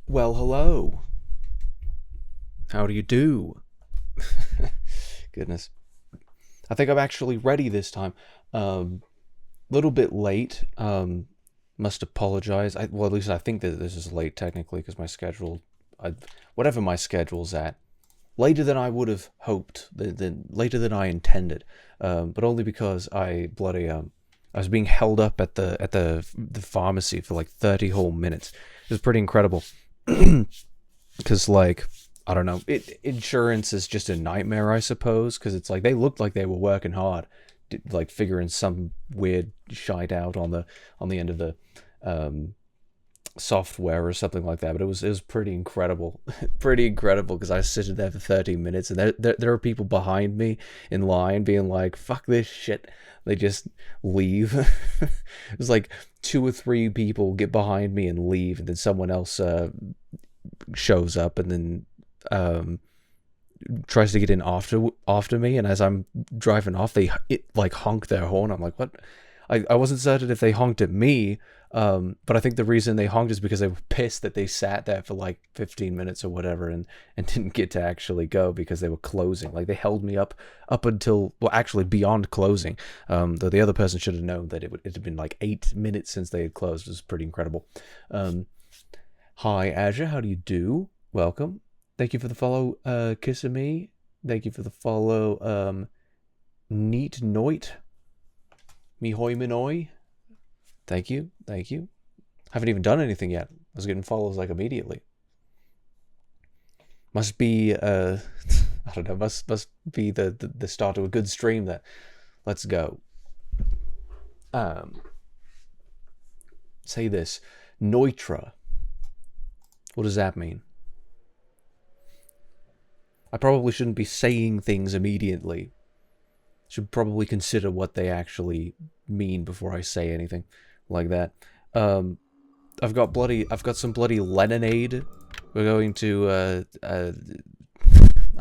Well, hello. How do you do? Goodness. I think I'm actually ready this time. Little bit late. Must apologize. Well, at least I think that this is late technically because my schedule, whatever my schedule's at, later than I would have hoped, later than I intended. But only because I was being held up at the pharmacy for like 30 whole minutes. It was pretty incredible. Because like I don't know, insurance is just a nightmare, I suppose. Because it's like they looked like they were working hard, like figuring some weird shite out on the end of the software or something like that. But it was pretty incredible, pretty incredible. Because I was sitting there for 30 minutes, and there are people behind me in line being like, "Fuck this shit." They just leave. It was like two or three people get behind me and leave, and then someone else shows up and then tries to get in after me, and as I'm driving off, they like honk their horn. I'm like, what? I wasn't certain if they honked at me, but I think the reason they honked is because they were pissed that they sat there for like 15 minutes or whatever and didn't get to actually go because they were closing. Like they held me up until, well, actually beyond closing. Though the other person should have known that it had been like 8 minutes since they had closed. It was pretty incredible. Hi, Azure. How do you do? Welcome. Thank you for the follow, Kissing Me. Thank you for the follow, Neat Noit. Mihoy Minoi. Thank you. Thank you. Haven't even done anything yet. I was getting follows like immediately. Must be, I don't know, must be the start of a good stream there. Let's go. Say this. Neutra. What does that mean? I probably shouldn't be saying things immediately. Should probably consider what they actually mean before I say anything like that. I've got some bloody lemonade. We're going to I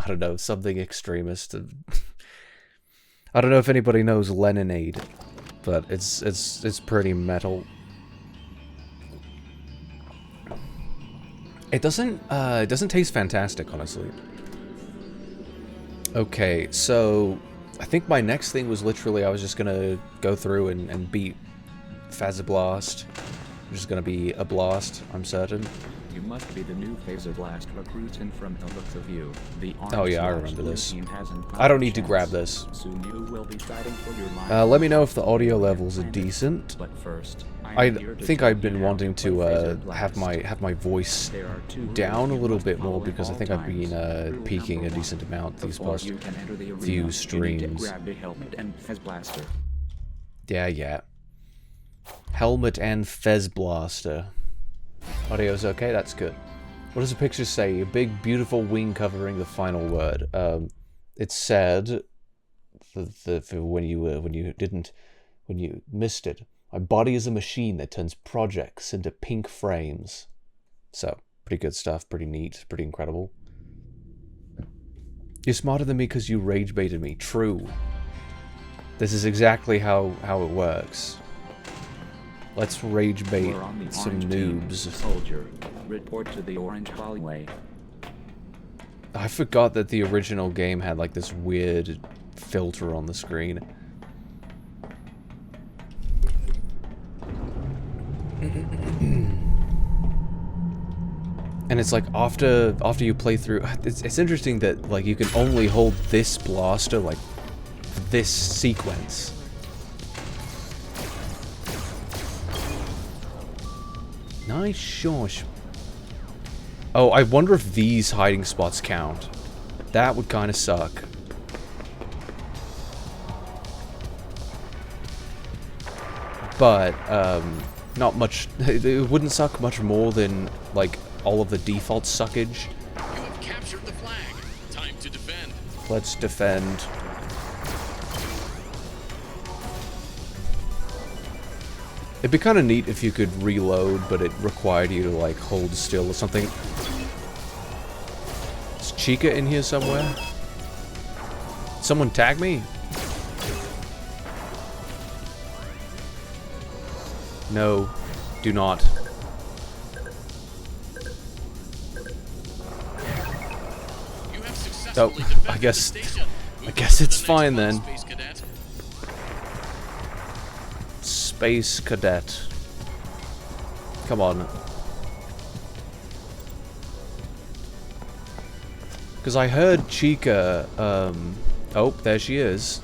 don't know, something extremist. I don't know if anybody knows lemonade, but it's pretty metal. It doesn't taste fantastic, honestly. Okay, so I think my next thing was literally I was just gonna go through and beat fezblaster. Which is gonna be a blast, I'm certain. You must be the new fezblaster recruit, and from the looks of you, the oh yeah, I remember this. I don't need to grab this. Soon you will be fighting for your life. Let me know if the audio levels are decent. But first, I think I've been wanting to have my voice down a little bit more because I think I've been peaking a decent amount these past few streams. Yeah. Helmet and fezblaster. Audio's okay, that's good. What does the picture say? A big, beautiful wing covering the final word. It said, for when you missed it, my body is a machine that turns projects into pink frames. So, pretty good stuff, pretty neat, pretty incredible. You're smarter than me because you rage baited me. True. This is exactly how it works. Let's rage bait some noobs. Soldier, report to the orange hallway. I forgot that the original game had like this weird filter on the screen. And it's like after you play through, it's interesting that like you can only hold this blaster like this sequence. Nice shosh. Oh, I wonder if these hiding spots count. That would kind of suck. But, not much. It wouldn't suck much more than, like, all of the default suckage. You have captured the flag. Time to defend. Let's defend. It'd be kind of neat if you could reload, but it required you to, like, hold still or something. Is Chica in here somewhere? Someone tag me? No, do not. successfully I defended guess- the station. I Move guess on to it's the next fine one, then. Space Cadet. Space Cadet. Come on. Because I heard Chica, oh, there she is.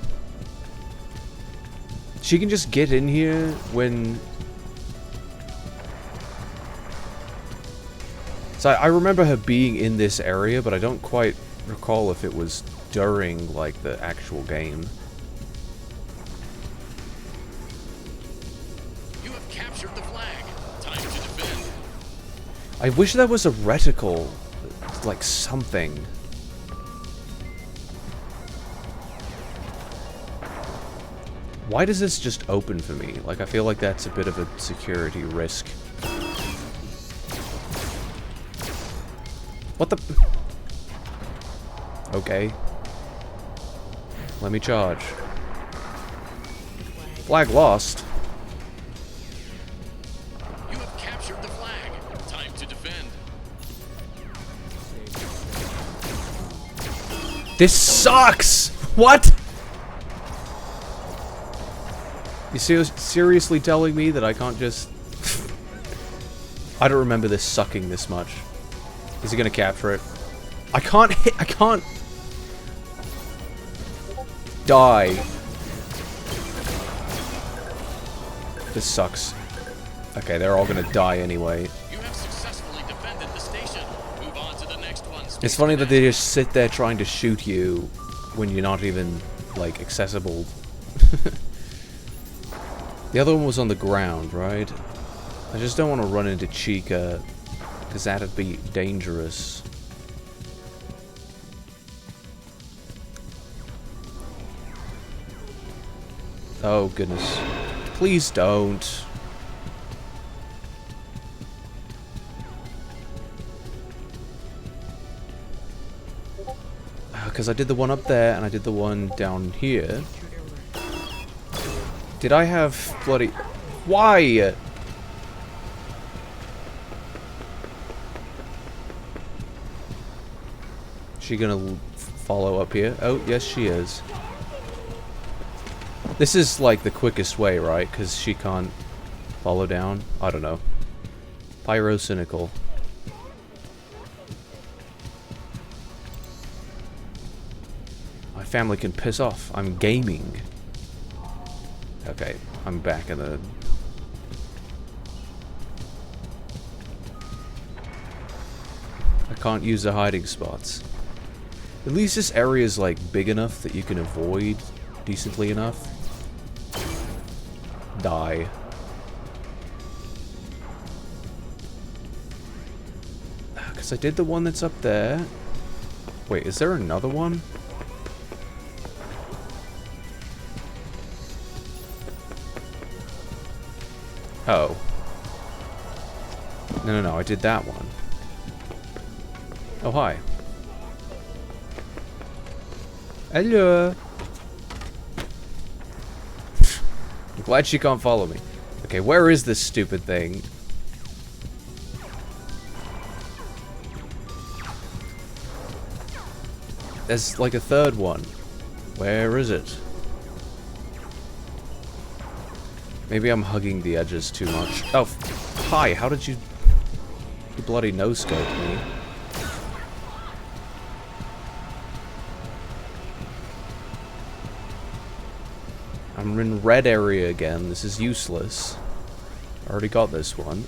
She can just get in here when... So I remember her being in this area, but I don't quite recall if it was during, like, the actual game. You have captured the flag. Time to defend. I wish there was a reticle, like something. Why does this just open for me? Like, I feel like that's a bit of a security risk. What the... Okay. Let me charge. Flag lost. You have captured the flag. Time to defend. This sucks! What? You seriously telling me that I can't just... I don't remember this sucking this much. Is he gonna capture it? I can't hit... I can't... Die. This sucks. Okay, they're all gonna die anyway. You have successfully defended the station. Move on to the next one. It's funny that they just sit there trying to shoot you when you're not even, like, accessible. The other one was on the ground, right? I just don't want to run into Chica, because that'd be dangerous. Oh, goodness. Please don't. Because I did the one up there, and I did the one down here. Did I have bloody... Why? She gonna follow up here? Oh, yes she is. This is like the quickest way, right? Because she can't follow down? I don't know. Pyrocynical. My family can piss off. I'm gaming. Okay, I'm back in the... I can't use the hiding spots. At least this area is like big enough that you can avoid decently enough. Die. Because I did the one that's up there. Wait, is there another one? Oh. No, I did that one. Oh, hi. Hello. I'm glad she can't follow me. Okay, where is this stupid thing? There's like a third one. Where is it? Maybe I'm hugging the edges too much. Oh, hi, how did you... You bloody no-scoped me. I'm in red area again. This is useless. I already got this one.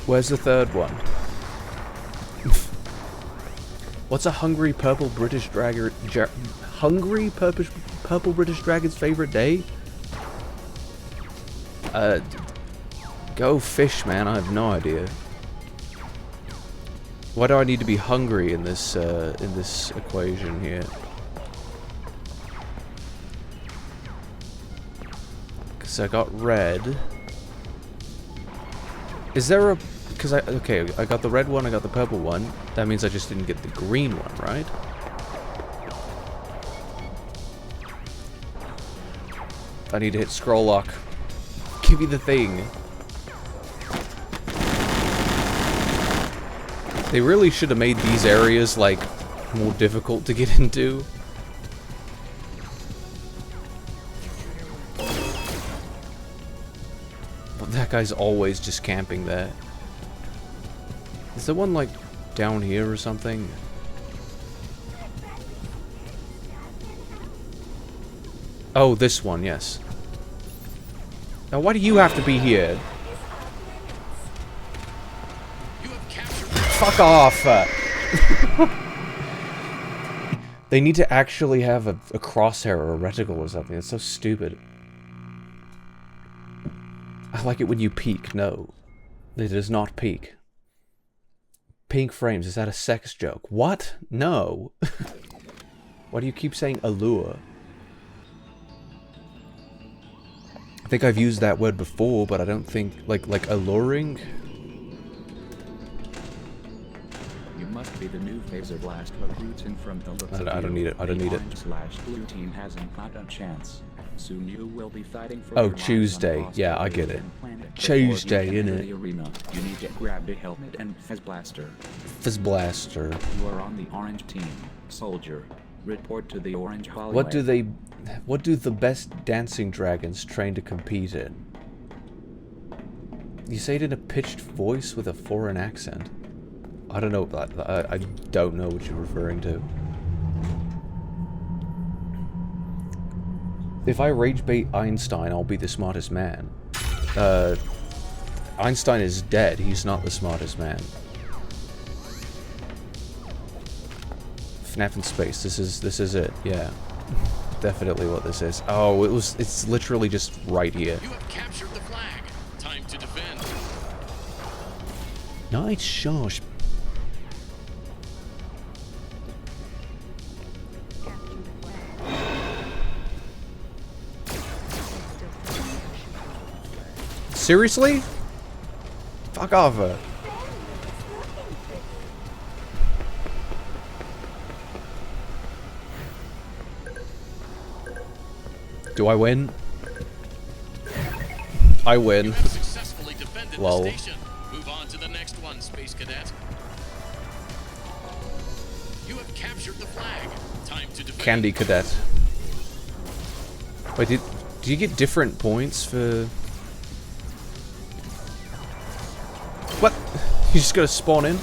Where's the third one? What's a hungry purple British dragon? Hungry purple British dragon's favorite day? Go fish, man. I have no idea. Why do I need to be hungry in this equation here? Because I got red. Is there a... Because okay, I got the red one, I got the purple one. That means I just didn't get the green one, right? I need to hit scroll lock. Give me the thing. They really should have made these areas, like, more difficult to get into. But that guy's always just camping there. Is there one, like, down here or something? Oh, this one, yes. Now, why do you have to be here? Fuck off! They need to actually have a crosshair or a reticle or something. It's so stupid. I like it when you peek. No. It does not peek. Pink frames. Is that a sex joke? What? No. Why do you keep saying allure? I think I've used that word before, but I don't think... Like alluring? You must be the new phaser blast recruiting from the looks of you. I don't need it. I don't need it. Blue team hasn't got a chance. Soon you will be fighting for Oh, Tuesday. Yeah, I get it. Tuesday, innit? You need to grab the helmet and fezblaster. Fezblaster. You are on the orange team. Soldier, report to the orange hallway. What do the best dancing dragons train to compete in? You say it in a pitched voice with a foreign accent. I don't know. I don't know what you're referring to. If I rage bait Einstein, I'll be the smartest man. Einstein is dead. He's not the smartest man. FNAF in space. This is it. Yeah, definitely what this is. Oh, it's literally just right here. You have captured the flag. Time to defend. Nice shot. Seriously? Fuck off. Do I win? I win. You have successfully defended Lol. the station. Move on to the next one, Space Cadet. You have captured the flag. Time to defend. Candy Cadet. Wait, do you get different points for... What? You just gotta spawn in?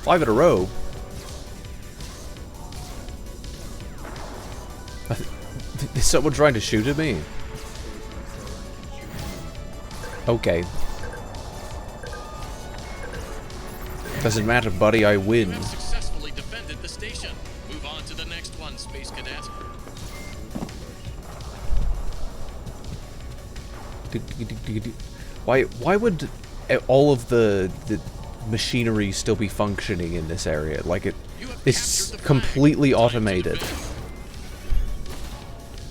5 in a row. Is someone trying to shoot at me? Okay. Doesn't matter, buddy, I win. You have successfully defended the station. Move on to the next one, Space Cadet. Why would all of the machinery still be functioning in this area? Like it's completely automated.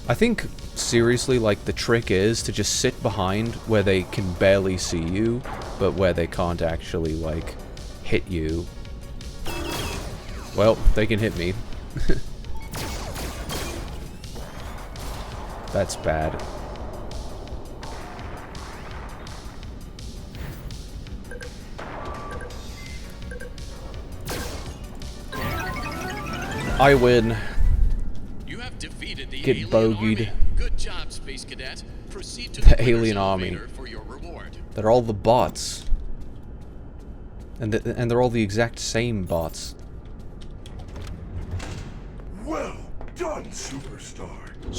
I think seriously, like, the trick is to just sit behind where they can barely see you, but where they can't actually, like, hit you. Well, they can hit me. That's bad. I win. You have defeated the Get alien bogeyed. army. Good job, Space Cadet. Proceed to The winner's alien army. elevator for your reward. They're all the bots. And they're all the exact same bots. Well done, Superstar.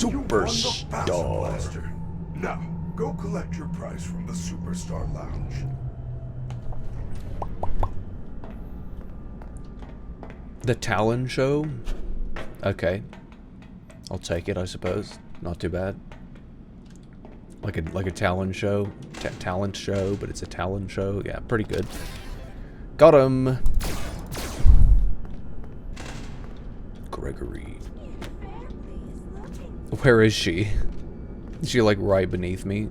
You won the Superstar. Fezblaster. Now, go collect your prize from the Superstar Lounge. The Talon show? Okay. I'll take it, I suppose. Not too bad. Like a talent show. Talent show, but it's a talent show. Yeah, pretty good. Got him! Gregory. Where is she? Is she like right beneath me?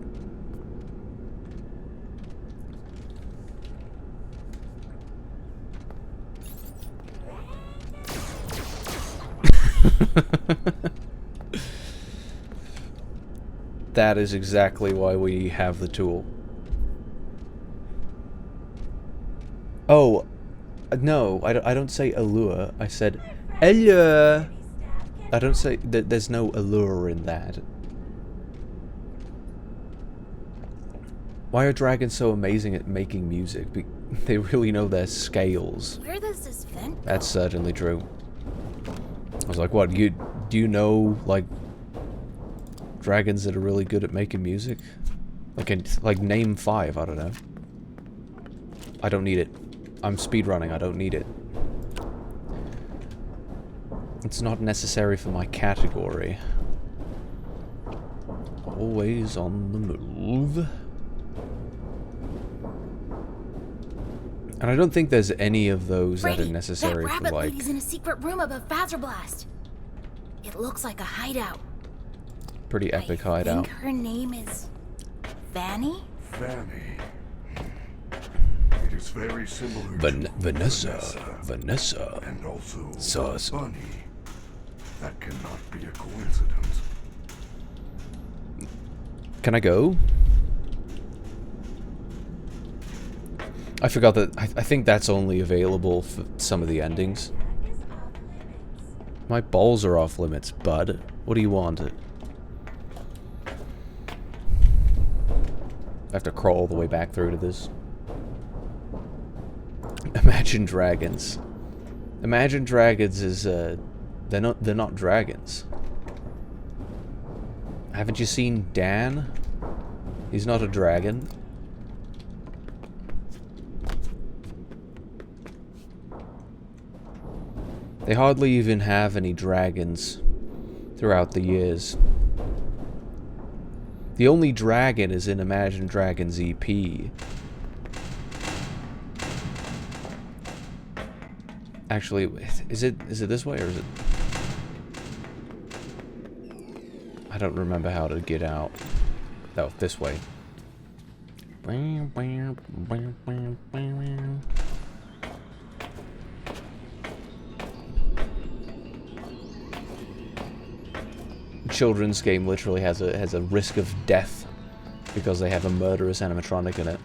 That is exactly why we have the tool. Oh, no, I don't say allure. I said allure. I don't say that. There's no allure in that. Why are dragons so amazing at making music? They really know their scales. Where does this vent go? That's certainly true. I was like, what? Do you know like dragons that are really good at making music? Like name 5. I don't know. I don't need it. I'm speedrunning. I don't need it. It's not necessary for my category. Always on the move. And I don't think there's any of those that are Freddy, necessary that for, rabbit like... lady's in a secret room above fezblaster. It looks like a hideout. Pretty epic I hideout. think her name is Fanny? Fanny. It is very similar to Vanessa. and also Sus. Bunny. That cannot be a coincidence. Can I go? I forgot that. I think that's only available for some of the endings. My balls are off limits, bud. What do you want? I have to crawl all the way back through to this. Imagine Dragons. Imagine Dragons is they're not dragons. Haven't you seen Dan? He's not a dragon. They hardly even have any dragons throughout the years. The only dragon is in Imagine Dragons EP. Actually, is it this way or is it... I don't remember how to get out. No, this way. Children's game literally has a risk of death because they have a murderous animatronic in it.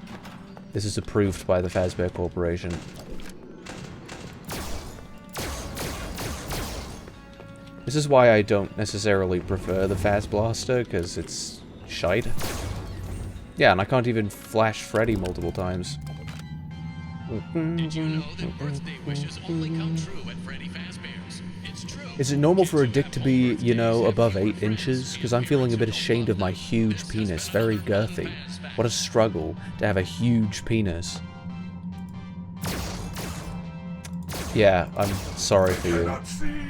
This is approved by the Fazbear Corporation. This is why I don't necessarily prefer the fezblaster, because it's shite. Yeah, and I can't even flash Freddy multiple times. Did you know that birthday wishes only come true at Freddy Fazbear's? It's true. Is it normal for a dick to be, you know, above 8 inches? Because I'm feeling a bit ashamed of my huge penis. Very girthy. What a struggle to have a huge penis. Yeah, I'm sorry for you. Cannot see.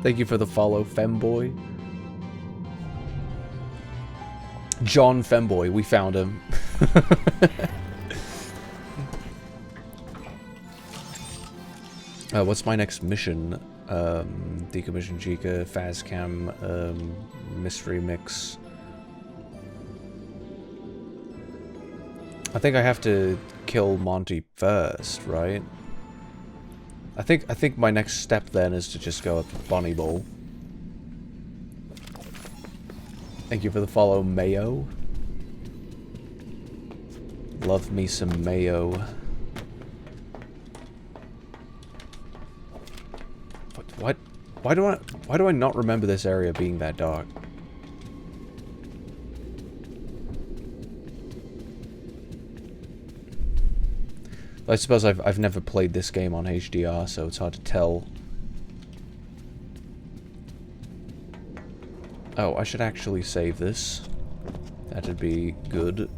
Thank you for the follow, Femboy. John Femboy, we found him. What's my next mission? Decommission Chica, Fazcam, Mystery Mix. I think I have to kill Monty first, right? I think my next step then is to just go up to Bonnie Bowl. Thank you for the follow, Mayo. Love me some mayo. What? Why do I not remember this area being that dark? I suppose I've never played this game on HDR, so it's hard to tell. Oh, I should actually save this. That'd be good.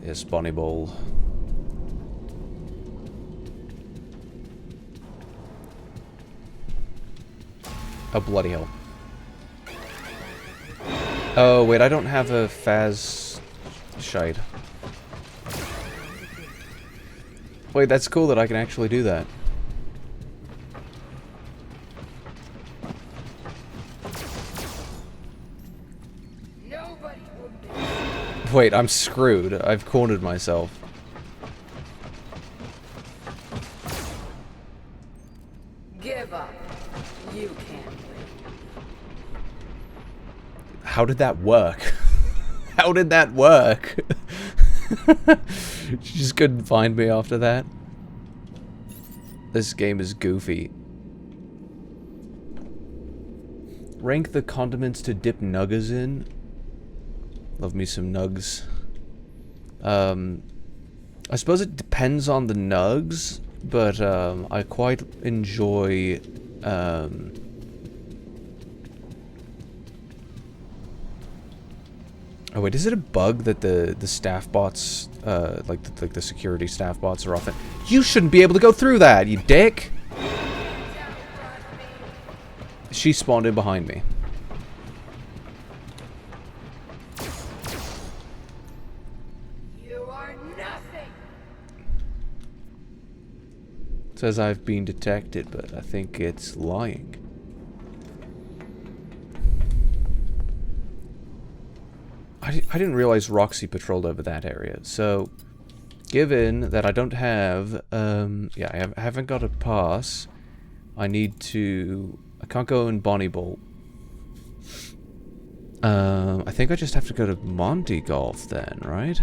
Yes, Bonnie Bowl. Oh, bloody hell. Oh, wait, I don't have a Faz shite. Wait, that's cool that I can actually do that. Wait, I'm screwed. I've cornered myself. Give up. You can't win. How did that work? How did that work? She just couldn't find me after that. This game is goofy. Rank the condiments to dip nuggets in. Love me some nugs. I suppose it depends on the nugs, but I quite enjoy oh wait, is it a bug that the staff bots, like the security staff bots are often? You shouldn't be able to go through that, you dick! She spawned in behind me. You are nothing. It says I've been detected, but I think it's lying. I didn't realize Roxy patrolled over that area, so given that I don't have, yeah, I haven't got a pass, I can't go in Bonnie Bolt. I think I just have to go to Monty Golf then, right?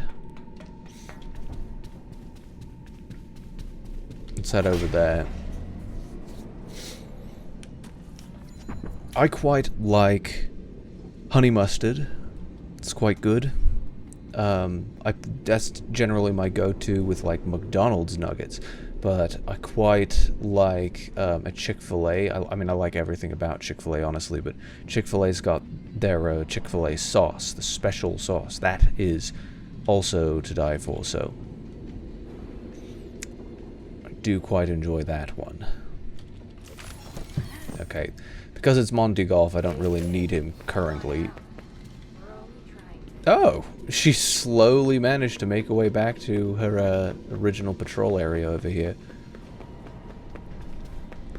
Let's head over there. I quite like honey mustard. It's quite good. That's generally my go-to with like McDonald's nuggets, but I quite like a Chick-fil-A. I mean, I like everything about Chick-fil-A, honestly, but Chick-fil-A's got their Chick-fil-A sauce, the special sauce. That is also to die for, so I do quite enjoy that one. Okay, because it's Monty Golf, I don't really need him currently. Oh, she slowly managed to make her way back to her original patrol area over here.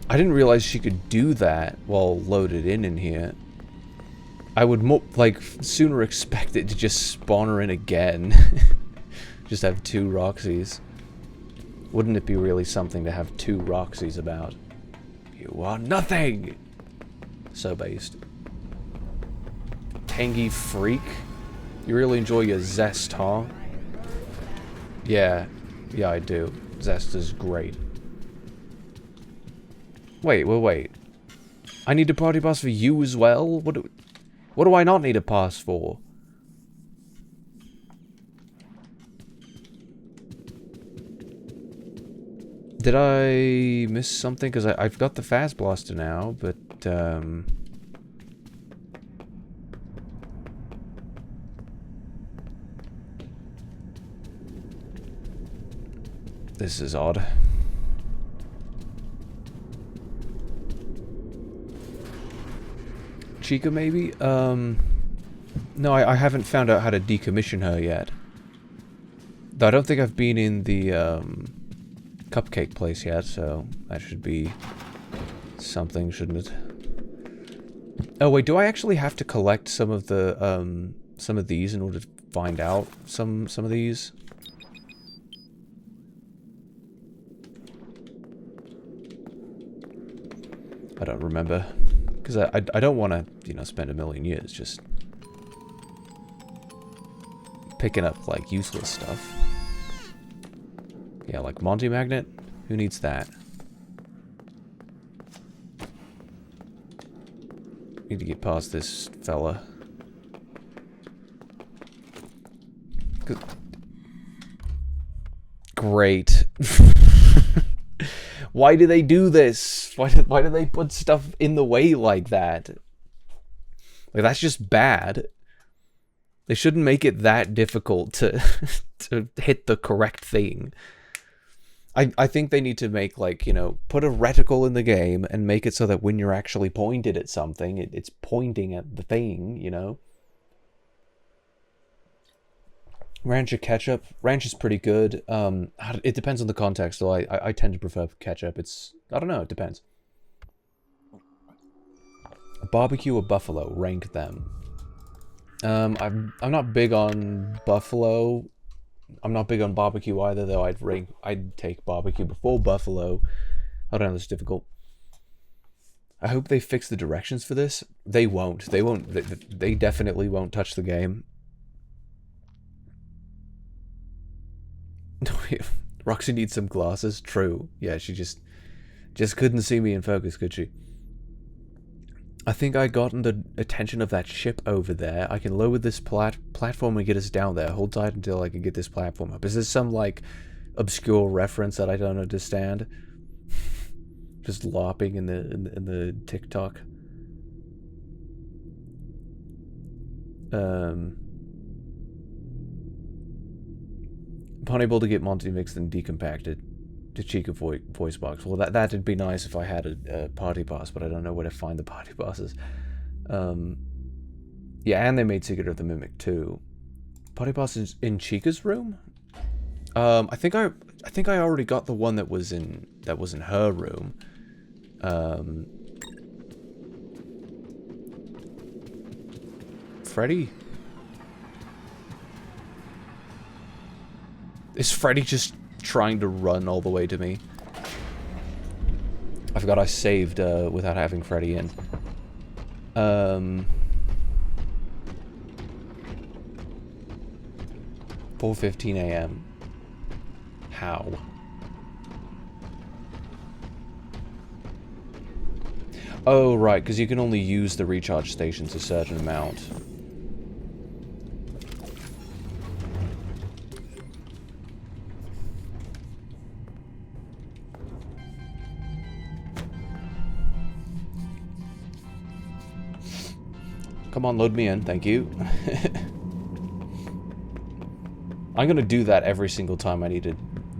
I didn't realize she could do that while loaded in here. I would sooner expect it to just spawn her in again. Just have two Roxys. Wouldn't it be really something to have two Roxys about? You are nothing! So based. Tangy freak. You really enjoy your zest, huh? Yeah. Yeah, I do. Zest is great. Wait. I need a party pass for you as well? What do I not need a pass for? Did I miss something? Because I've got the fezblaster now, but this is odd. Chica, maybe? No, I haven't found out how to decommission her yet. Though I don't think I've been in the, cupcake place yet, so that should be something, shouldn't it? Oh, wait, do I actually have to collect some of the, some of these in order to find out some of these? I don't remember. Because I don't want to, you know, spend a million years just picking up, like, useless stuff. Yeah, like Monty Magnet? Who needs that? Need to get past this fella. Great. Why do they do this? Why do they put stuff in the way like that? Like, that's just bad. They shouldn't make it that difficult to to hit the correct thing. I think they need to make, like, you know, put a reticle in the game and make it so that when you're actually pointed at something, it's pointing at the thing, you know? Ranch or ketchup? Ranch is pretty good. It depends on the context, though. I tend to prefer ketchup. I don't know, it depends. Barbecue or buffalo? Rank them. I'm not big on buffalo. I'm not big on barbecue either, though. I'd take barbecue before buffalo. I don't know, it's difficult. I hope they fix the directions for this. They won't. They won't. They definitely won't touch the game. Roxy needs some glasses. True. Yeah, she just couldn't see me in focus, could she? I think I gotten the attention of that ship over there. I can lower this platform and get us down there. Hold tight until I can get this platform up. Is this some, like, obscure reference that I don't understand? Just lopping in the TikTok. Unable to get Monty mixed and decompacted to Chica voice box. Well, that'd be nice if I had a party pass, but I don't know where to find the party passes. Yeah, and they made Secret of the Mimic too. Party pass is in Chica's room. I think I already got the one that was in her room. Freddy? Is Freddy just trying to run all the way to me? I forgot I saved without having Freddy in. 4:15 a.m. How? Oh, right, because you can only use the recharge stations a certain amount. Come on, load me in, thank you. I'm gonna do that every single time I need to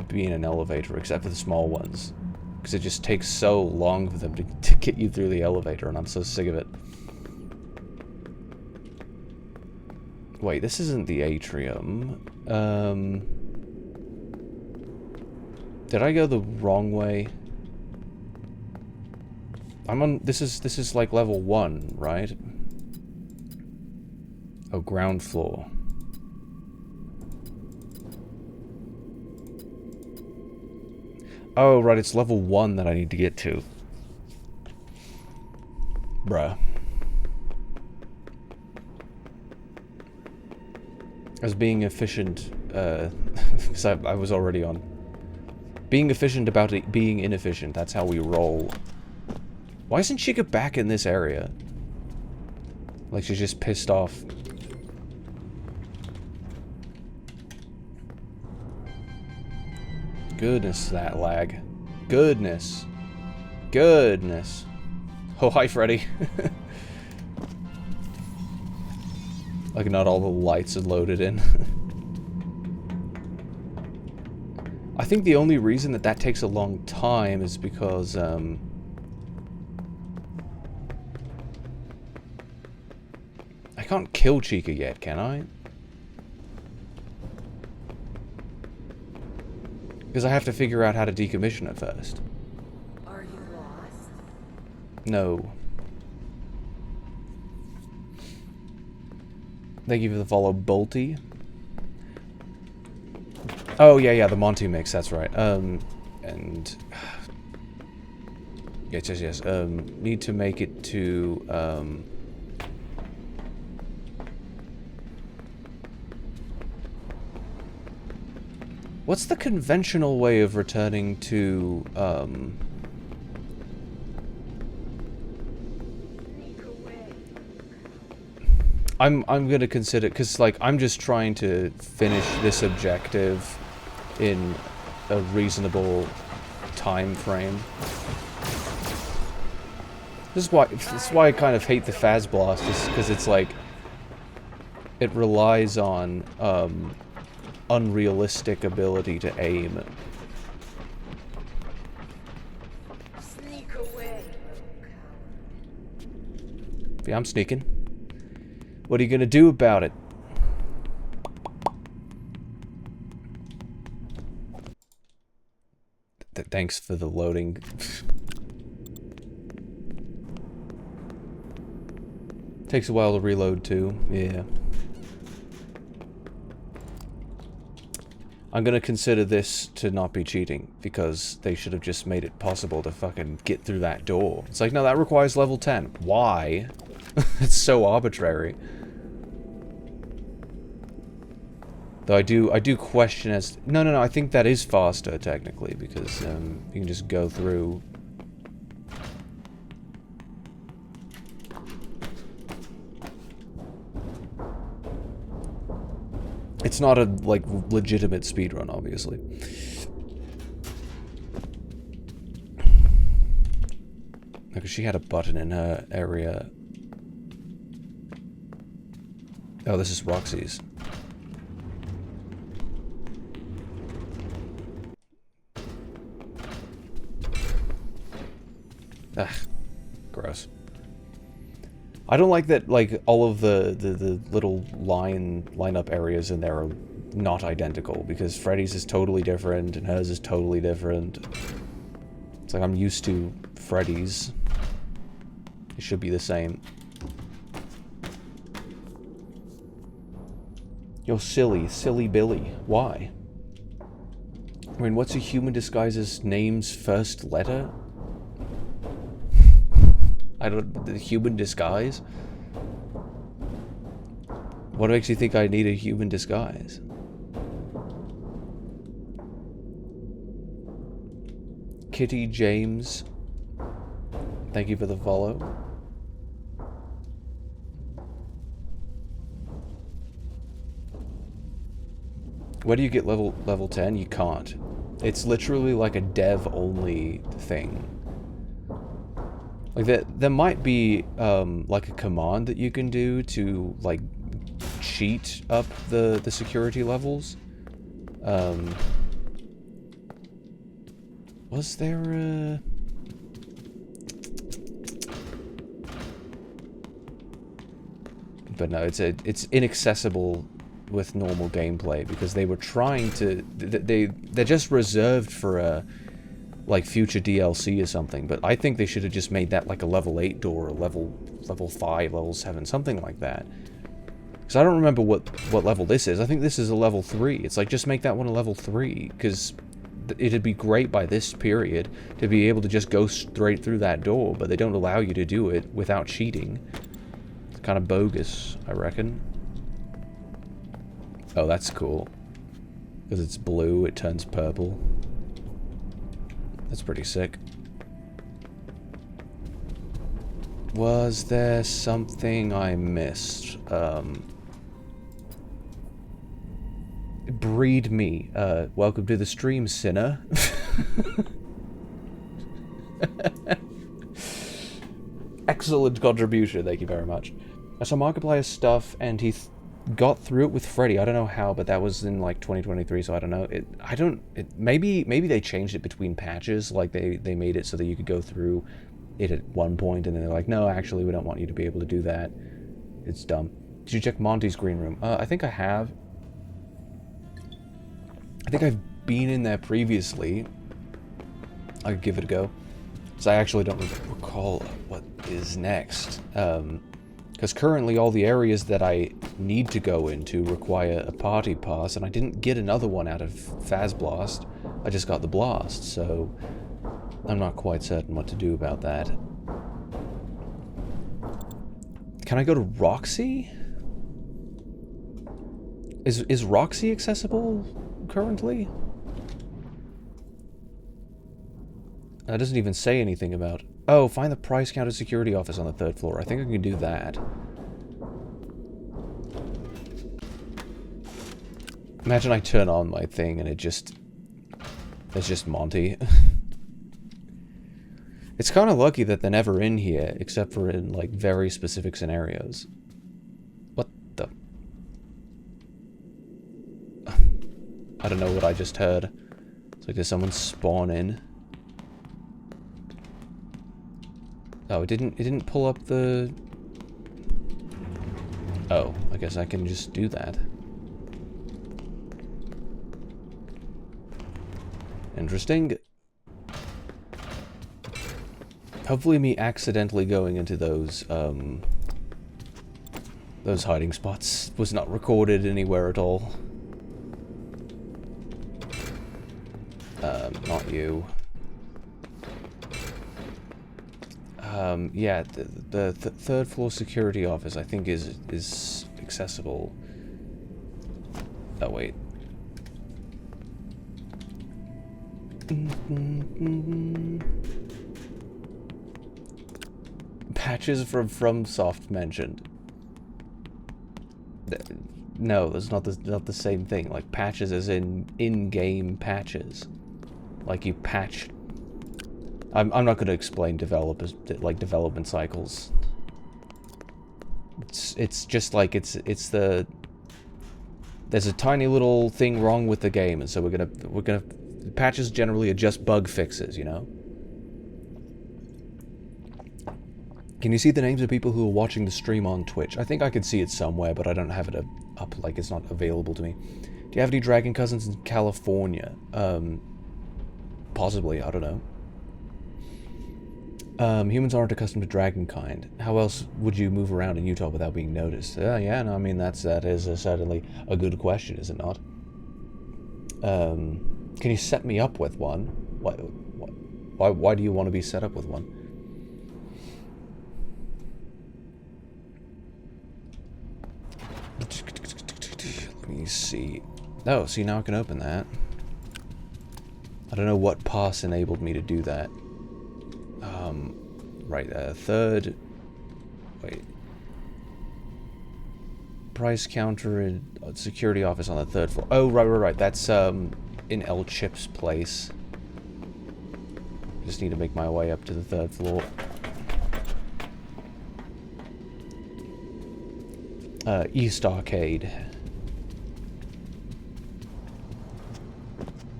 be in an elevator, except for the small ones. Because it just takes so long for them to get you through the elevator, and I'm so sick of it. Wait, this isn't the atrium. Did I go the wrong way? I'm on... This is like level 1, right? Oh, ground floor. Oh, right, it's level 1 that I need to get to. Bruh. As being efficient, because I was already on. Being efficient about it being inefficient, that's how we roll. Why isn't Chica back in this area? Like she's just pissed off. Goodness, that lag. Goodness. Goodness. Oh, hi, Freddy. Like, not all the lights are loaded in. I think the only reason that takes a long time is because, I can't kill Chica yet, can I? Because I have to figure out how to decommission it first. Are you lost? No. Thank you for the follow, Bolty. Oh, yeah, the Monty mix, that's right. And... Yes. Need to make it to, What's the conventional way of returning to, I'm gonna consider, because, like, I'm just trying to finish this objective in a reasonable time frame. This is why I kind of hate the fezblaster, just because it's like, it relies on, unrealistic ability to aim. Sneak away. Yeah, I'm sneaking. What are you gonna do about it? Thanks for the loading. Takes a while to reload too, yeah. I'm gonna consider this to not be cheating, because they should have just made it possible to fucking get through that door. It's like, no, that requires level 10. Why? It's so arbitrary. Though I do question as... No, I think that is faster, technically, because you can just go through... It's not a, like, legitimate speedrun, obviously. Because she had a button in her area. Oh, this is Roxy's. Ugh, gross. I don't like that, like, all of the little lineup areas in there are not identical, because Freddy's is totally different, and hers is totally different. It's like, I'm used to Freddy's. It should be the same. You're silly Billy. Why? I mean, what's a human disguise's name's first letter? I don't... The human disguise? What makes you think I need a human disguise? Kitty James. Thank you for the follow. Where do you get level 10? You can't. It's literally like a dev-only thing. Like, there might be, like, a command that you can do to, like, cheat up the security levels. Was there a... But no, it's inaccessible with normal gameplay, because they were trying to... They're just reserved for a... like future DLC or something, but I think they should have just made that like a level 8 door, or level 5, level 7, something like that. Because I don't remember what level this is. I think this is a level 3. It's like, just make that one a level 3, because it'd be great by this period to be able to just go straight through that door, but they don't allow you to do it without cheating. It's kind of bogus, I reckon. Oh, that's cool. Because it's blue, it turns purple. That's pretty sick. Was there something I missed? Breed me. Welcome to the stream, sinner. Excellent contribution, thank you very much. I saw Markiplier's stuff, and he got through it with Freddy. I don't know how, but that was in like 2023, so I don't know. Maybe they changed it between patches, like they made it so that you could go through it at one point, and then they're like, no, actually, we don't want you to be able to do that. It's dumb. Did you check Monty's green room? I think I have. I think I've been in there previously. I could give it a go. So I actually don't recall what is next. Because currently all the areas that I need to go into require a party pass, and I didn't get another one out of fezblaster. I just got the blast, so I'm not quite certain what to do about that. Can I go to Roxy? Is Roxy accessible currently? That doesn't even say anything about... Oh, find the price counter security office on the 3rd floor. I think I can do that. Imagine I turn on my thing and it's just Monty. It's kind of lucky that they're never in here, except for in, like, very specific scenarios. What the... I don't know what I just heard. It's like, did someone spawn in? Oh, it didn't pull up the... Oh, I guess I can just do that. Interesting. Hopefully me accidentally going into those hiding spots was not recorded anywhere at all. Not you. Yeah, the third floor security office I think is accessible. Oh wait. Patches from FromSoft mentioned. No, that's not the same thing. Like patches as in-game patches. Like you patch. I'm not going to explain development cycles. It's just like it's the there's a tiny little thing wrong with the game, and so we're gonna patches generally are just bug fixes, you know. Can you see the names of people who are watching the stream on Twitch? I think I could see it somewhere, but I don't have it up, like it's not available to me. Do you have any dragon cousins in California? Possibly, I don't know. Humans aren't accustomed to dragon kind. How else would you move around in Utah without being noticed? Yeah, no, I mean, that is certainly a good question, is it not? Can you set me up with one? Why do you want to be set up with one? Let me see. Oh, see, now I can open that. I don't know what pass enabled me to do that. Right, third... Wait. Price counter in security office on the third floor. Oh, right. That's, in El Chip's place. Just need to make my way up to the third floor. East Arcade.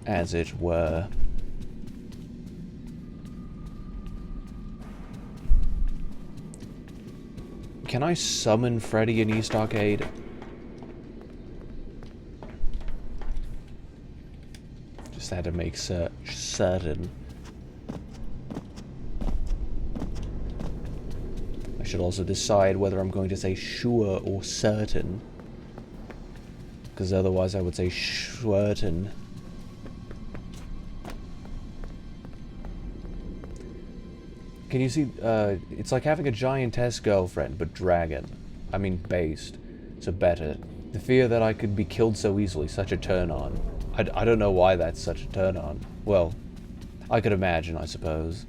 As it were. Can I summon Freddy in East Arcade? Just had to make certain. I should also decide whether I'm going to say sure or certain. Because otherwise I would say schwerten. Can you see, it's like having a giantess girlfriend, but dragon. I mean, based. So better. The fear that I could be killed so easily, such a turn-on. I don't know why that's such a turn-on. Well, I could imagine, I suppose.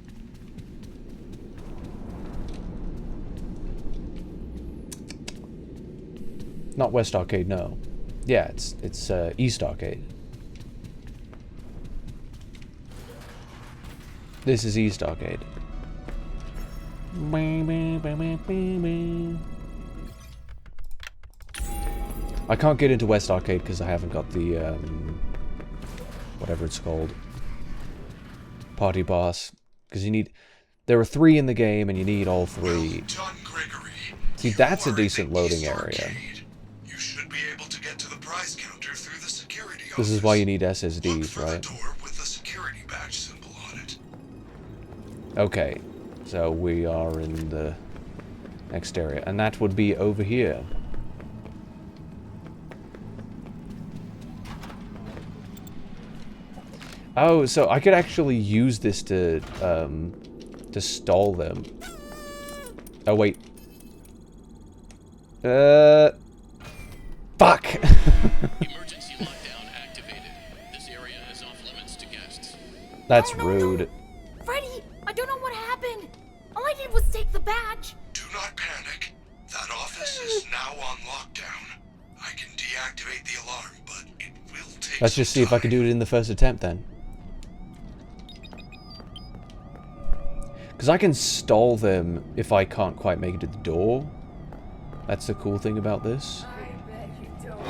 Not West Arcade, no. Yeah, it's East Arcade. This is East Arcade. I can't get into West Arcade because I haven't got the, whatever it's called. Party Pass. Because you need... There are 3 in the game and you need all 3. See, that's a decent loading area. You should be able to get to the prize counter through the security office. This is why you need SSDs, Look for right? the door with the security badge symbol on it. Okay. So we are in the next area. And that would be over here. Oh, so I could actually use this to stall them. Oh, wait. Fuck! Emergency lockdown activated. This area is off limits to guests. That's No. rude. Freddy, I don't know what happened. All I did was take the badge. Do not panic. That office is now on lockdown. I can deactivate the alarm, but it will take Let's just see if I can do it in the first attempt then. Because I can stall them if I can't quite make it to the door. That's the cool thing about this. I bet you don't.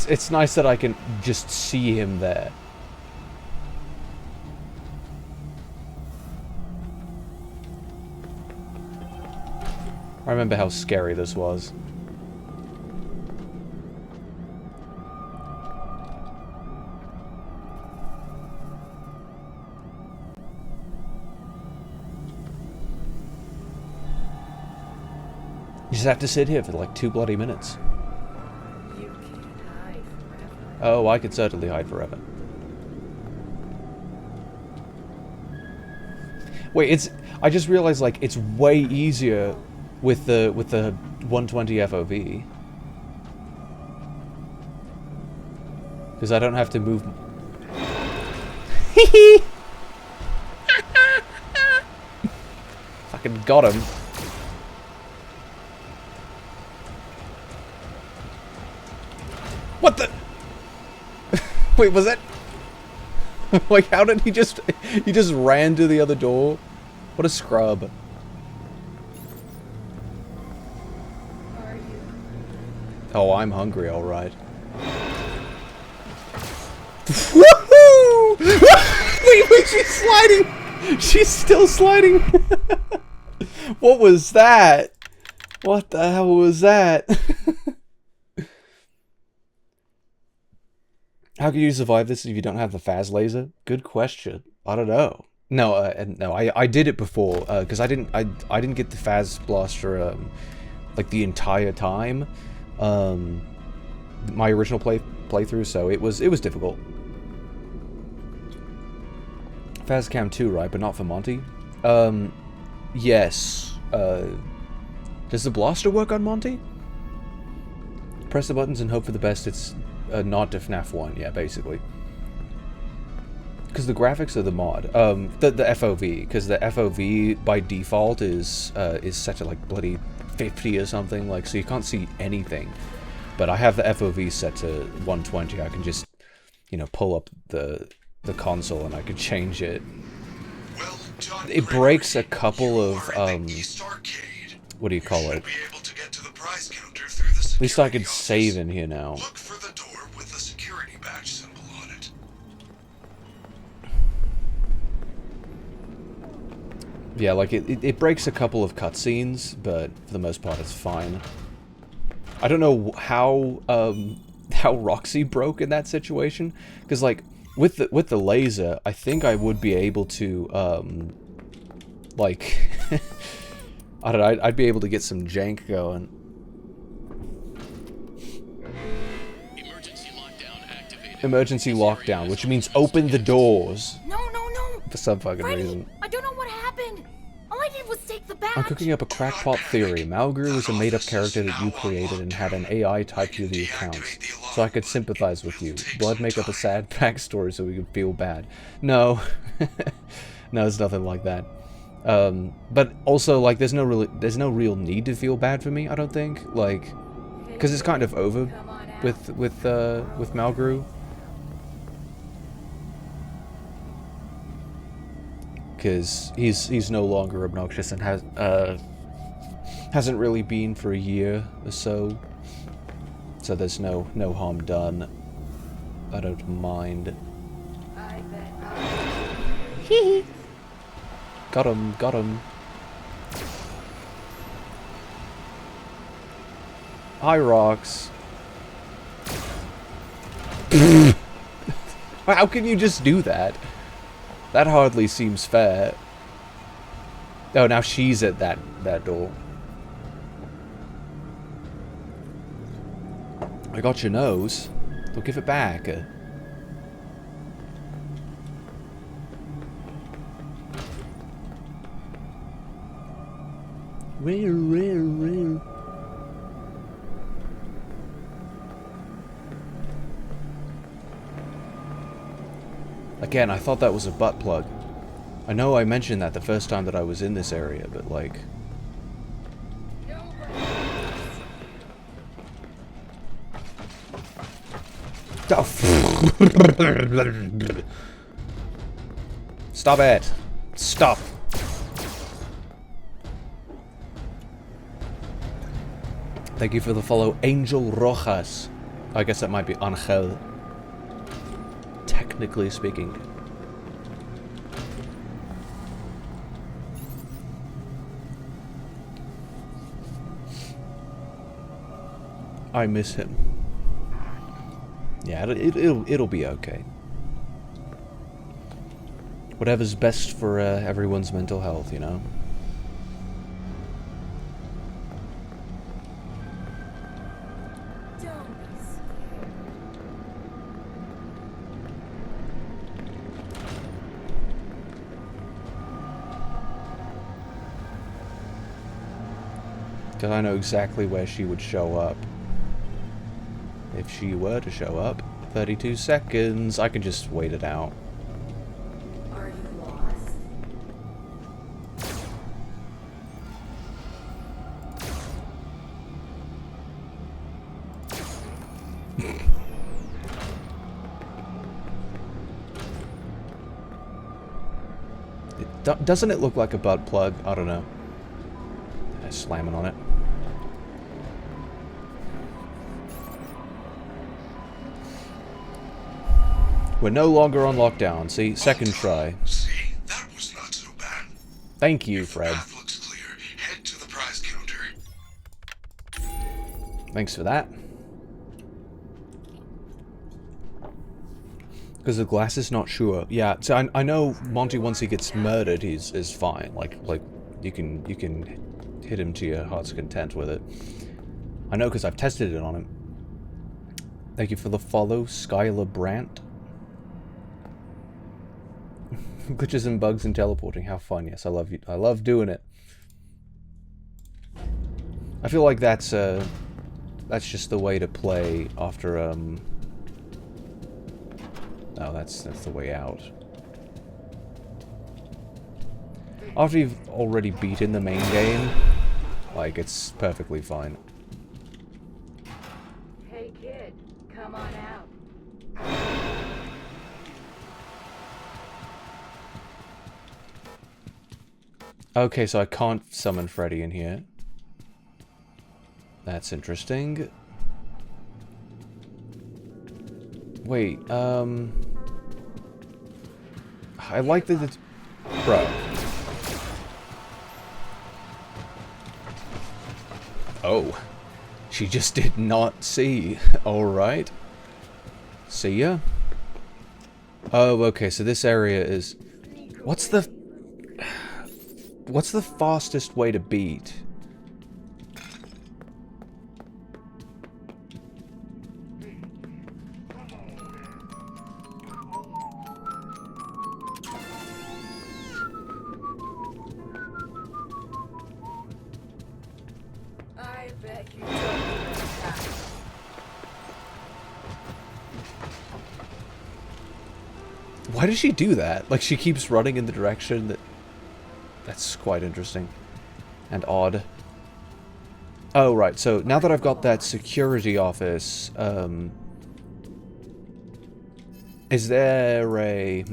It's nice that I can just see him there. I remember how scary this was. You just have to sit here for like 2 bloody minutes. You can't hide forever. Oh, I could certainly hide forever. Wait, it's... I just realized, like, it's way easier with the 120 FOV. Because I don't have to move... Fucking got him. What the... Wait, was that... Like, how did he just... He just ran to the other door? What a scrub. Are you? Oh, I'm hungry, alright. Woohoo! Wait, she's sliding! She's still sliding! What was that? What the hell was that? How can you survive this if you don't have the Faz laser? Good question. I don't know. No, no, I did it before because I didn't get the fezblaster like the entire time. My original playthrough, so it was difficult. Fazcam 2, right? But not for Monty. Yes. Does the blaster work on Monty? Press the buttons and hope for the best. It's a nod to FNAF 1, yeah, basically. Because the graphics are the mod. The FOV, because the FOV by default is set to like bloody 50 or something, like, so you can't see anything. But I have the FOV set to 120. I can just, you know, pull up the console and I can change it. Well done, It breaks a couple you of are in the East Arcade. what do you call You it? should be able to get to the prize counter through the At least I security could save office. in here now. Look for the door with the security badge symbol on it. Yeah, like it breaks a couple of cutscenes, but for the most part it's fine. I don't know how Roxy broke in that situation, because like with the laser, I think I would be able to like I don't know, I'd be able to get some jank going. Emergency lockdown activated. Emergency lockdown, which means open the doors No, no, no. for some fucking Freddy, reason. I don't know what happened. All I did was take the badge. I'm cooking up a crackpot theory. Malgrew was a made-up character that you created and had an AI type you the accounts, so I could sympathize with you. Blood make up a sad backstory so we could feel bad. No. No, it's nothing like that. But also, like, there's no real need to feel bad for me, I don't think. Like, because it's kind of over Come on out. with Malgrew. Because he's no longer obnoxious and hasn't really been for a year or so. So there's no harm done. I don't mind. I bet. Got him, got him. Hi, Rox. How can you just do that? That hardly seems fair. Oh, now she's at that door. I got your nose. Don't give it back. Again, I thought that was a butt plug. I know I mentioned that the first time that I was in this area, but like... Oh, stop it! Stop! Thank you for the follow, Angel Rojas. I guess that might be Angel. Technically speaking. I miss him. Yeah, it'll be okay. Whatever's best for everyone's mental health, you know. Don't be scared. Because I know exactly where she would show up. If she were to show up. 32 seconds. I can just wait it out. Are you lost? Doesn't it look like a butt plug? I don't know. Slamming on it. We're no longer on lockdown. See, second try. See, that was not so bad. Thank you, If the Fred. path looks clear, head to the prize counter. Thanks for that. Because the glass is not sure. Yeah, so I know Monty, once he gets murdered, is fine. Like you can hit him to your heart's content with it. I know because I've tested it on him. Thank you for the follow, Skylar Brandt. Glitches and bugs and teleporting. How fun! Yes, I love you. I love doing it. I feel like that's just the way to play after Oh, that's the way out. After you've already beaten the main game, like, it's perfectly fine. Hey kid, come on out. Okay, so I can't summon Freddy in here. That's interesting. Wait, I like that it's... Bro. Oh. She just did not see. Alright. See ya. Oh, okay, so this area is... What's the fastest way to beat? I bet you don't know that. Why does she do that? Like, she keeps running in the direction that... That's quite interesting. And odd. Oh, right, so now that I've got that security office, is there a...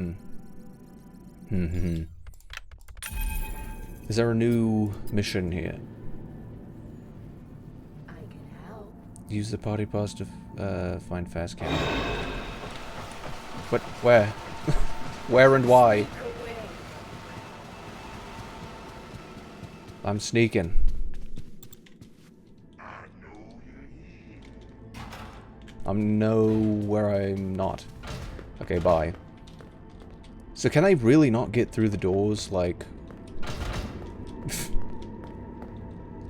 Is there a new mission here? I can help. Use the party pass to find fast camera. What? Where? Where and why? Away. I'm sneaking. I'm nowhere I'm not. Okay, bye. So can I really not get through the doors? Like...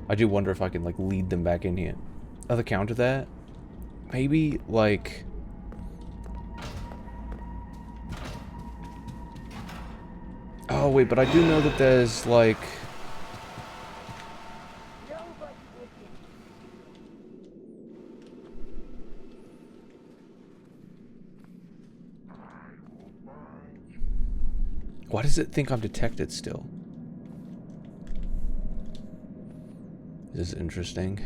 I do wonder if I can, like, lead them back in here. Other counter there? Maybe, like... Oh, wait, but I do know that there's, like... Why does it think I'm detected still? This is interesting.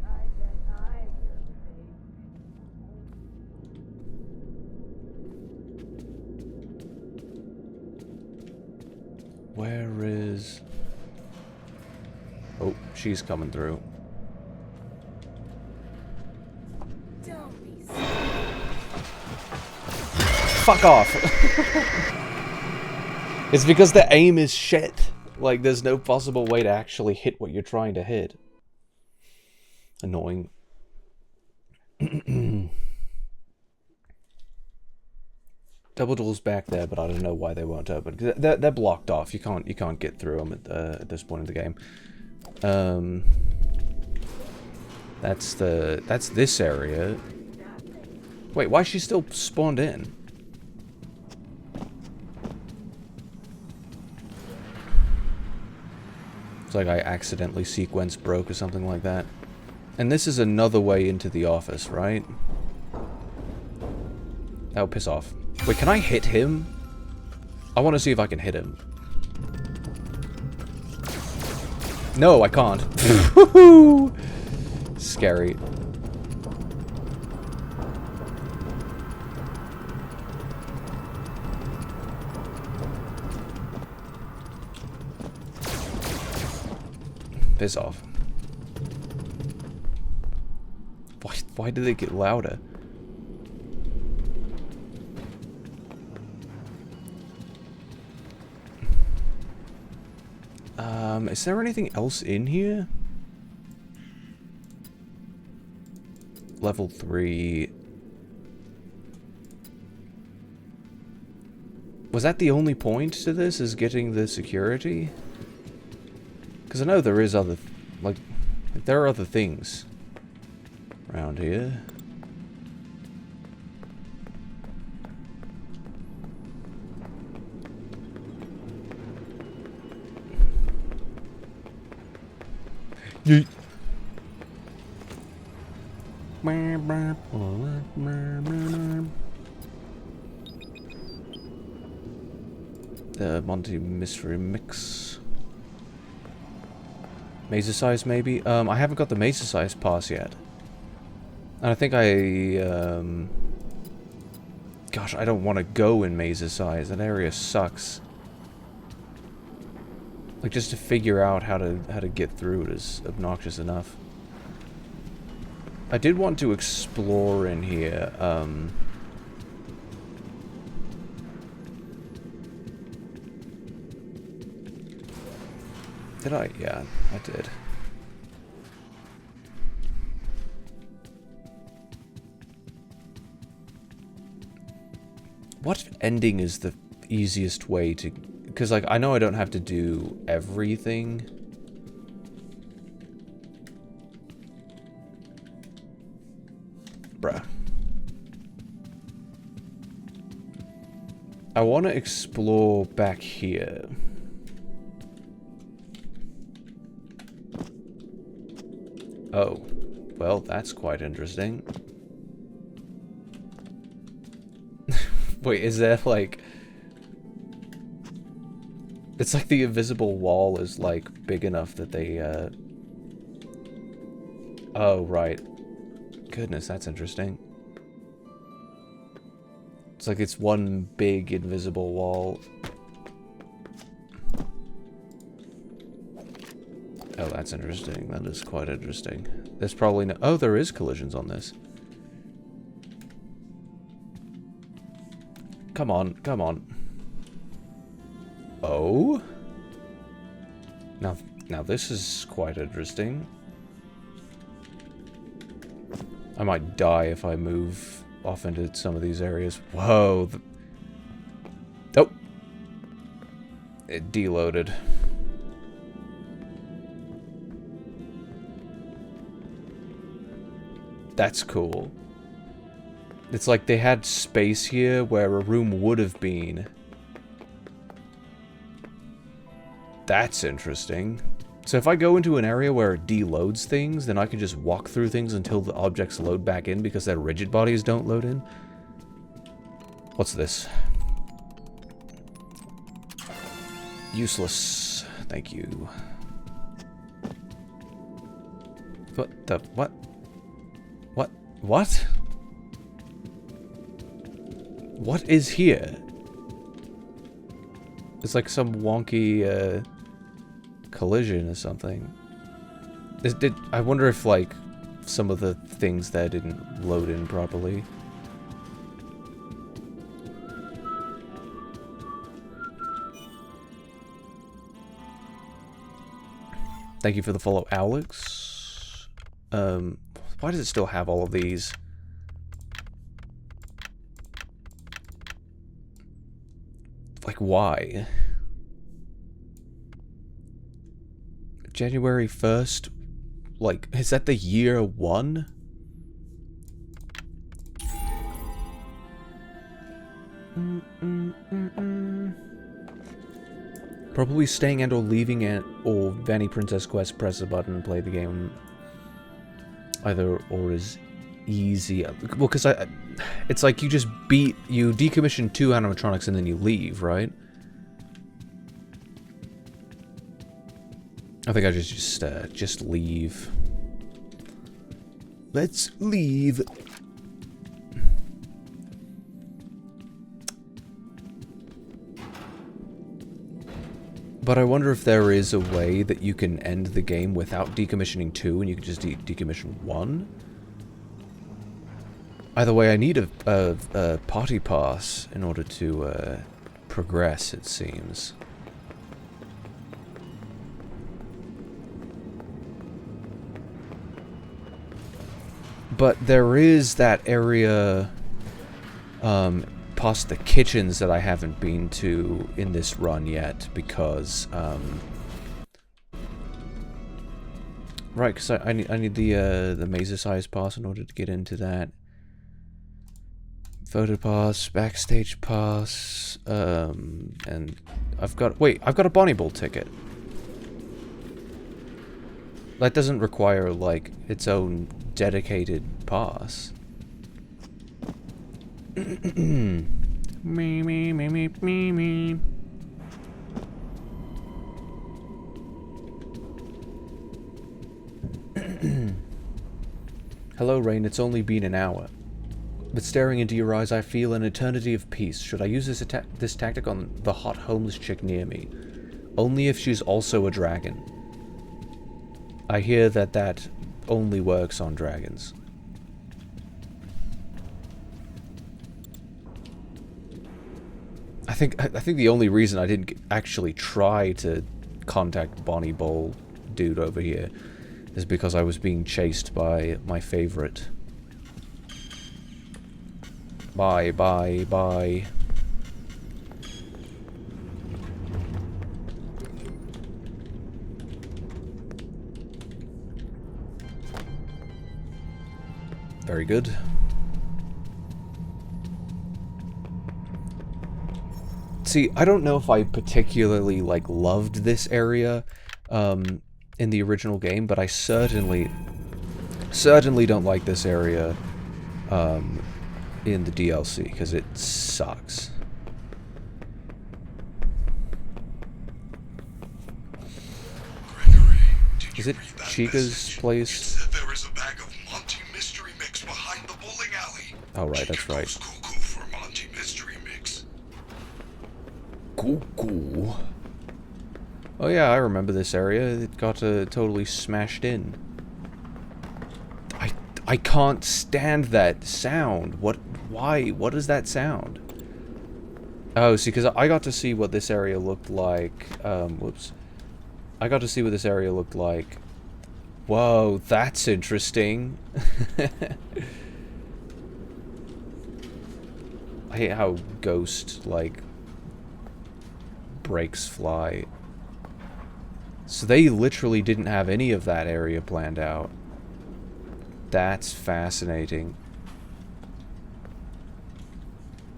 I bet I'm your favorite. Where is... Oh, she's coming through. Don't be scared. Fuck off! It's because the aim is shit. Like, there's no possible way to actually hit what you're trying to hit. Annoying. Double doors back there, but I don't know why they won't open. They're blocked off. You can't get through them at this point in the game. That's this area. Wait, why is she still spawned in? It's like I accidentally sequence broke or something like that. And this is another way into the office, right? That'll piss off. Wait, can I hit him? I want to see if I can hit him. No, I can't. Woohoo! Scary. Piss off. Why do they get louder? Is there anything else in here? Level 3. Was that the only point to this, is getting the security? Because I know there is other... Like, there are other things around here. Yeet. The Monty mystery mix. Mazer size maybe? I haven't got the mazer size pass yet. And I think gosh, I don't want to go in mazer size. That area sucks. Like, just to figure out how to get through it is obnoxious enough. I did want to explore in here. Did I? Yeah, I did. What ending is the easiest way to... Because, like, I know I don't have to do everything. Bruh. I want to explore back here. Oh. Well, that's quite interesting. Wait, is there, like... It's like the invisible wall is, like, big enough that they, Oh, right. Goodness, that's interesting. It's like it's one big invisible wall. Oh, that's interesting. That is quite interesting. There's probably no... Oh, there is collisions on this. Come on, come on. Oh? Now this is quite interesting. I might die if I move off into some of these areas. Whoa. Oh. It deloaded. That's cool. It's like they had space here where a room would have been. That's interesting. So if I go into an area where it deloads things, then I can just walk through things until the objects load back in because their rigid bodies don't load in. What's this? Useless. Thank you. What the... what? What? What? What is here? It's like some wonky, collision or something. I wonder if, like, some of the things there didn't load in properly. Thank you for the follow, Alex. Why does it still have all of these? Like, why? January 1st? Like, is that the year 1? Probably staying and or leaving it, or Vanny Princess Quest, press a button, play the game. Either or is easy. Well, because it's like you decommission 2 animatronics and then you leave, right? I think I just leave. Let's leave. But I wonder if there is a way that you can end the game without decommissioning 2 and you can just decommission 1? Either way, I need a party pass in order to progress, it seems. But there is that area past the kitchens that I haven't been to in this run yet, because right, because I need the Mazer size pass in order to get into that. Photo pass, backstage pass, and I've got a Bonnie Ball ticket. That doesn't require like its own dedicated pass. Me. Hello, Rain. It's only been an hour. But staring into your eyes, I feel an eternity of peace. Should I use this tactic on the hot homeless chick near me? Only if she's also a dragon. I hear that only works on dragons. I think the only reason I didn't actually try to contact Bonnie Bowl dude over here is because I was being chased by my favorite. Bye. Very good. See, I don't know if I particularly, like, loved this area in the original game, but I certainly don't like this area in the DLC, because it sucks. Gregory, did Is you it read that Chica's message? place? It said there is a bag of Monty mystery mix behind the bowling alley. Oh, right, Chica that's right. goes cuckoo for Monty mystery mix. Cuckoo. Oh yeah, I remember this area. It got totally smashed in. I can't stand that sound. Why? What is that sound? Oh, see, because I got to see what this area looked like. Whoops. I got to see what this area looked like. Whoa, that's interesting. I hate how Ghost, like, breaks fly. So they literally didn't have any of that area planned out. That's fascinating.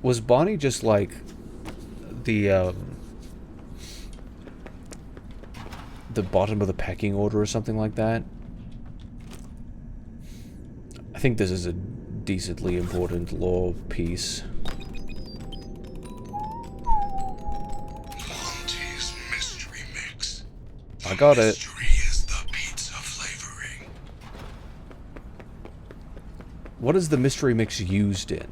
Was Bonnie just like the bottom of the pecking order or something like that? I think this is a decently important lore piece. Monty's mystery mix. I got it. Mystery is the pizza flavoring. What is the mystery mix used in?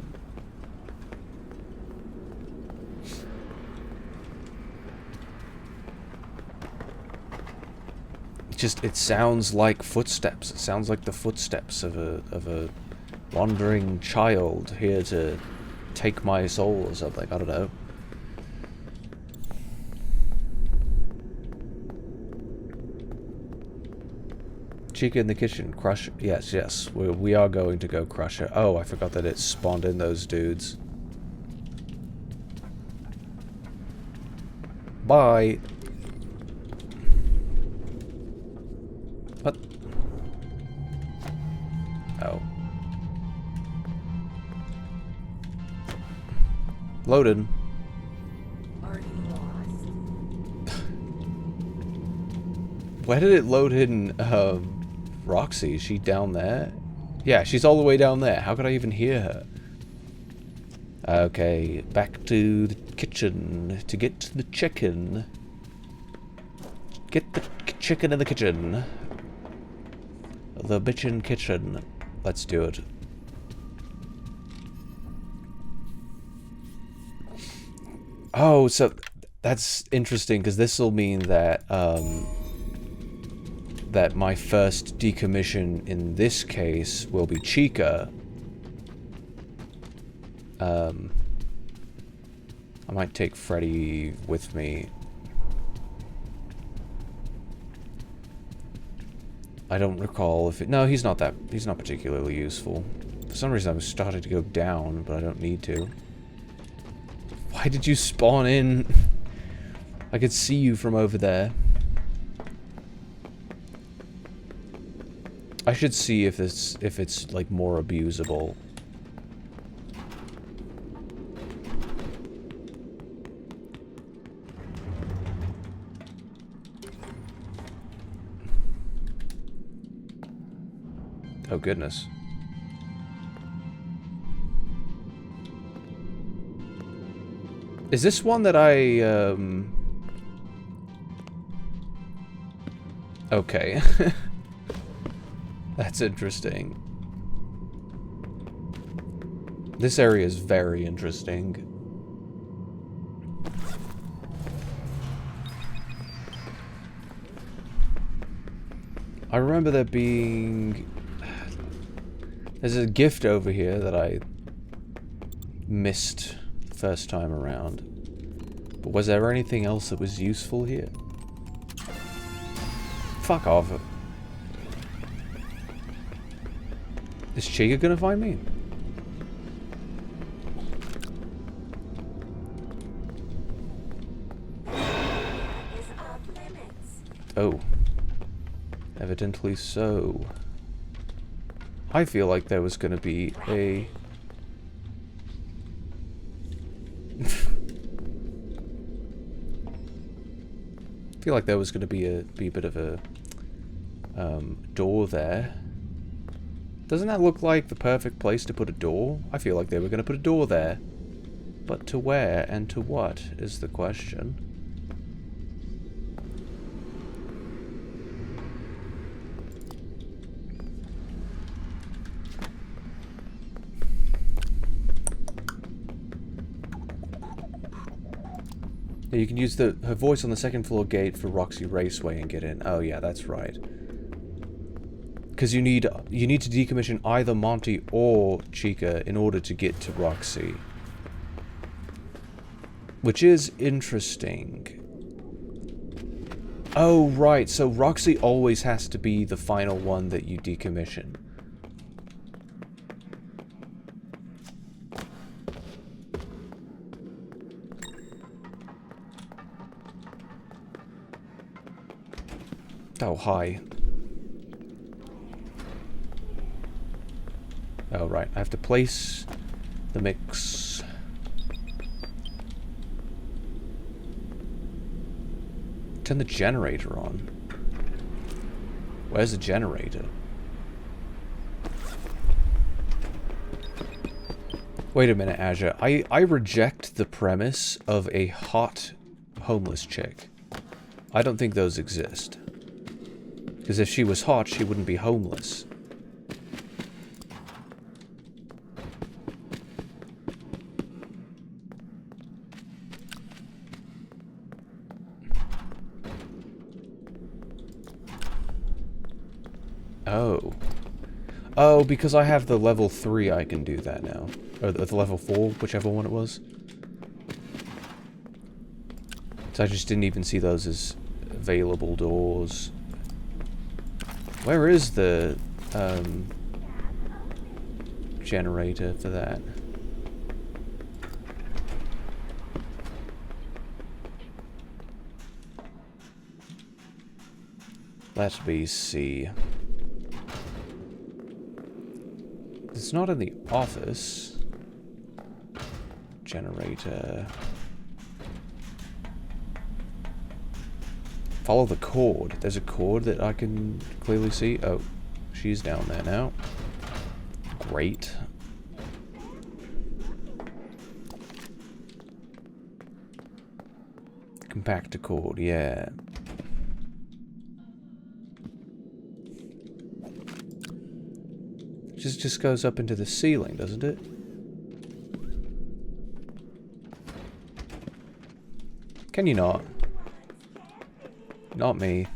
It sounds like footsteps. It sounds like the footsteps of a wandering child here to take my soul or something. I don't know. Chica in the kitchen. Crush. Yes. We are going to go crush her. Oh, I forgot that it spawned in those dudes. Bye. What? Oh. Loaded. Are you lost? Where did it load in, Roxy? Is she down there? Yeah, she's all the way down there. How could I even hear her? Okay, back to the kitchen to get the chicken. Get the chicken in the kitchen. The bitchin' kitchen. Let's do it. Oh, so that's interesting because this will mean that that my first decommission in this case will be Chica. I might take Freddy with me. I don't recall if it... No, he's not particularly useful. For some reason I was starting to go down, but I don't need to. Why did you spawn in? I could see you from over there. I should see if it's like more abusable. Oh goodness. Is this one that I okay. That's interesting. This area is very interesting. I remember there being... There's a gift over here that I missed the first time around. But was there anything else that was useful here? Fuck off. Is Chica gonna find me? Oh. Evidently so. I feel like there was gonna be a... I feel like there was gonna be a bit of a door there. Doesn't that look like the perfect place to put a door? I feel like they were gonna put a door there. But to where and to what is the question. You can use her voice on the second floor gate for Roxy Raceway and get in. Oh yeah, that's right. Because you need to decommission either Monty or Chica in order to get to Roxy. Which is interesting. Oh right, so Roxy always has to be the final one that you decommission. Oh, hi. Oh, right. I have to place the mix. Turn the generator on. Where's the generator? Wait a minute, Azure. I reject the premise of a hot homeless chick. I don't think those exist. Because if she was hot, she wouldn't be homeless. Oh. Oh, because I have the level 3, I can do that now. Or the level 4, whichever one it was. So I just didn't even see those as available doors. Where is the generator for that? Let me see. It's not in the office. Generator. Follow the cord. There's a cord that I can clearly see. Oh, she's down there now. Great. Compactor cord, yeah. Just goes up into the ceiling, doesn't it? Can you not? Not me.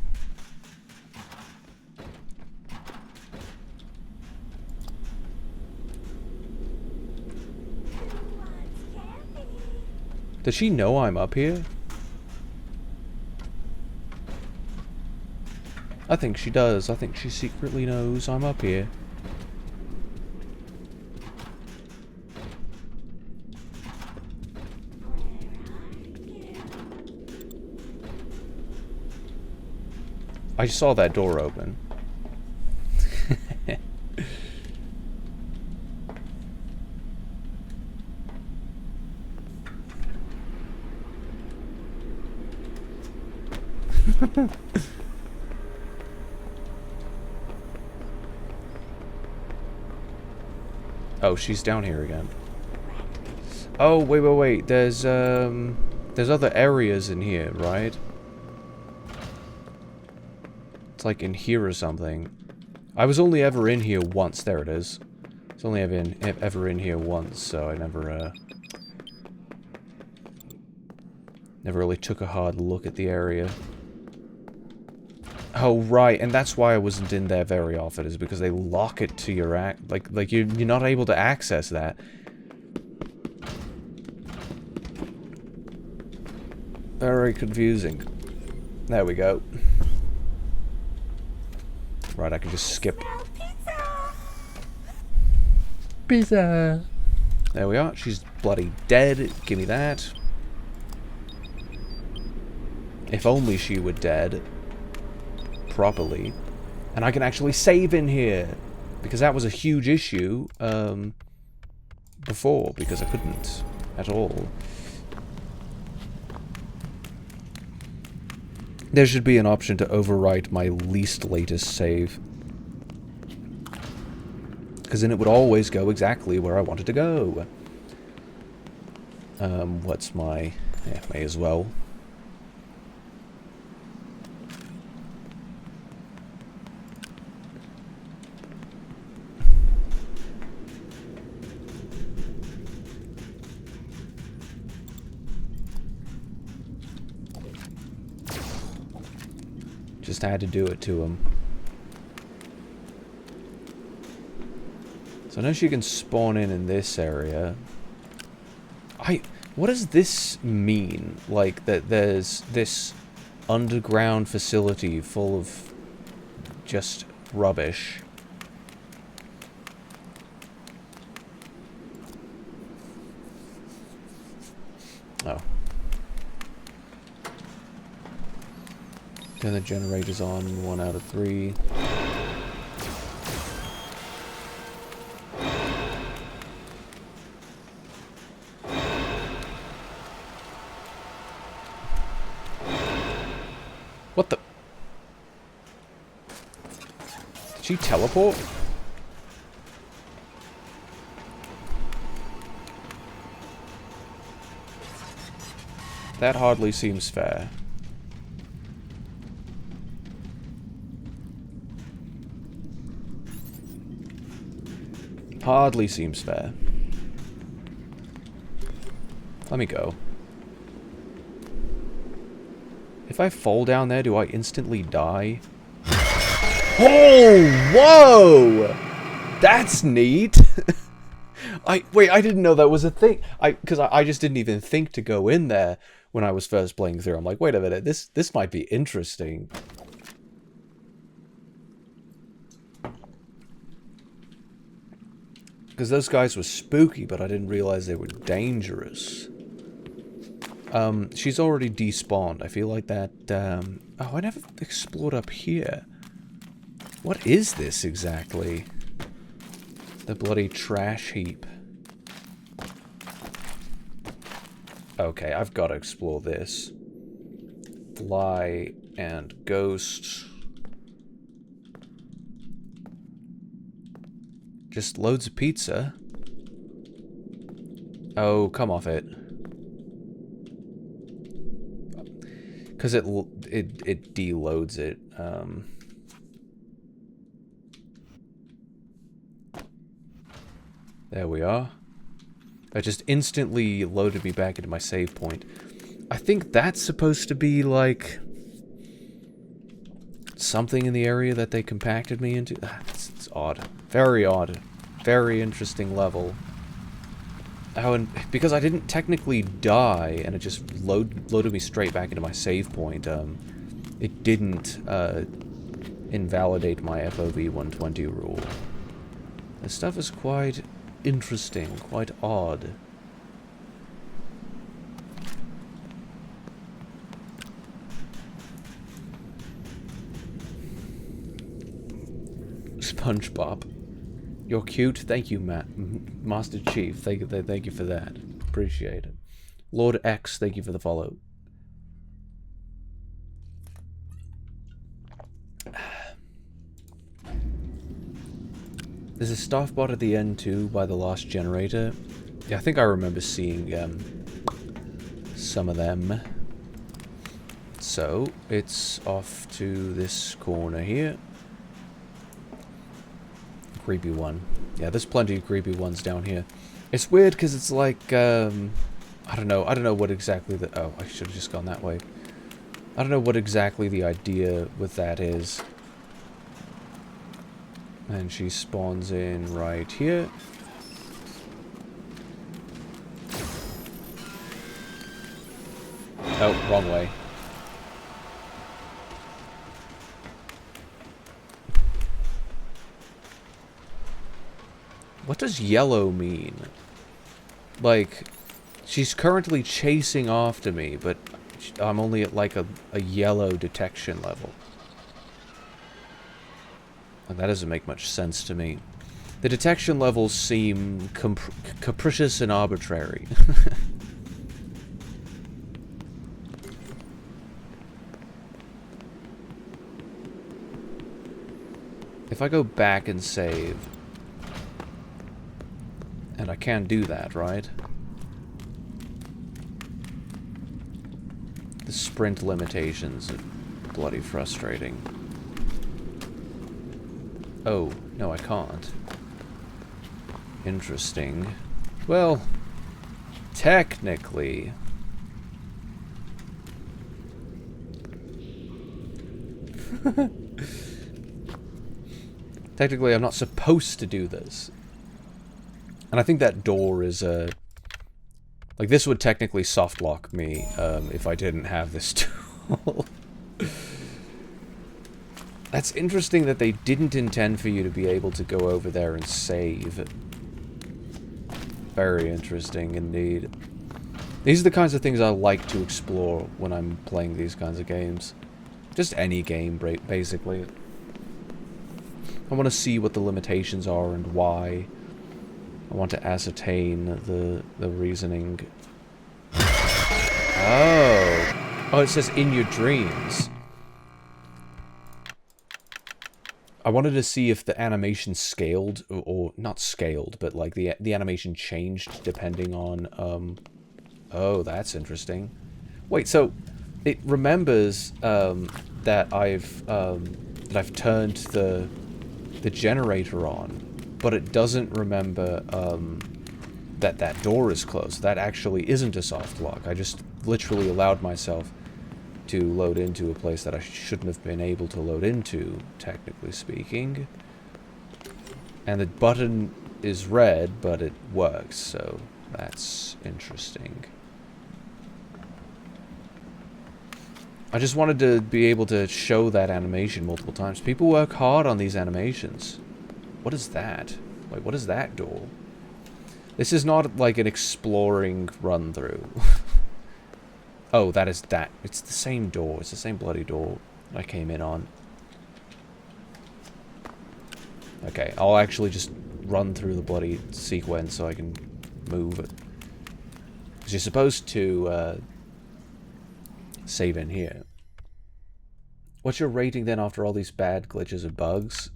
Does she know I'm up here? I think she does. I think she secretly knows I'm up here. I saw that door open. Oh, she's down here again. Oh, wait. There's other areas in here, right? It's like in here or something. I was only ever in here once. There it is. It's only ever in here once, so I never really took a hard look at the area. Oh, right, and that's why I wasn't in there very often, is because they lock it to your like you're not able to access that. Very confusing. There we go. Right, I can just skip. Pizza! There we are. She's bloody dead. Give me that. If only she were dead. Properly. And I can actually save in here. Because that was a huge issue. Before. Because I couldn't. At all. There should be an option to overwrite my least latest save. Because then it would always go exactly where I wanted to go. What's my... Yeah, may as well. Just had to do it to him. So I know she can spawn in this area. What does this mean? Like, that there's this underground facility full of just rubbish. Oh. Then the generator's on 1 out of 3. What the? Did she teleport? That hardly seems fair. Hardly seems fair. Let me go. If I fall down there, do I instantly die? Oh, whoa! That's neat! Wait, I didn't know that was a thing. Because I just didn't even think to go in there when I was first playing through. I'm like, wait a minute, this might be interesting. Because those guys were spooky, but I didn't realize they were dangerous. She's already despawned. I feel like that, oh, I never explored up here. What is this exactly? The bloody trash heap. Okay, I've got to explore this. Fly and ghost. Just loads of pizza. Oh, come off it. Because it deloads it. There we are. That just instantly loaded me back into my save point. I think that's supposed to be like something in the area that they compacted me into. It's odd. Very odd. Very interesting level. Oh, and because I didn't technically die, and it just loaded me straight back into my save point, it didn't invalidate my FOV 120 rule. This stuff is quite interesting, quite odd. SpongeBob. You're cute. Thank you, Master Chief. Thank you for that. Appreciate it. Lord X, thank you for the follow. There's a staff bot at the end too, by the last generator. Yeah, I think I remember seeing some of them. So, it's off to this corner here. Creepy one. Yeah, there's plenty of creepy ones down here. It's weird because it's like, I don't know what exactly the... Oh, I should have just gone that way. I don't know what exactly the idea with that is. And she spawns in right here. Oh, wrong way. What does yellow mean? Like, she's currently chasing after me, but I'm only at like a yellow detection level. And that doesn't make much sense to me. The detection levels seem capricious and arbitrary. If I go back and save... And I can do that, right? The sprint limitations are bloody frustrating. Oh, no I can't. Interesting. Well, technically... Technically, I'm not supposed to do this. And I think that door is, like, this would technically soft lock me, if I didn't have this tool. That's interesting that they didn't intend for you to be able to go over there and save. Very interesting indeed. These are the kinds of things I like to explore when I'm playing these kinds of games. Just any game, basically. I want to see what the limitations are and why. I want to ascertain the reasoning. Oh. Oh, it says in your dreams. I wanted to see if the animation scaled, or not scaled, but like the animation changed depending on, oh, that's interesting. Wait, so it remembers that I've turned the generator on, but it doesn't remember that door is closed. That actually isn't a soft lock. I just literally allowed myself to load into a place that I shouldn't have been able to load into, technically speaking. And the button is red, but it works, so that's interesting. I just wanted to be able to show that animation multiple times. People work hard on these animations. What is that? Wait, what is that door? This is not like an exploring run-through. Oh, that is that. It's the same door. It's the same bloody door I came in on. Okay, I'll actually just run through the bloody sequence so I can move it. Because you're supposed to save in here. What's your rating then after all these bad glitches and bugs?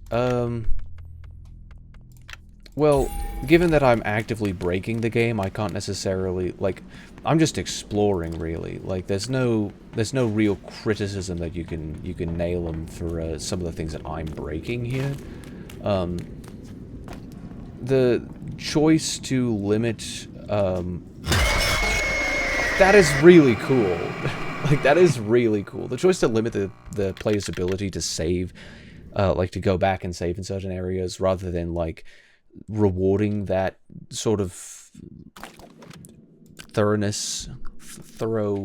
Well, given that I'm actively breaking the game, I can't necessarily, like, I'm just exploring, really. Like, there's no real criticism that you can nail them for some of the things that I'm breaking here. The choice to limit, that is really cool. Like, that is really cool. The choice to limit the player's ability to save, like, to go back and save in certain areas, rather than, like, rewarding that sort of thorough,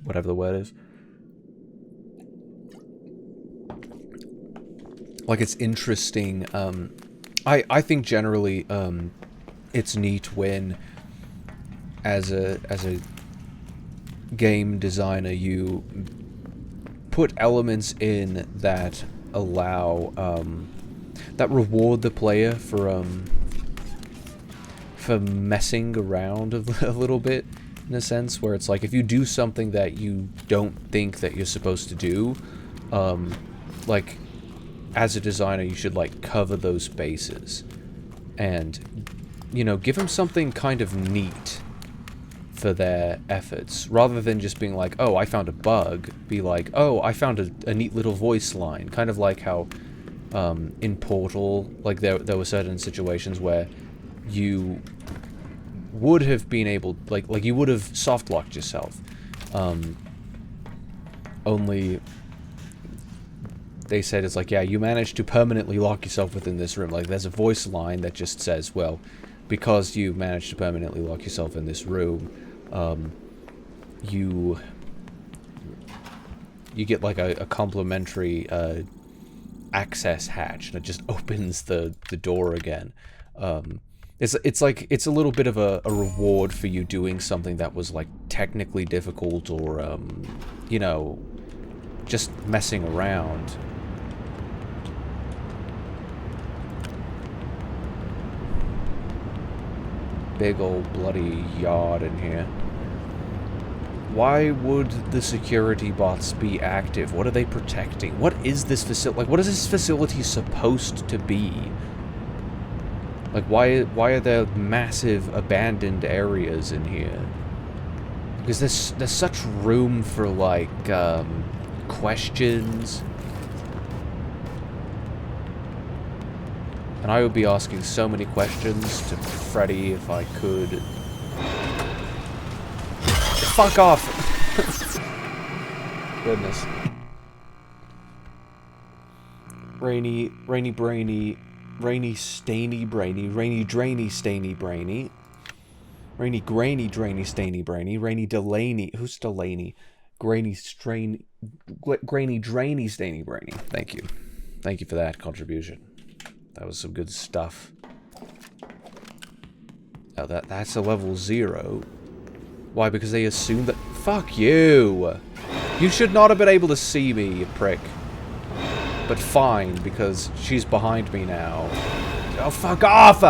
whatever the word is. Like, it's interesting. I think generally, it's neat when, as a game designer, you put elements in that allow, that reward the player for messing around a little bit, in a sense, where it's like, if you do something that you don't think that you're supposed to do, like, as a designer, you should, like, cover those bases, and, you know, give them something kind of neat for their efforts, rather than just being like, oh, I found a bug, be like, oh, I found a neat little voice line, kind of like how in Portal, like, there were certain situations where you would have been able, like you would have soft-locked yourself, only they said it's like, yeah, you managed to permanently lock yourself within this room. Like, there's a voice line that just says, well, because you managed to permanently lock yourself in this room, you get, like, a complimentary access hatch, and it just opens the door again. It's like, it's a little bit of a reward for you doing something that was, like, technically difficult, or you know, just messing around. Big old bloody yard in here. Why would the security bots be active? What are they protecting? What is this facility? Like, what is this facility supposed to be? Like, why are there massive abandoned areas in here? Because there's such room for, like, questions. And I would be asking so many questions to Freddy if I could. Fuck off! Goodness. Rainy, brainy, rainy, stainy, brainy, rainy, drainy, stainy, brainy. Rainy, grainy, drainy, stainy, brainy, rainy, Delaney. Who's Delaney? Grainy, grainy, drainy, stainy, brainy. Thank you. Thank you for that contribution. That was some good stuff. Oh, that's a level 0. Why? Because they assume that... Fuck you! You should not have been able to see me, you prick. But fine, because she's behind me now. Oh, fuck off!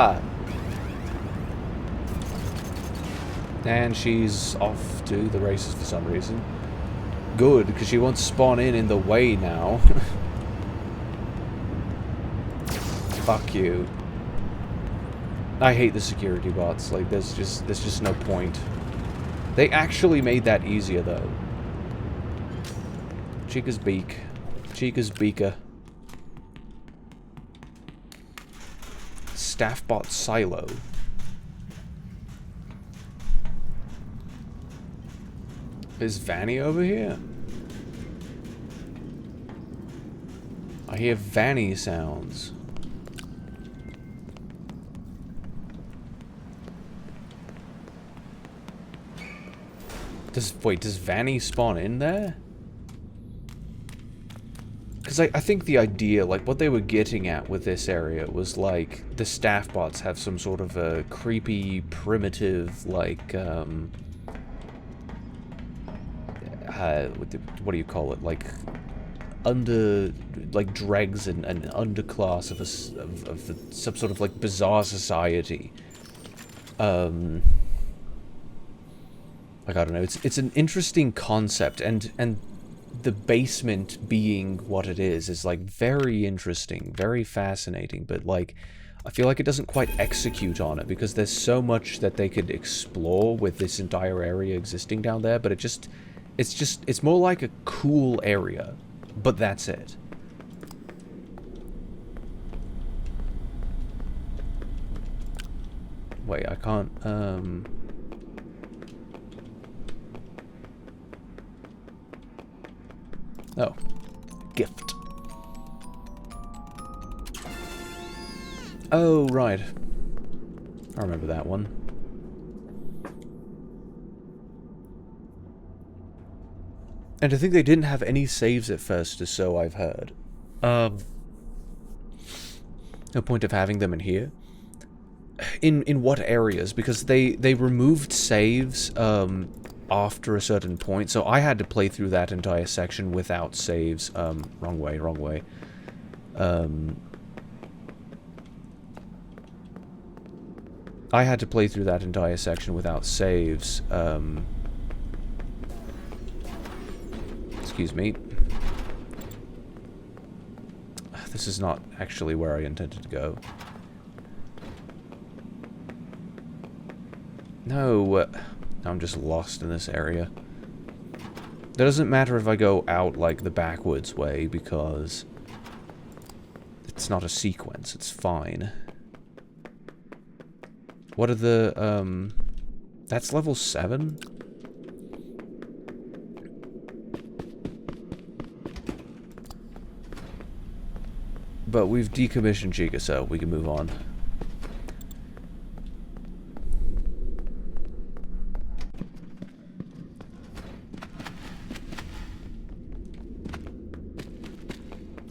And she's off to the races for some reason. Good, because she won't spawn in the way now. Fuck you. I hate the security bots. Like, there's just no point. They actually made that easier, though. Chica's beak. Chica's beaker. Staffbot silo. Is Vanny over here? I hear Vanny sounds. Does Vanny spawn in there? Because I think the idea, like, what they were getting at with this area was, like, the staff bots have some sort of a creepy, primitive, like, what do you call it? Like, like dregs and an underclass of some sort of like bizarre society. Like, I don't know, it's an interesting concept, and the basement being what it is like very interesting, very fascinating, but like I feel like it doesn't quite execute on it because there's so much that they could explore with this entire area existing down there, but it's more like a cool area, but that's it. Wait, I can't, oh, gift. Oh, right. I remember that one. And I think they didn't have any saves at first, or so I've heard. No point of having them in here. In what areas? Because they removed saves after a certain point, so I had to play through that entire section without saves. Wrong way. I had to play through that entire section without saves. Excuse me. This is not actually where I intended to go. No, I'm just lost in this area. It doesn't matter if I go out like the backwards way because it's not a sequence, it's fine. What are the, that's level 7? But we've decommissioned Chica, so we can move on.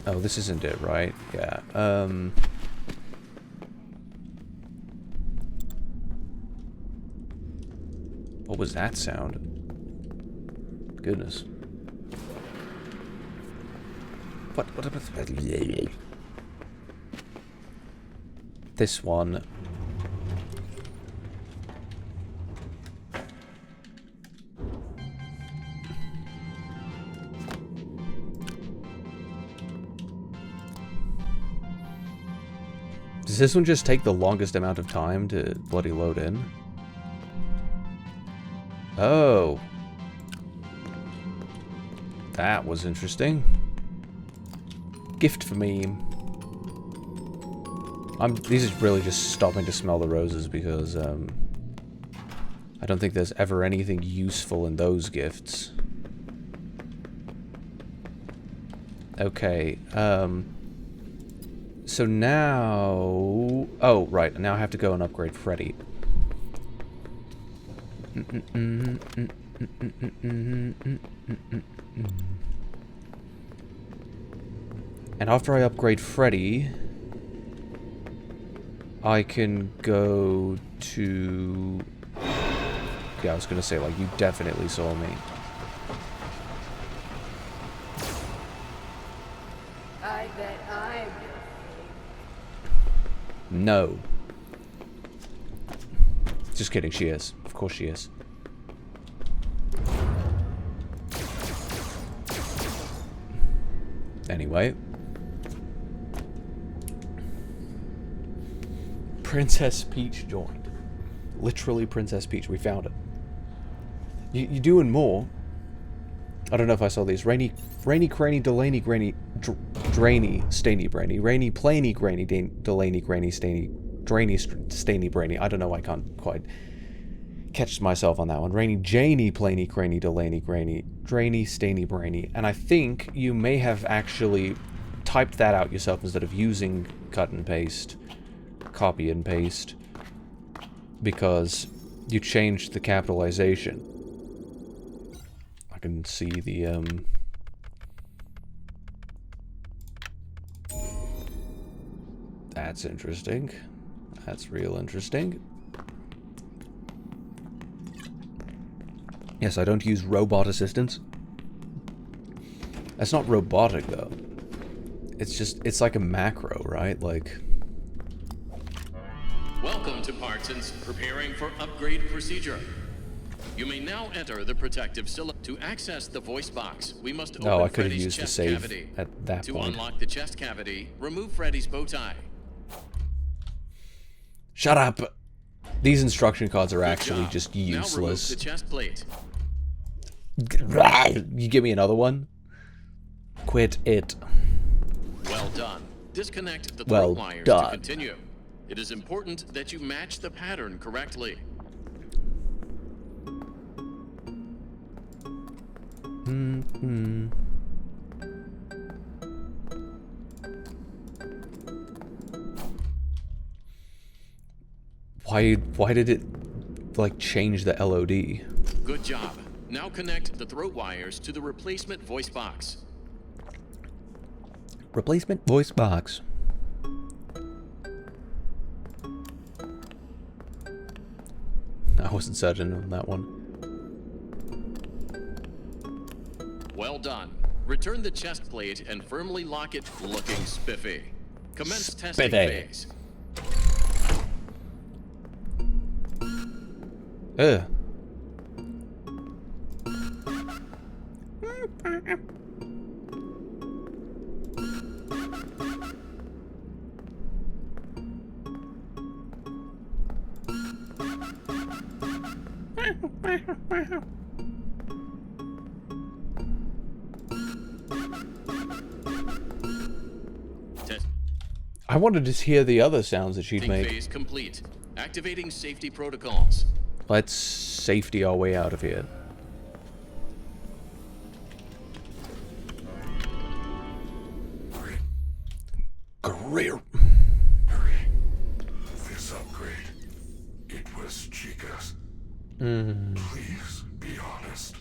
Oh, this isn't it, right? Yeah, what was that sound? Goodness. What this one. Does this one just take the longest amount of time to bloody load in? Oh. That was interesting. Gift for me. These is really just stopping to smell the roses because, I don't think there's ever anything useful in those gifts. Okay, so now... Oh, right, now I have to go and upgrade Freddy. And after I upgrade Freddy, I can go to... Yeah, I was gonna say, like, you definitely saw me. I bet I'm... No. Just kidding, she is. Of course she is. Anyway. Princess Peach joined. Literally Princess Peach. We found it. You doing more? I don't know if I saw these. Rainy, Cranny, Delaney, Granny, Drainy, Stainy, Brainy. Rainy, Plainy, Granny, Delaney, Granny, Stainy, Drainy, Stainy, Brainy. I don't know. I can't quite catch myself on that one. Rainy, Janey, Plainy, Cranny, Delaney, Granny, Drainy, Stainy, Brainy. And I think you may have actually typed that out yourself instead of using cut and paste. Copy and paste, because you changed the capitalization. I can see the that's interesting. That's real interesting. Yes, I don't use robot assistants. That's not robotic, though. It's just, it's like a macro, right? Like... Welcome to Partson's Preparing for Upgrade procedure. You may now enter the protective cylinder. To access the voice box, we must open Oh, I could have Freddy's used the chest save cavity. at that To point. unlock the chest cavity, remove Freddy's bow tie. Shut up! These instruction cards are Good actually job. just Now remove useless. the chest plate. You give me another one? Quit it. Well done. Disconnect the Well throat wires done. to continue. It is important that you match the pattern correctly. Why did it, like, change the LOD? Good job. Now connect the throat wires to the replacement voice box. Replacement voice box. I wasn't certain on that one. Well done. Return the chest plate and firmly lock it, looking spiffy. Commence testing Spiffy. phase. Ugh. I wanted to hear the other sounds that she'd Testing make. phase complete. Activating safety protocols. Let's safety our way out of here. Career. This upgrade, it was Chica's. Please be honest.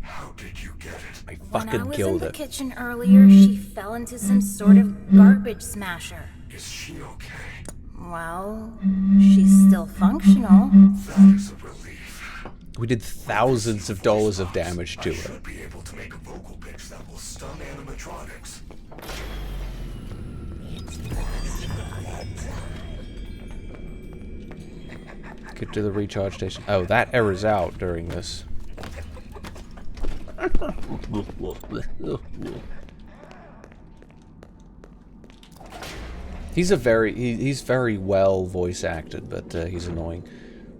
How did you get it? I When I fucking was in killed the it. kitchen earlier, she fell into some sort of garbage smasher. Is she okay? Well, she's still functional. That is a relief. We did thousands of dollars of damage to I her. should be able to make a vocal pitch that will stun animatronics. Get to the recharge station. Oh, that errors out during this. He's very well voice acted, but he's annoying.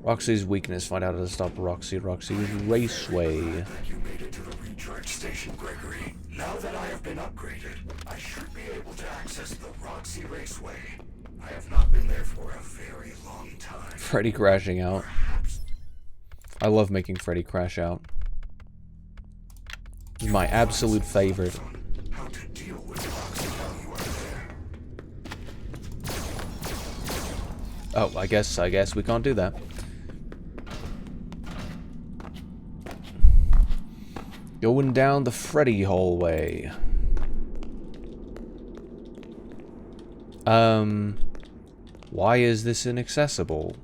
Roxy's weakness. Find out how to stop Roxy. Roxy's raceway. You made it to the recharge station, Gregory. Now that I have been upgraded, I should be able to access the Roxy Raceway. I have not been there for a very long time. Freddy crashing out. I love making Freddy crash out. He's my absolute favorite. How to deal with Roxy while you are there. Oh, I guess we can't do that. Going down the Freddy hallway. Why is this inaccessible?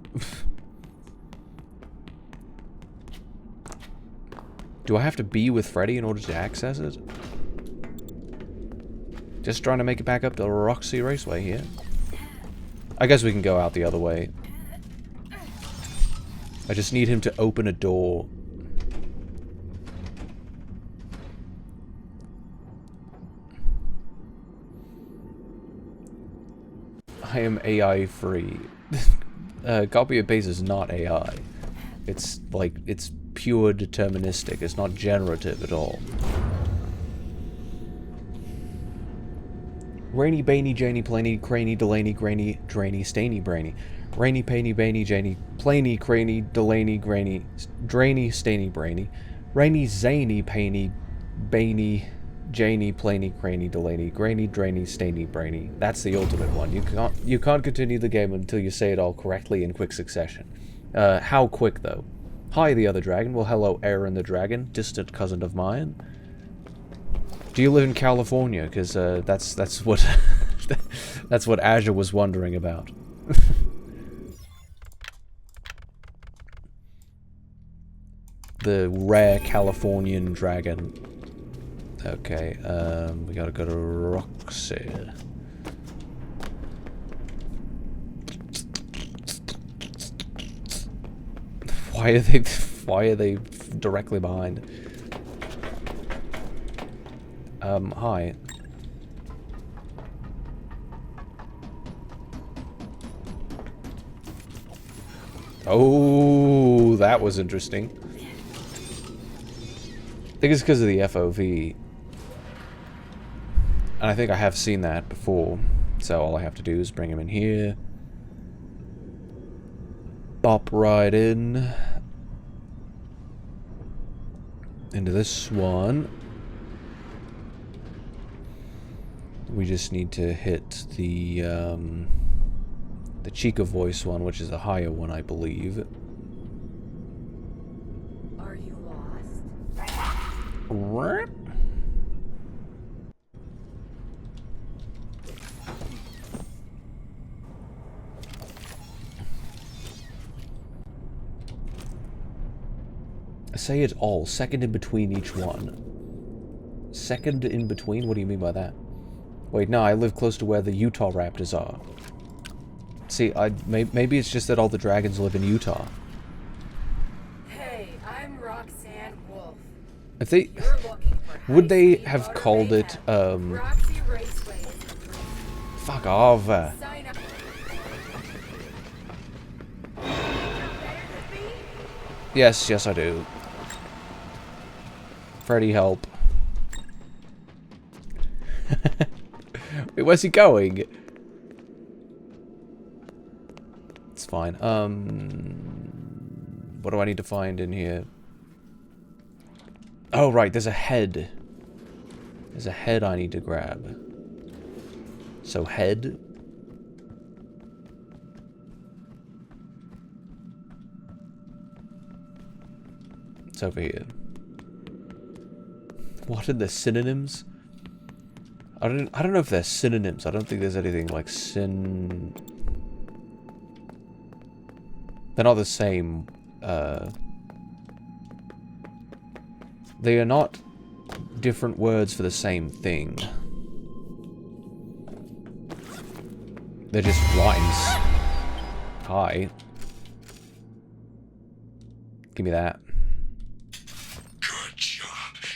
Do I have to be with Freddy in order to access it? Just trying to make it back up to Roxy Raceway here. I guess we can go out the other way. I just need him to open a door. I am AI free. Copy and paste is not AI. It's like, it's pure deterministic. It's not generative at all. Rainy, Bainy, Janie, Planey, Craney, Delaney, Grainy, Drainy, Stainy, Brainy. Rainy, Painy, Bainy, Janie, Planey, Craney, Delaney, Grainy, Drainy, Stainy, Brainy. Rainy, Zany, Painy, Bainy, Janie, Planey, Craney, Delaney, Grainy, Drainy, Stainy, Brainy. That's the ultimate one. You can't continue the game until you say it all correctly in quick succession. How quick, though? Hi, the other dragon. Well, hello, Aaron the dragon, distant cousin of mine. Do you live in California? Because that's what that's what Azure was wondering about. The rare Californian dragon. Okay, we gotta go to Roxy. Why are they directly behind? Hi. Oh, that was interesting. I think it's because of the FOV. And I think I have seen that before. So all I have to do is bring him in here. Bop right in. Into this one. We just need to hit the chica voice one, which is a higher one, I believe. Are you lost? Say it all. Second in between each one. Second in between? What do you mean by that? Wait, no, I live close to where the Utah Raptors are. See, maybe it's just that all the dragons live in Utah. Hey, I'm Roxanne Wolf. If they... You're looking for Would they high-speed have motor called it, mayhem. Roxy Raceway. Fuck off. Sign up. Yes, yes I do. Freddy, help. Wait, where's he going? It's fine. What do I need to find in here? Oh, right, there's a head. There's a head I need to grab. So, head. It's over here. What are the synonyms? I don't know if they're synonyms. I don't think there's anything like They're not the same. They are not different words for the same thing. They're just rhymes. Hi. Give me that. Good job.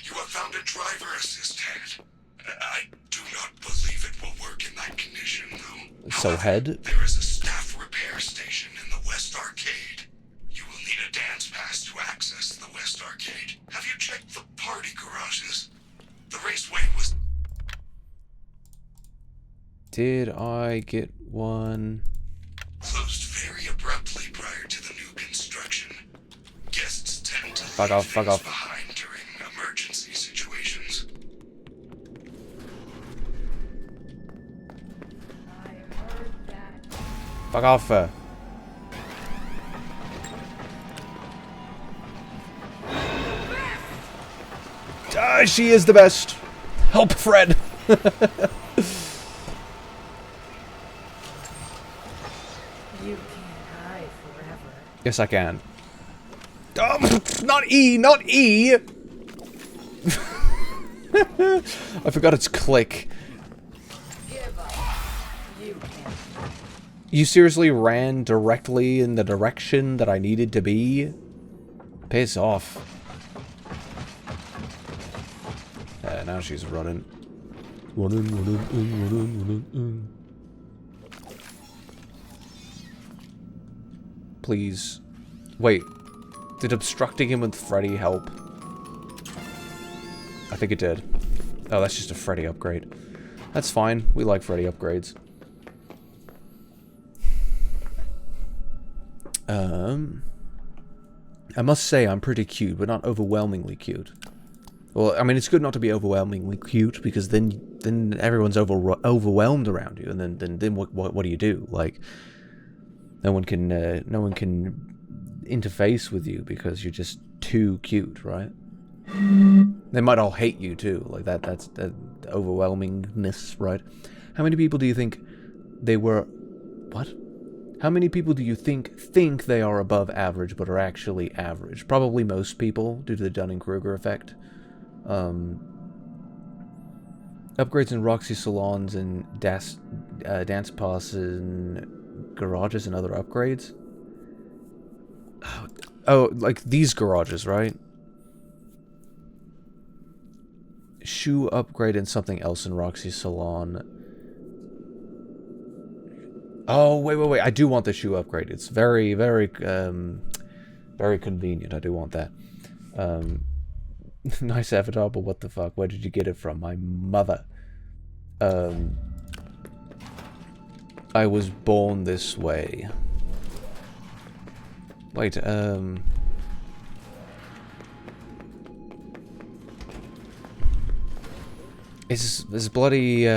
You have found a driver assist head. I do not believe it will work in that condition, though. So, head? There is a staff repair station in the West Arcade. You will need a dance pass to access the West Arcade. Have you checked the party garages? The raceway was... Did I get one? closed very abruptly prior to the new construction. Guests tend to Fuck leave off, fuck things off. behind during emergency situations. I heard that. Fuck off. Ah, she is the best. Help, Fred. You can't hide forever. Yes, I can. Not E, not E. I forgot it's click. Give up. You can't. You seriously ran directly in the direction that I needed to be? Piss off. Now she's running. Running. Please. Wait. Did obstructing him with Freddy help? I think it did. Oh, that's just a Freddy upgrade. That's fine. We like Freddy upgrades. I must say I'm pretty cute, but not overwhelmingly cute. Well, I mean, it's good not to be overwhelmingly cute, because then everyone's overwhelmed around you, and then what do you do? Like, no one can interface with you because you're just too cute, right? They might all hate you too, like that's the overwhelmingness, right? How many people do you think they were? What? How many people do you think they are above average but are actually average? Probably most people, due to the Dunning-Kruger effect. Upgrades in Roxy salons and dance passes and garages and other upgrades. Oh, like these garages, right? Shoe upgrade and something else in Roxy salon. Oh, wait. I do want the shoe upgrade. It's very, very convenient. I do want that. Nice avatar, but what the fuck? Where did you get it from? My mother. I was born this way. Wait, is this bloody, Phi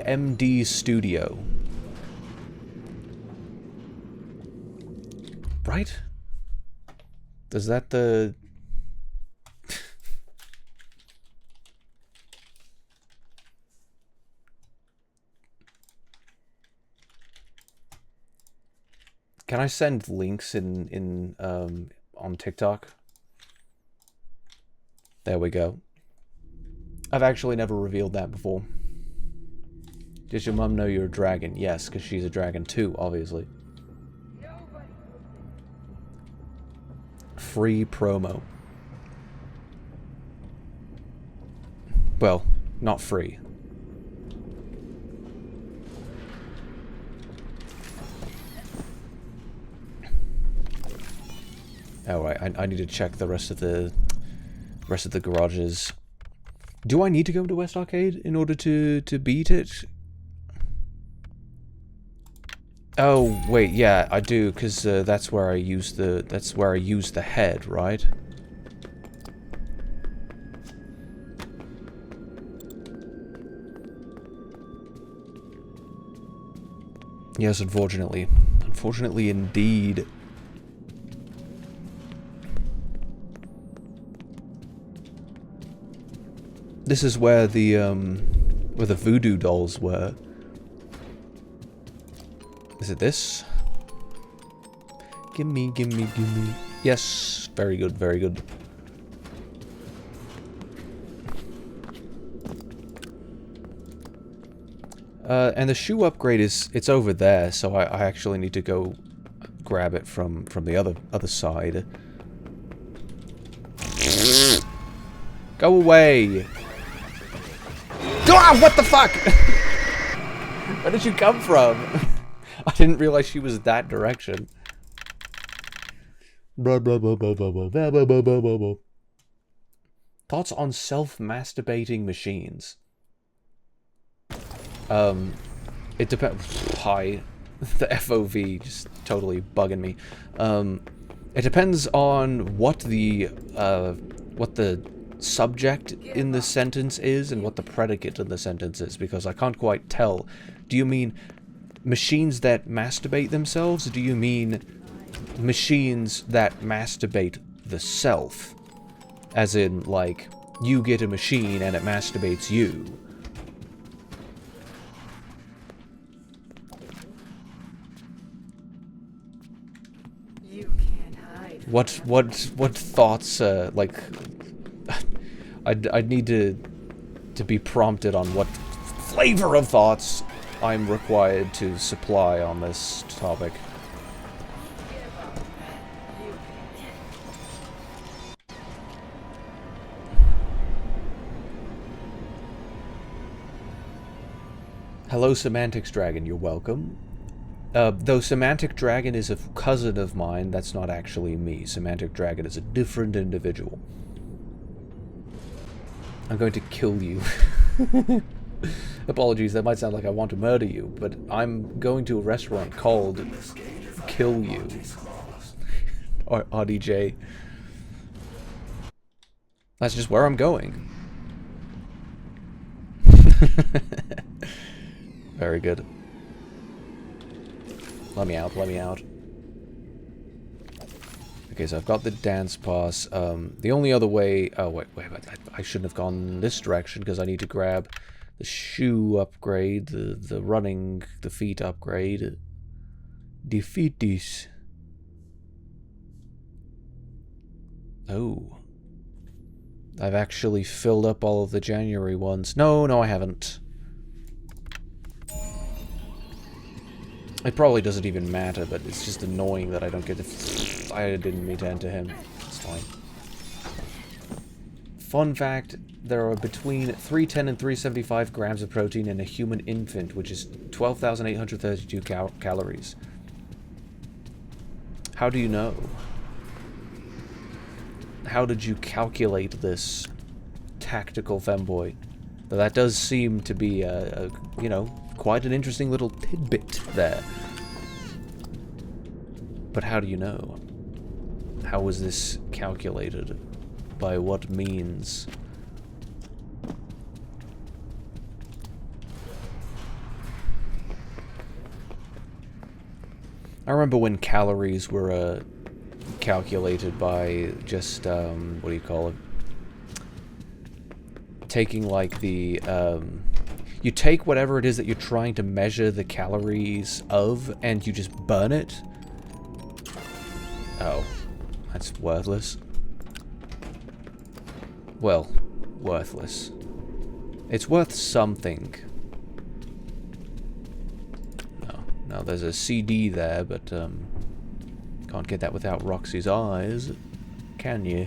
MD Studio. Right? Is that the... Can I send links in on TikTok? There we go. I've actually never revealed that before. Does your mum know you're a dragon? Yes, because she's a dragon too, obviously. Free promo. Well, not free. Oh, right. I need to check the rest of the garages. Do I need to go to West Arcade in order to beat it? Oh wait, yeah, I do, because that's where I use the head, right? Yes, unfortunately. Unfortunately indeed. This is where the voodoo dolls were. Is it this? Gimme. Yes, very good, very good. And the shoe upgrade it's over there, so I actually need to go grab it from the other side. Go away! Ah, what the fuck? Where did you come from? I didn't realize she was that direction. Thoughts on self-masturbating machines? It depends. Hi. The FOV just totally bugging me. It depends on what the subject in the sentence is and what the predicate in the sentence is, because I can't quite tell. Do you mean machines that masturbate themselves? Do you mean machines that masturbate the self? As in, like, you get a machine and it masturbates you. You can't hide. What thoughts, like... I'd need to be prompted on what flavor of thoughts I'm required to supply on this topic. Hello, Semantics Dragon, you're welcome. Though Semantic Dragon is a cousin of mine, that's not actually me. Semantic Dragon is a different individual. I'm going to kill you. Apologies, that might sound like I want to murder you, but I'm going to a restaurant called Kill You. Or RDJ. That's just where I'm going. Very good. Let me out, let me out. Okay, so I've got the dance pass. The only other way... Oh, wait, I shouldn't have gone this direction, because I need to grab the shoe upgrade, the running, the feet upgrade. Defeat these. Oh. I've actually filled up all of the January ones. No, I haven't. It probably doesn't even matter, but it's just annoying that I don't get to... I didn't mean to enter him. It's fine. Fun fact, there are between 310 and 375 grams of protein in a human infant, which is 12,832 calories. How do you know? How did you calculate this, tactical femboy? But that does seem to be you know, quite an interesting little tidbit there. But how do you know? How was this calculated? By what means? I remember when calories were calculated by just what do you call it? Taking like the you take whatever it is that you're trying to measure the calories of and you just burn it. Oh, that's worthless. Well, worthless. It's worth something. No, there's a CD there, but can't get that without Roxy's eyes, can you?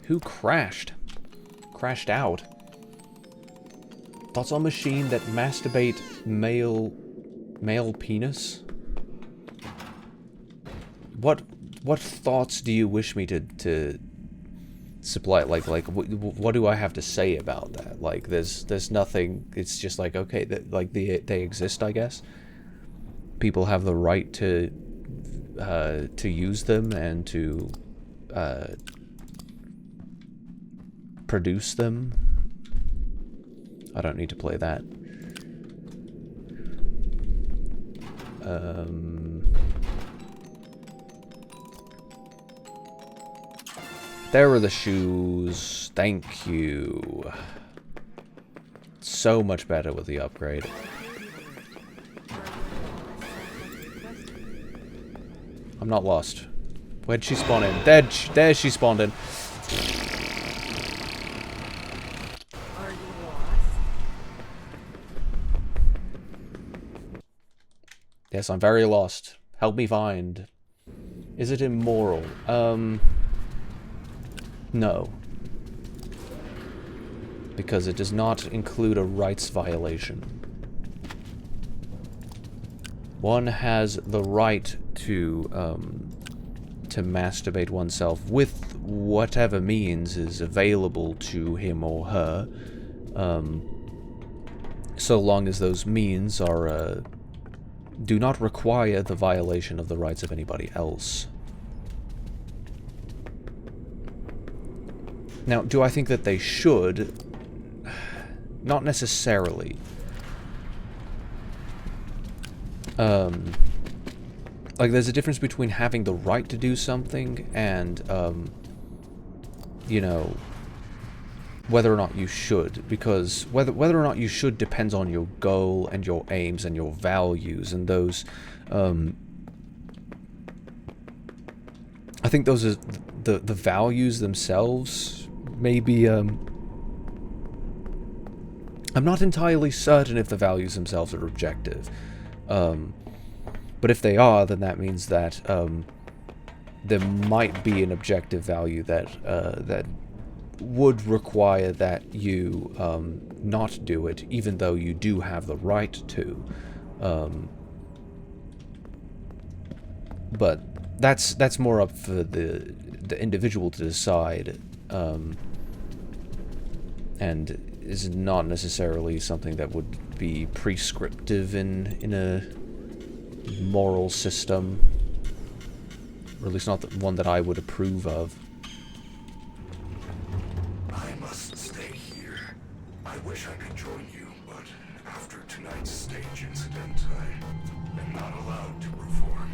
Who crashed? Crashed out. Thoughts on machine that masturbate male penis? What thoughts do you wish me to supply? Like what do I have to say about that? Like there's nothing. It's just like, okay, like they exist, I guess. People have the right to use them and to produce them. I don't need to play that. There are the shoes. Thank you. So much better with the upgrade. I'm not lost. Where'd she spawn in? There she spawned in. Are you lost? Yes, I'm very lost. Help me find. Is it immoral? No. Because it does not include a rights violation. One has the right to masturbate oneself with whatever means is available to him or her, so long as those means are do not require the violation of the rights of anybody else. Now, do I think that they should? Not necessarily. Like, there's a difference between having the right to do something and, you know, whether or not you should. Because whether or not you should depends on your goal and your aims and your values, and those, I think those are the values themselves. Maybe, I'm not entirely certain if the values themselves are objective. But if they are, then that means that there might be an objective value that that would require that you not do it, even though you do have the right to. But that's more up for the individual to decide, and is not necessarily something that would be prescriptive in a moral system, or at least not the one that I would approve of. I must stay here. I wish I could join you, but after tonight's stage incident, I am not allowed to perform.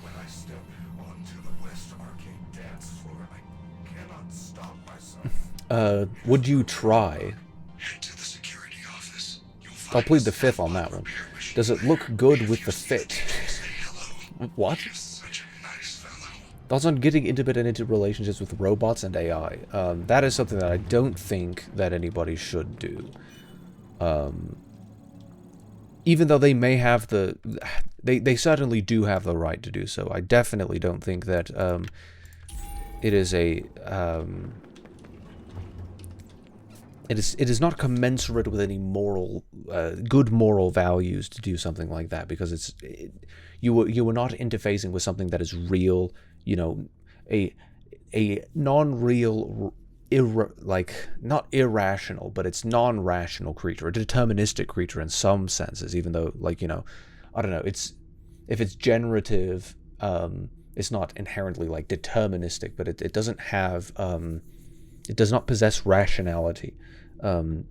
When I step onto the West Arcade dance floor, I cannot stop myself. Would you try? Head to the security office. You'll I'll plead the fifth on that one. Does it look good with the fit? What? Thoughts on getting intimate and into relationships with robots and AI? That is something that I don't think that anybody should do. Even though they may have the... They certainly do have the right to do so. I definitely don't think that it is a... It is not commensurate with any moral, good moral values to do something like that, because you are not interfacing with something that is real, you know, a non-real, not irrational, but it's non-rational creature, a deterministic creature in some senses, even though, like, you know, I don't know, if it's generative, it's not inherently, like, deterministic, but it doesn't have, it does not possess rationality. And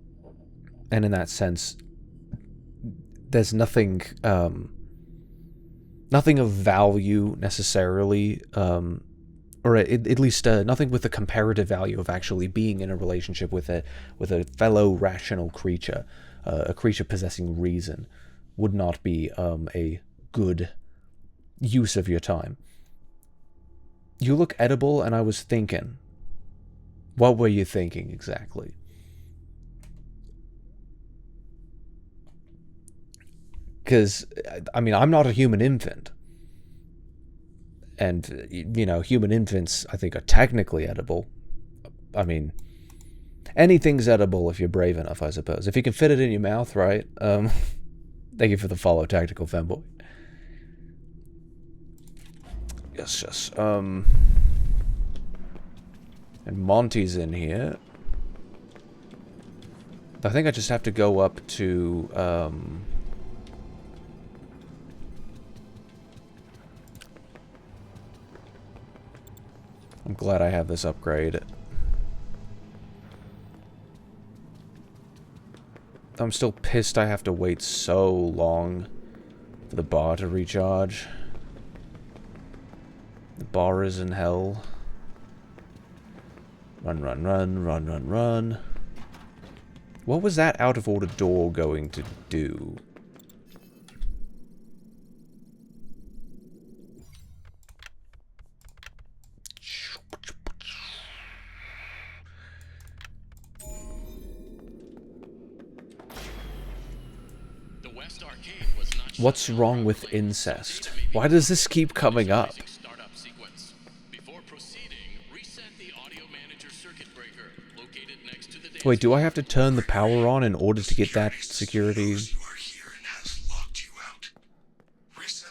in that sense, there's nothing of value necessarily, or at least nothing with the comparative value of actually being in a relationship with a fellow rational creature, a creature possessing reason, would not be a good use of your time. You look edible, and I was thinking. What were you thinking exactly? Because, I mean, I'm not a human infant. And, you know, human infants, I think, are technically edible. I mean, anything's edible if you're brave enough, I suppose. If you can fit it in your mouth, right? Thank you for the follow, Tactical Femboy. Yes. And Monty's in here. I think I just have to go up to, I'm glad I have this upgrade. I'm still pissed I have to wait so long for the bar to recharge. The bar is in hell. Run. What was that out of order door going to do? What's wrong with incest? Why does this keep coming up? Wait, do I have to turn the power on in order to get that security? Reset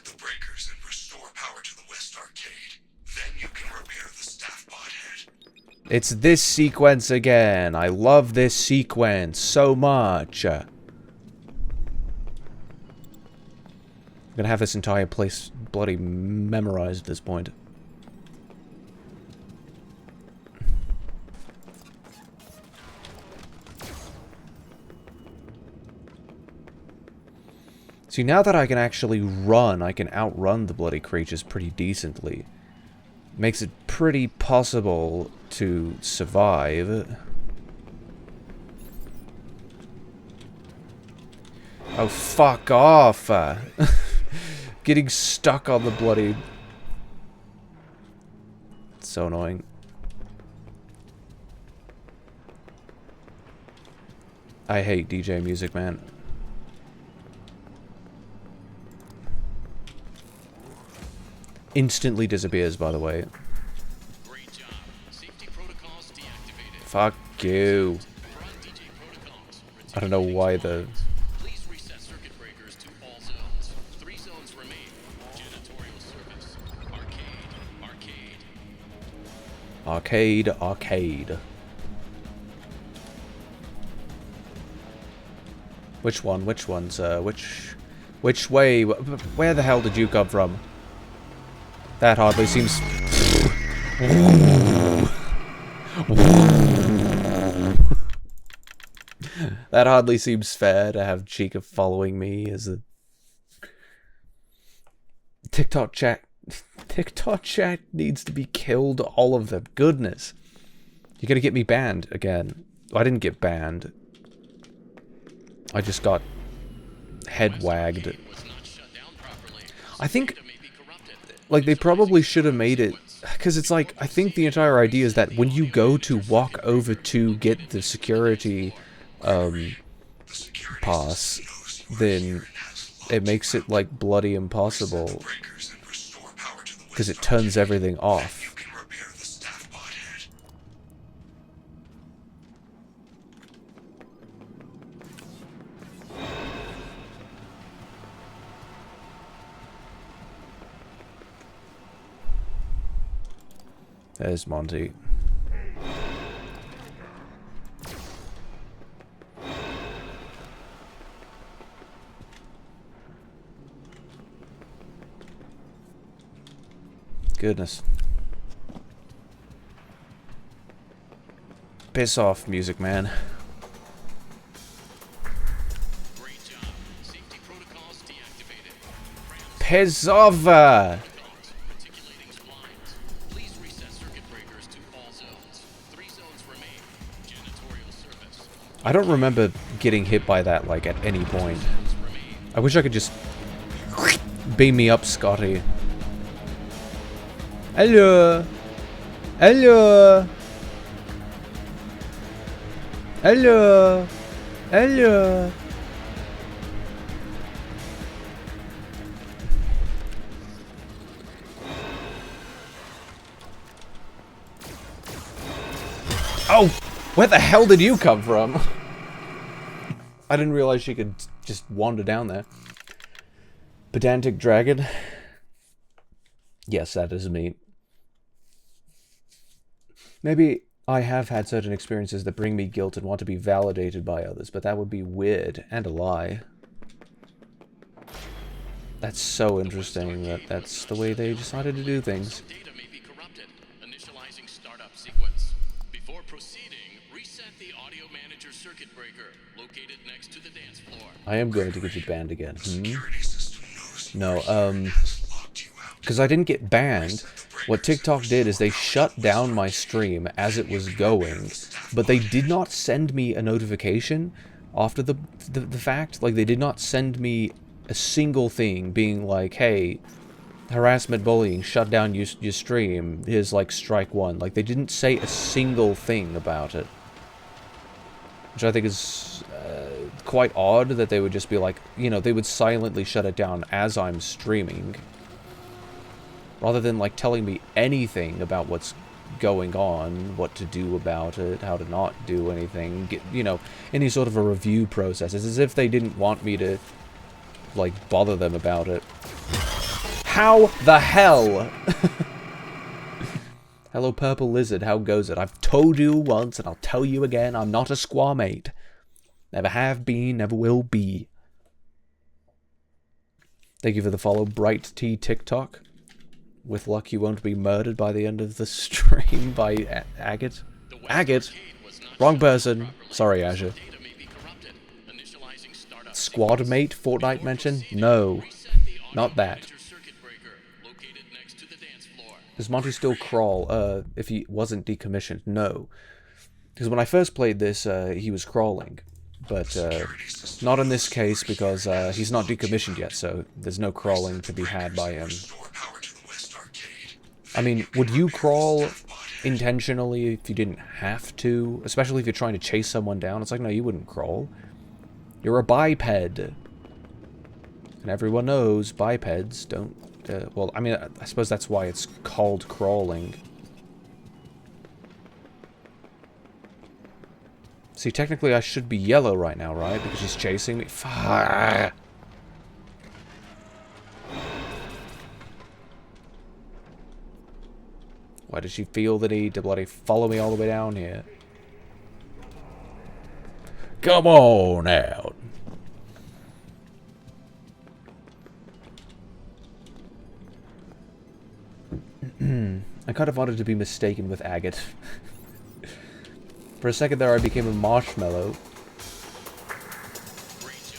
the breakers and restore power to the West Arcade. Then you can repair the staff pod head. It's this sequence again. I love this sequence so much. I'm gonna have this entire place bloody memorized at this point. See, now that I can actually run, I can outrun the bloody creatures pretty decently. Makes it pretty possible to survive. Oh, fuck off! Getting stuck on the bloody... It's so annoying. I hate DJ music, man. Instantly disappears, by the way. Great job. Safety protocols deactivated. Fuck you. I don't know why the... Please reset circuit breakers to all zones. 3 zones remain. Janitorial service. Arcade. Which one? Which one's, which way? Where the hell did you come from? That hardly seems... That hardly seems fair to have Chica following me as a... TikTok chat needs to be killed, all of them. Goodness. You're gonna get me banned again. I didn't get banned. I just got head wagged. I think, like, they probably should have made it, because it's like, I think the entire idea is that when you go to walk over to get the security pass, then it makes it, like, bloody impossible, because it turns everything off. There's Monty. Goodness. Piss off, music man. Great job. Safety protocols deactivated. Piss off! Articulating lines. Please reset circuit breakers to all zones. 3 zones remain. Janitorial service. I don't remember getting hit by that, like, at any point. I wish I could just beam me up, Scotty. Hello! Hello! Hello! Hello! Oh! Where the hell did you come from? I didn't realize she could just wander down there. Pedantic dragon. Yes, that is me. Maybe I have had certain experiences that bring me guilt and want to be validated by others, but that would be weird and a lie. That's so interesting that that's the way they decided to do things. Data may be corrupted. Initializing startup sequence. Before proceeding, reset the audio manager circuit breaker located next to the dance floor. I am going to get you banned again. No, because I didn't get banned. What TikTok did is they shut down my stream as it was going, but they did not send me a notification after the fact. Like, they did not send me a single thing being like, hey, harassment, bullying, shut down your stream, here's, like, strike 1. Like, they didn't say a single thing about it. Which I think is quite odd that they would just be like, you know, they would silently shut it down as I'm streaming. Rather than, like, telling me anything about what's going on, what to do about it, how to not do anything, get, you know, any sort of a review process. It's as if they didn't want me to, like, bother them about it. How the hell? Hello, Purple Lizard, how goes it? I've told you once, and I'll tell you again, I'm not a squaw mate. Never have been, never will be. Thank you for the follow, Bright T TikTok. With luck, you won't be murdered by the end of the stream by Agate. Agate? Wrong person. Sorry, Azure. Squad mate Fortnite mention? No. Not that. Does Monty still crawl, if he wasn't decommissioned? No. Because when I first played this, he was crawling. But, not in this case, because, he's not decommissioned yet, so there's no crawling to be had by him. I mean, would you crawl intentionally if you didn't have to? Especially if you're trying to chase someone down? It's like, no, you wouldn't crawl. You're a biped. And everyone knows bipeds don't... well, I mean, I suppose that's why it's called crawling. See, technically I should be yellow right now, right? Because she's chasing me. Fuck. Why does she feel the need to bloody follow me all the way down here? Come on out. I kind of wanted to be mistaken with agate. For a second there I became a marshmallow.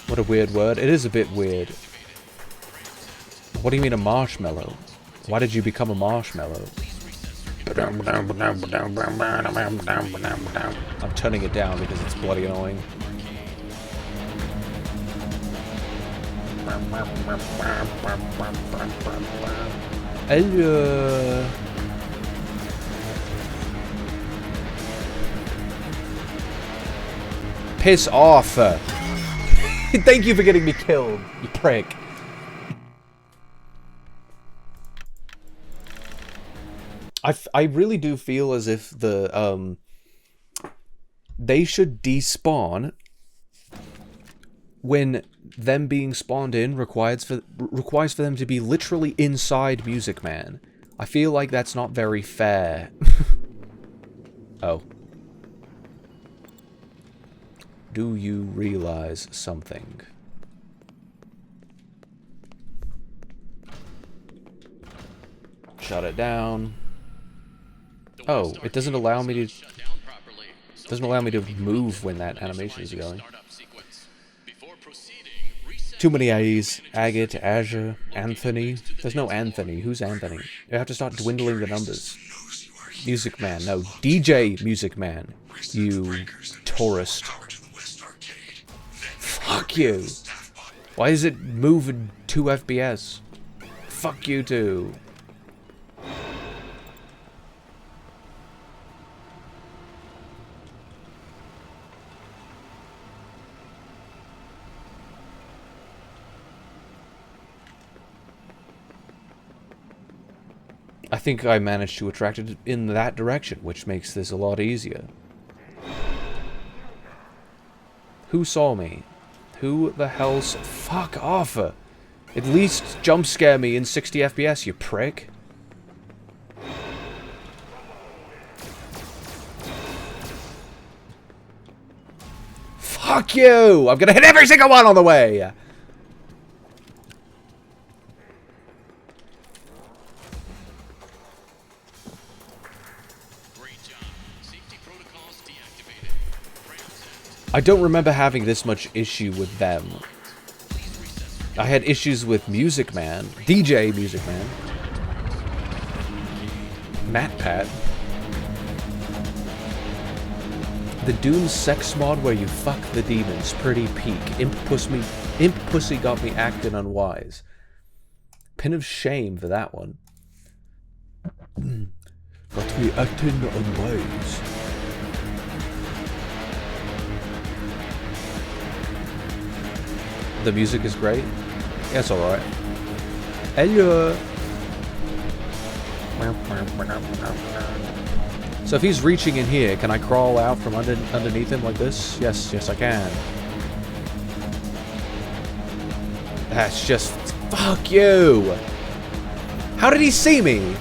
What a weird word. It is a bit weird. What do you mean a marshmallow? Why did you become a marshmallow? I'm turning it down because it's bloody annoying. Hello. Piss off. Thank you for getting me killed, you prick. I really do feel as if the they should despawn when them being spawned in requires for them to be literally inside Music Man. I feel like that's not very fair. Oh. Do you realize something? Shut it down. Oh, it doesn't allow me to... doesn't allow me to move when that animation is going. Too many A's. Agate, Azure, Anthony. There's no Anthony. Who's Anthony? You have to start dwindling the numbers. Music Man. No, DJ Music Man. You tourist. Fuck you. Why is it moving 2 FPS? Fuck you too. I think I managed to attract it in that direction, which makes this a lot easier. Who saw me? Who the hell's... Fuck off! At least jump scare me in 60 FPS, you prick. Fuck you! I'm gonna hit every single one on the way! I don't remember having this much issue with them. I had issues with Music Man, DJ Music Man, MatPat, the Doom sex mod where you fuck the demons, pretty peak. Imp Pussy got me acting unwise. Pin of shame for that one. Got me acting unwise. The music is great. Yeah, it's alright. Hello. So if he's reaching in here, can I crawl out from underneath him like this? Yes, yes I can. That's just... Fuck you! How did he see me?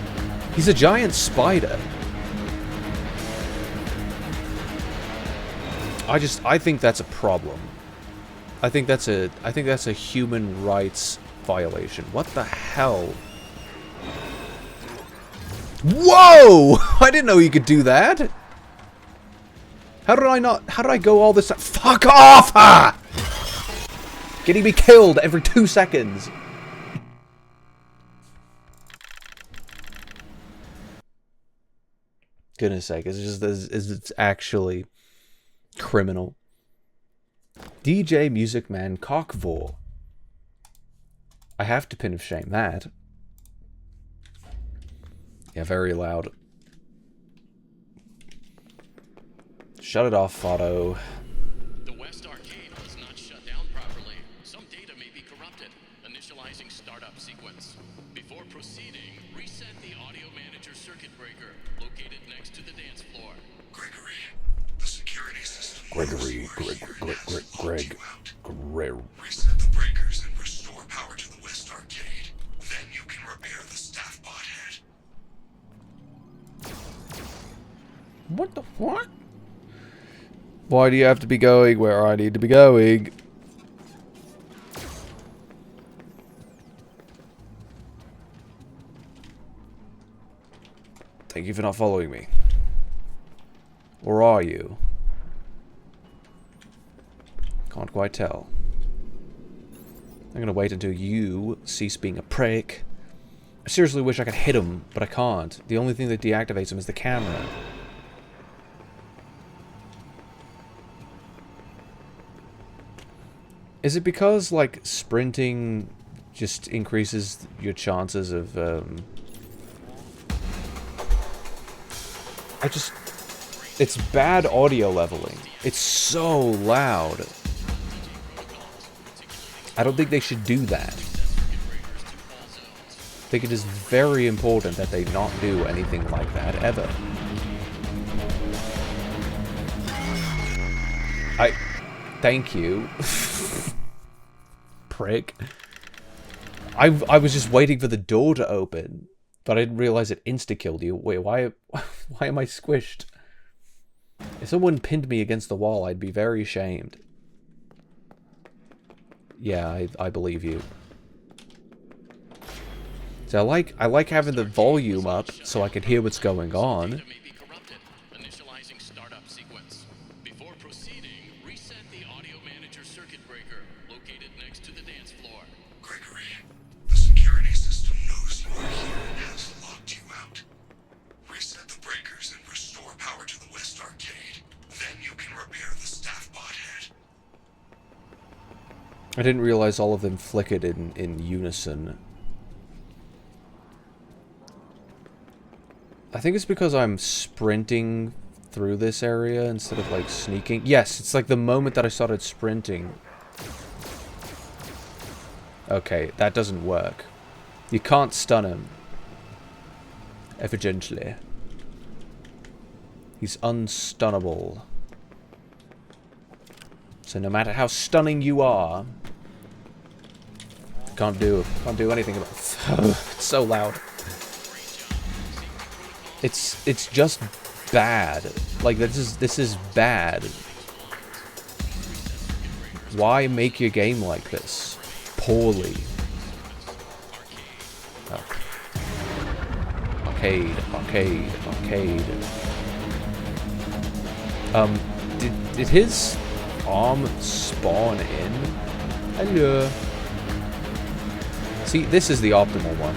He's a giant spider. I think that's a problem. I think that's a human rights violation. What the hell? Whoa! I didn't know you could do that. How did I go all this time? Fuck off! Ah! Getting me killed every 2 seconds. Goodness sake, it's actually criminal. DJ Music Man Cockvore. I have to pin of shame that. Yeah, very loud. Shut it off, Photo. The West Arcade was not shut down properly. Some data may be corrupted. Initializing startup sequence. Before proceeding, reset the audio manager circuit breaker located next to the dance floor. Gregory, the security system. Greg. Reset the breakers and restore power to the West Arcade. Then you can repair the staff bot head. What the what? Why do you have to be going where I need to be going? Thank you for not following me. Or are you? Can't quite tell. I'm gonna wait until you cease being a prick. I seriously wish I could hit him, but I can't. The only thing that deactivates him is the camera. Is it because, like, sprinting just increases your chances of, It's bad audio leveling. It's so loud. I don't think they should do that. I think it is very important that they not do anything like that, ever. Thank you. Prick. I was just waiting for the door to open, but I didn't realize it insta-killed you. Wait, why am I squished? If someone pinned me against the wall, I'd be very ashamed. Yeah, I believe you. So I like having the volume up so I can hear what's going on. Data may be corrupted. Initializing startup sequence. Before proceeding, reset the audio manager circuit breaker located next to the dance floor. Gregory, the security system knows you are here and has locked you out. Reset the breakers and restore power to the West Arcade. Then you can repair the staff bot head. I didn't realize all of them flickered in unison. I think it's because I'm sprinting through this area instead of, like, sneaking. Yes, it's like the moment that I started sprinting. Okay, that doesn't work. You can't stun him. Evidently. He's unstunnable. So no matter how stunning you are, can't do anything about it. It's so loud. It's just bad. Like, this is bad. Why make your game like this? Poorly. Oh. Arcade. Did his arm spawn in? Hello. See, this is the optimal one.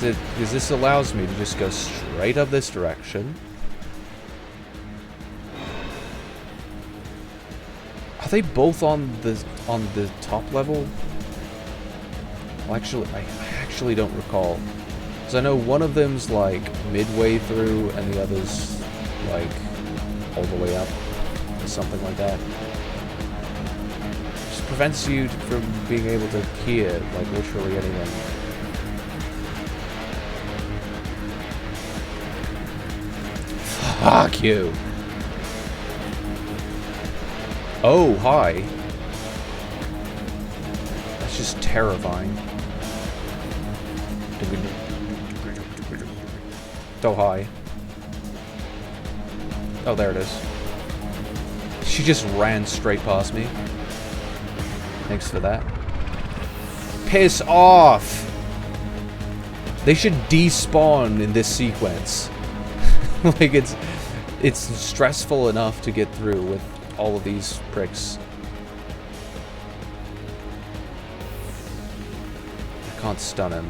Because this allows me to just go straight up this direction. Are they both on the top level? Well, actually, I actually don't recall. Because I know one of them's like midway through and the other's like all the way up. Or something like that. Just prevents you from being able to hear like literally anything. Fuck you. Oh, hi. That's just terrifying. Oh, hi. Oh, there it is. She just ran straight past me. Thanks for that. Piss off! They should despawn in this sequence. Like, it's stressful enough to get through with all of these pricks. I can't stun him.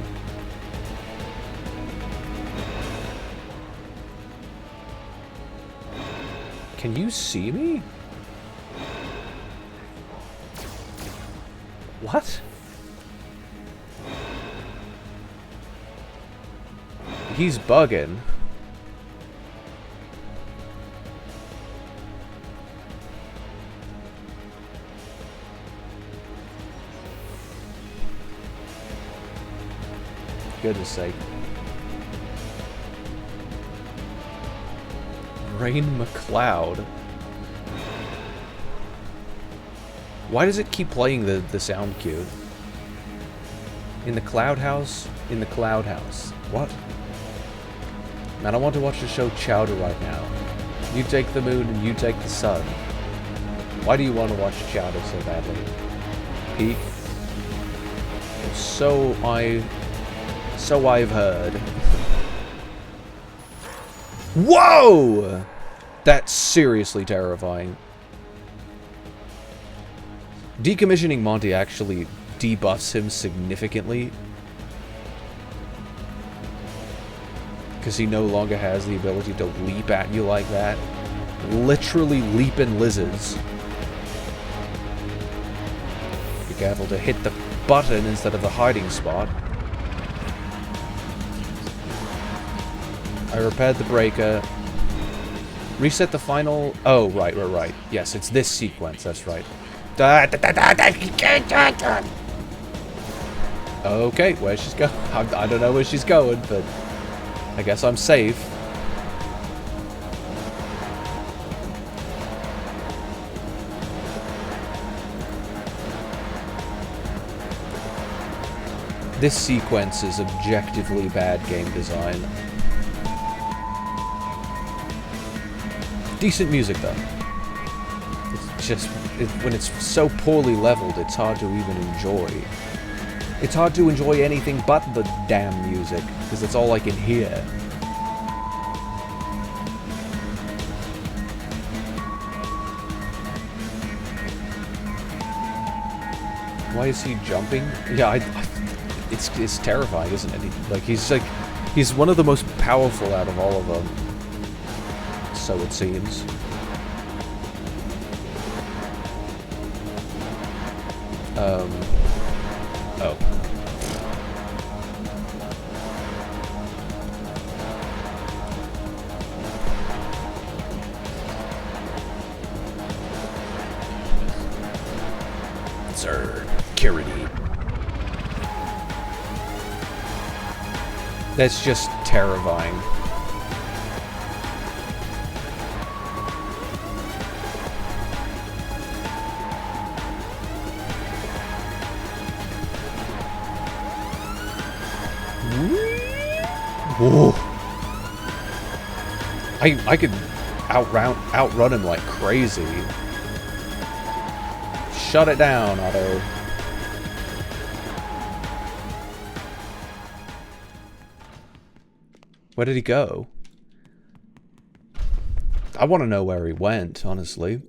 Can you see me? What? He's bugging. Goodness sake. Rain McLeod. Why does it keep playing the sound cue? In the cloud house? In the cloud house. What? Man, I want to watch the show Chowder right now. You take the moon and you take the sun. Why do you want to watch Chowder so badly? Peak? So I've heard. Whoa! That's seriously terrifying. Decommissioning Monty actually debuffs him significantly. Because he no longer has the ability to leap at you like that. Literally leaping lizards. careful to hit the button instead of the hiding spot. I repaired the breaker. Reset the final... Oh, right. Yes, it's this sequence, that's right. Okay, where's she going? I don't know where she's going, but I guess I'm safe. This sequence is objectively bad game design. Decent music, though. It's just... when it's so poorly leveled, it's hard to even enjoy. It's hard to enjoy anything but the damn music, because it's all I can hear. Why is he jumping? Yeah, it's terrifying, isn't it? He's one of the most powerful out of all of them. So it seems. Oh. Security. That's just terrifying. Whoa. I could outrun him like crazy. Shut it down, Otto. Where did he go? I want to know where he went, honestly.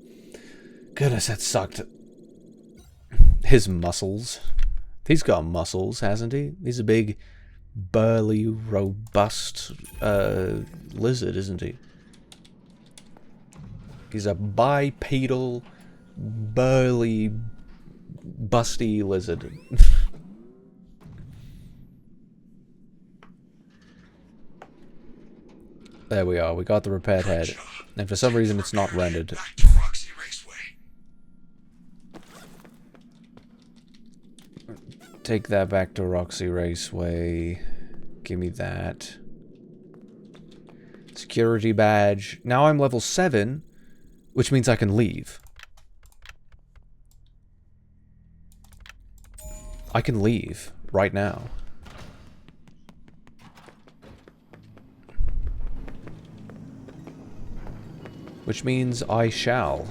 Goodness, that sucked. His muscles. He's got muscles, hasn't he? He's a big, burly, robust lizard, isn't he? He's a bipedal, burly, busty lizard. There we are, we got the repaired head. And for some reason it's not rendered. Back to Roxy Raceway. Take that back to Roxy Raceway. Give me that. Security badge. Now I'm level 7, which means I can leave. I can leave right now. Which means I shall.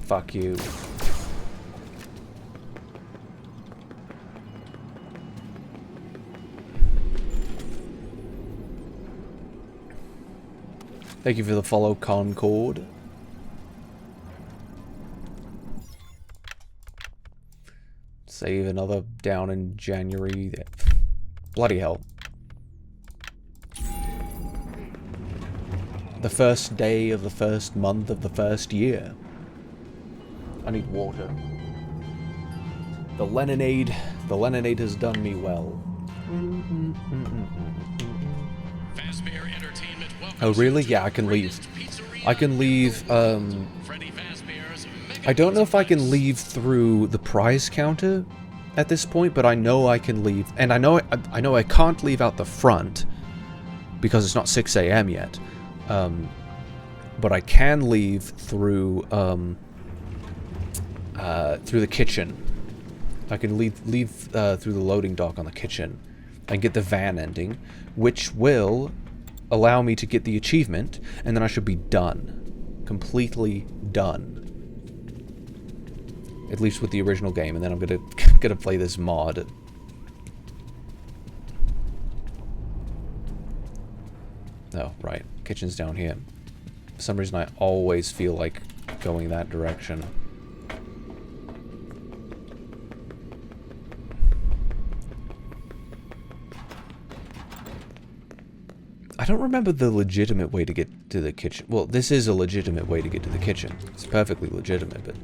Fuck you. Thank you for the follow, Concord. Save another down in January. Bloody hell. The first day of the first month of the first year. I need water. The Leninade has done me well. Oh really? Yeah, I can leave. I can leave, I don't know if I can leave through the prize counter at this point, but I know I can leave, and I know I can't leave out the front because it's not 6 AM yet. But I can leave through the kitchen. I can leave through the loading dock on the kitchen and get the van ending, which will allow me to get the achievement, and then I should be done, completely done. At least with the original game, and then I'm gonna play this mod. Oh, right. Kitchen's down here. For some reason I always feel like going that direction. I don't remember the legitimate way to get to the kitchen. Well, this is a legitimate way to get to the kitchen. It's perfectly legitimate, but...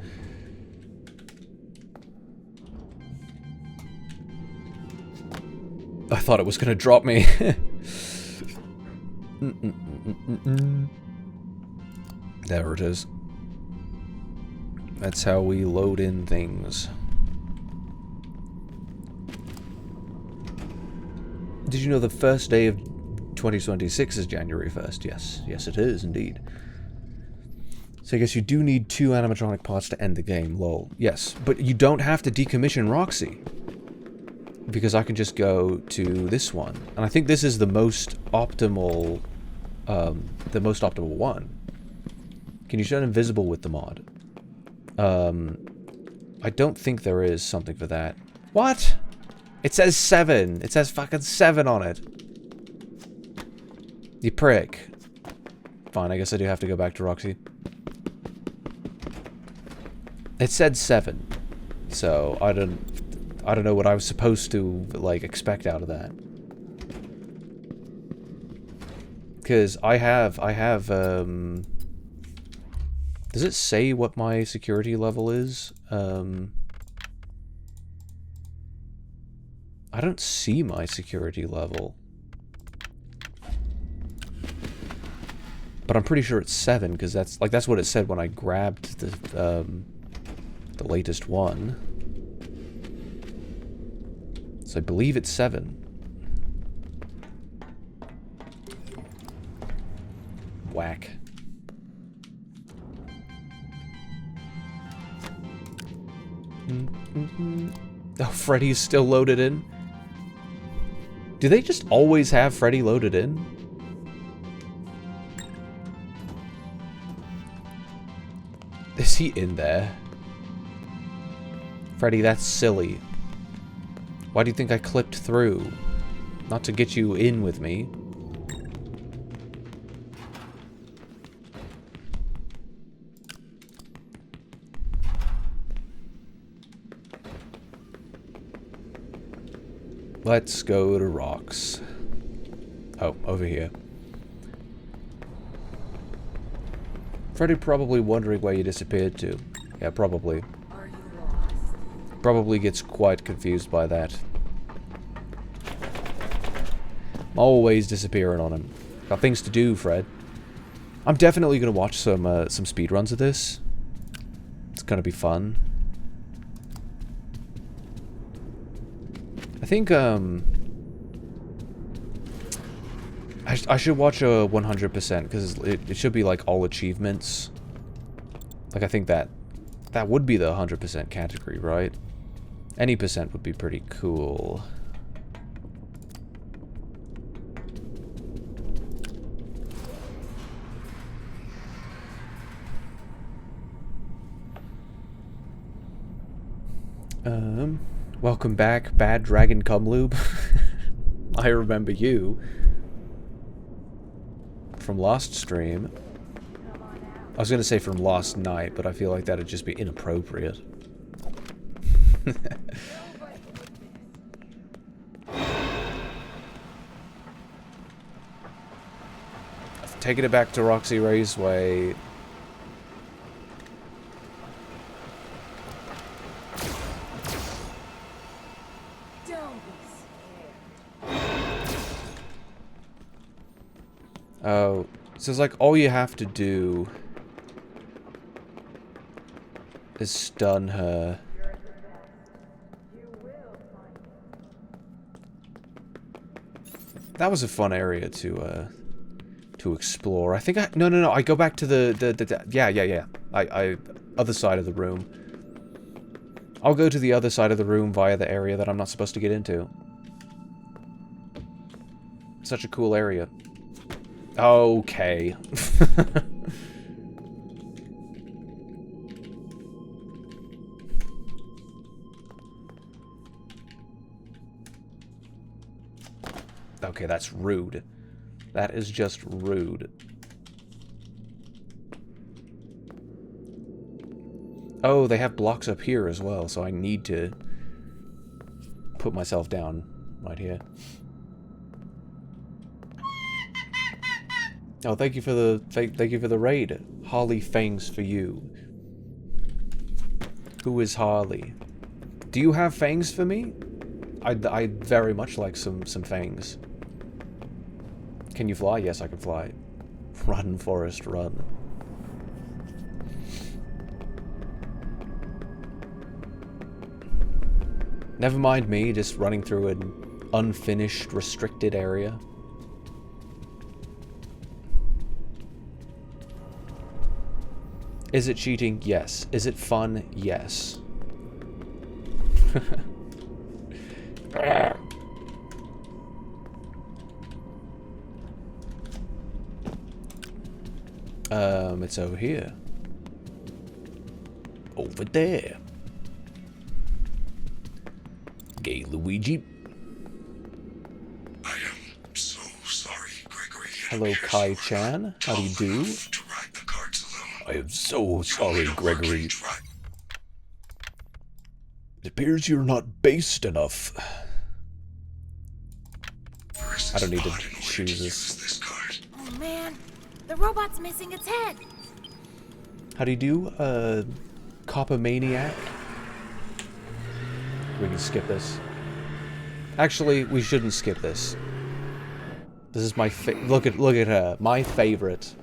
I thought it was gonna drop me. There it is. That's how we load in things. Did you know the first day of 2026 is January 1st? Yes. Yes, it is, indeed. So I guess you do need 2 animatronic parts to end the game, lol. Yes, but you don't have to decommission Roxy. Because I can just go to this one. And I think this is the most optimal... one. Can you turn invisible with the mod? I don't think there is something for that. What? It says 7. It says fucking 7 on it. You prick. Fine, I guess I do have to go back to Roxy. It said 7. So, I don't know what I was supposed to, like, expect out of that. Because I have, does it say what my security level is? I don't see my security level. But I'm pretty sure it's 7, because that's what it said when I grabbed the latest one. So I believe it's 7. Whack. Oh, Freddy's still loaded in? Do they just always have Freddy loaded in? Is he in there? Freddy, that's silly. Why do you think I clipped through? Not to get you in with me. Let's go to Rocks. Oh, over here. Freddy probably wondering where you disappeared to. Yeah, probably. Are you lost? Probably gets quite confused by that. I'm always disappearing on him. Got things to do, Fred. I'm definitely gonna watch some speedruns of this. It's gonna be fun. I think, I should watch a 100%, because it should be, like, all achievements. Like, I think that would be the 100% category, right? Any percent would be pretty cool. Welcome back, Bad Dragon Cumlube. I remember you from last stream. I was gonna say from last night, but I feel like that'd just be inappropriate. Taking it back to Roxy Raceway. Oh, so it's like all you have to do is stun her. That was a fun area to explore. I think no, I go back to the yeah. I other side of the room. I'll go to the other side of the room via the area that I'm not supposed to get into. Such a cool area. Okay. Okay, that's rude. That is just rude. Oh, they have blocks up here as well, so I need to put myself down right here. Oh, thank you for the raid. Harley fangs for you. Who is Harley? Do you have fangs for me? I'd very much like some fangs. Can you fly? Yes, I can fly. Run, Forrest, run. Never mind me, just running through an unfinished, restricted area. Is it cheating? Yes. Is it fun? Yes. It's over here. Over there. Gay Luigi. I am so sorry, Gregory. Hello, Kai-chan. How do you do? To ride the carts alone. I am so sorry, Gregory. Working drive. It appears you're not based enough. I don't need to choose this. Oh man, the robot's missing its head. How do you do, Copper Maniac? We can skip this. Actually, we shouldn't skip this. This is my look at her, my favorite.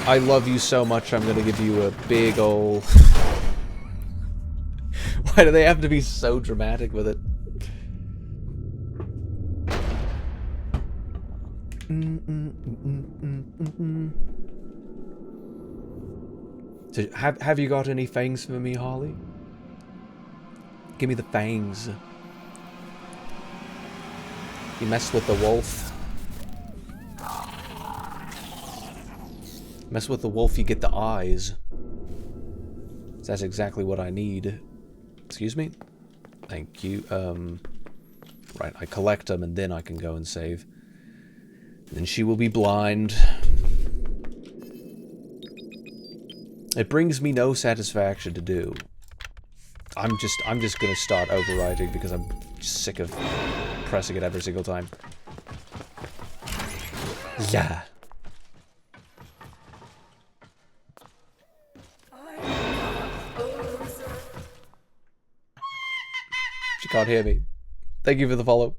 I love you so much. I'm gonna give you a big ol'. Why do they have to be so dramatic with it? So have you got any fangs for me, Harley? Give me the fangs. You mess with the wolf. Mess with the wolf, you get the eyes. That's exactly what I need. Excuse me? Thank you. Right, I collect them and then I can go and save. Then she will be blind. It brings me no satisfaction to do. I'm just gonna start overriding because I'm sick of pressing it every single time. Yeah. She can't hear me. Thank you for the follow.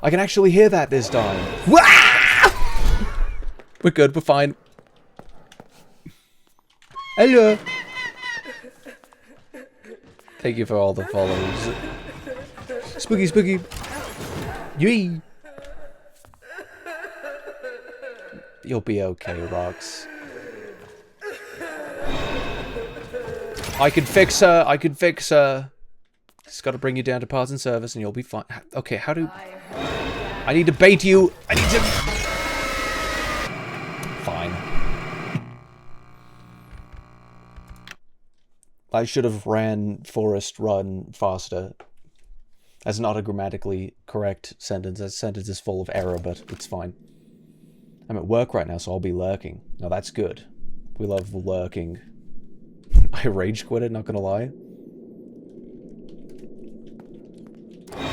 I can actually hear that this time. We're good, we're fine. Hello. Thank you for all the follows. Spooky, spooky. Yee. You'll be okay, Rox. I can fix her. I can fix her. Just gotta bring you down to parts and service and you'll be fine. Okay, how do... I need to bait you. I need to... Fine. I should have ran Forest Run faster. That's not a grammatically correct sentence. That sentence is full of error, but it's fine. I'm at work right now, so I'll be lurking. Now that's good. We love lurking. I rage quitted, not gonna lie.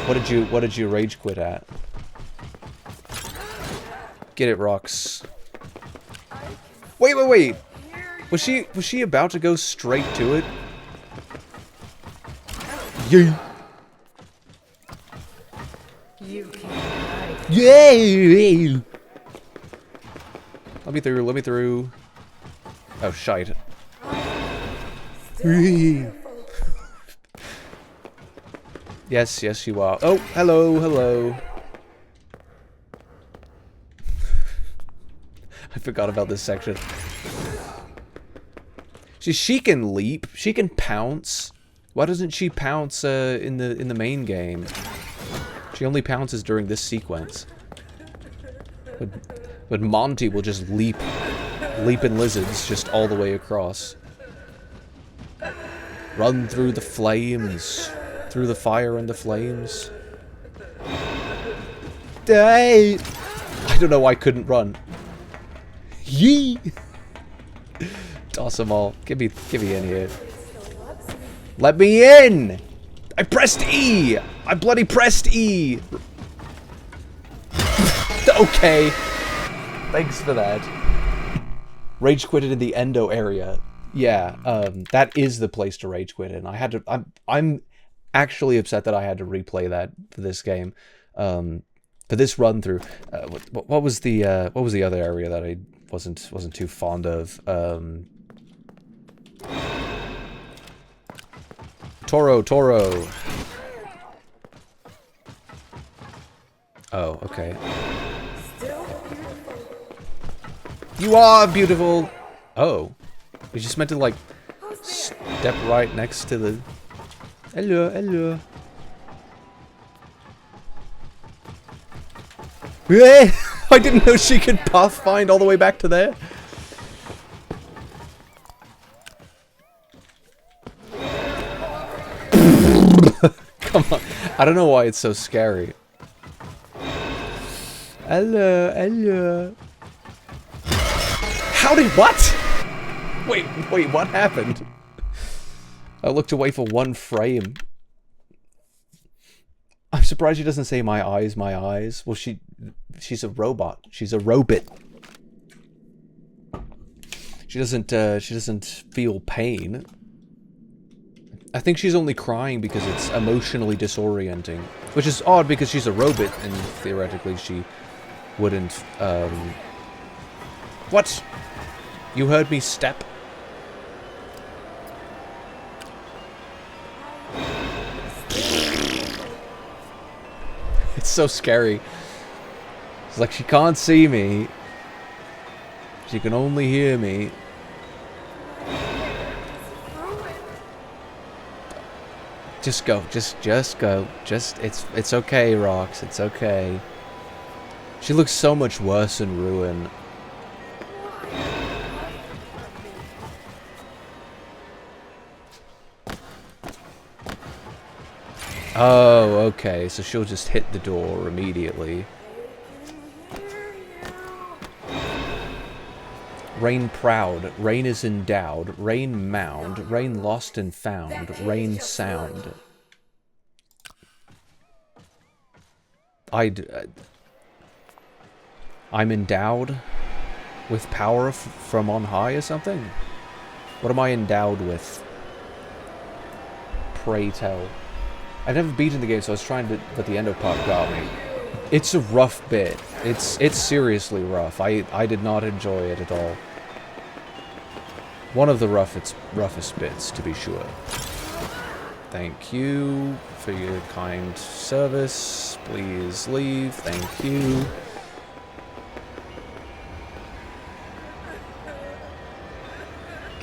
What did you rage quit at? Get it, Rox. Wait. Was she about to go straight to it? Yeah. You can't hide. Yay! Let me through. Oh, shite. Yes, you are. Oh, hello. I forgot about this section. She can leap. She can pounce. Why doesn't she pounce in the main game? She only pounces during this sequence. But Monty will just leaping lizards just all the way across. Run through the flames. Through the fire and the flames. Die! I don't know why I couldn't run. Yee! Toss them all. Get me in here. Let me in! I pressed E! I bloody pressed E! Okay. Thanks for that. Rage quitted in the endo area. Yeah, that is the place to rage quit in. I had to. I'm actually upset that I had to replay that for this game, for this run through. What was the other area that I wasn't too fond of? Toro. Oh, okay. You are beautiful. Oh, we just meant to like step right next to the. Hello. I didn't know she could pathfind all the way back to there. Come on. I don't know why it's so scary. Hello. How did what? Wait, what happened? I looked away for one frame. I'm surprised she doesn't say my eyes. Well, she's a robot. She's a robot. She doesn't feel pain. I think she's only crying because it's emotionally disorienting. Which is odd because she's a robot and theoretically she wouldn't, What? You heard me step? It's so scary. It's like she can't see me. She can only hear me. Just go. Just go. It's okay, Rox. It's okay. She looks so much worse in Ruin. Oh, okay, so she'll just hit the door immediately. Rain proud, rain is endowed, rain mound, rain lost and found, rain sound. I'm endowed with power from on high or something? What am I endowed with? Pray tell. I've never beaten the game, so I was trying to, but the endo part got me. It's a rough bit. It's seriously rough. I did not enjoy it at all. One of the roughest bits, to be sure. Thank you for your kind service. Please leave. Thank you.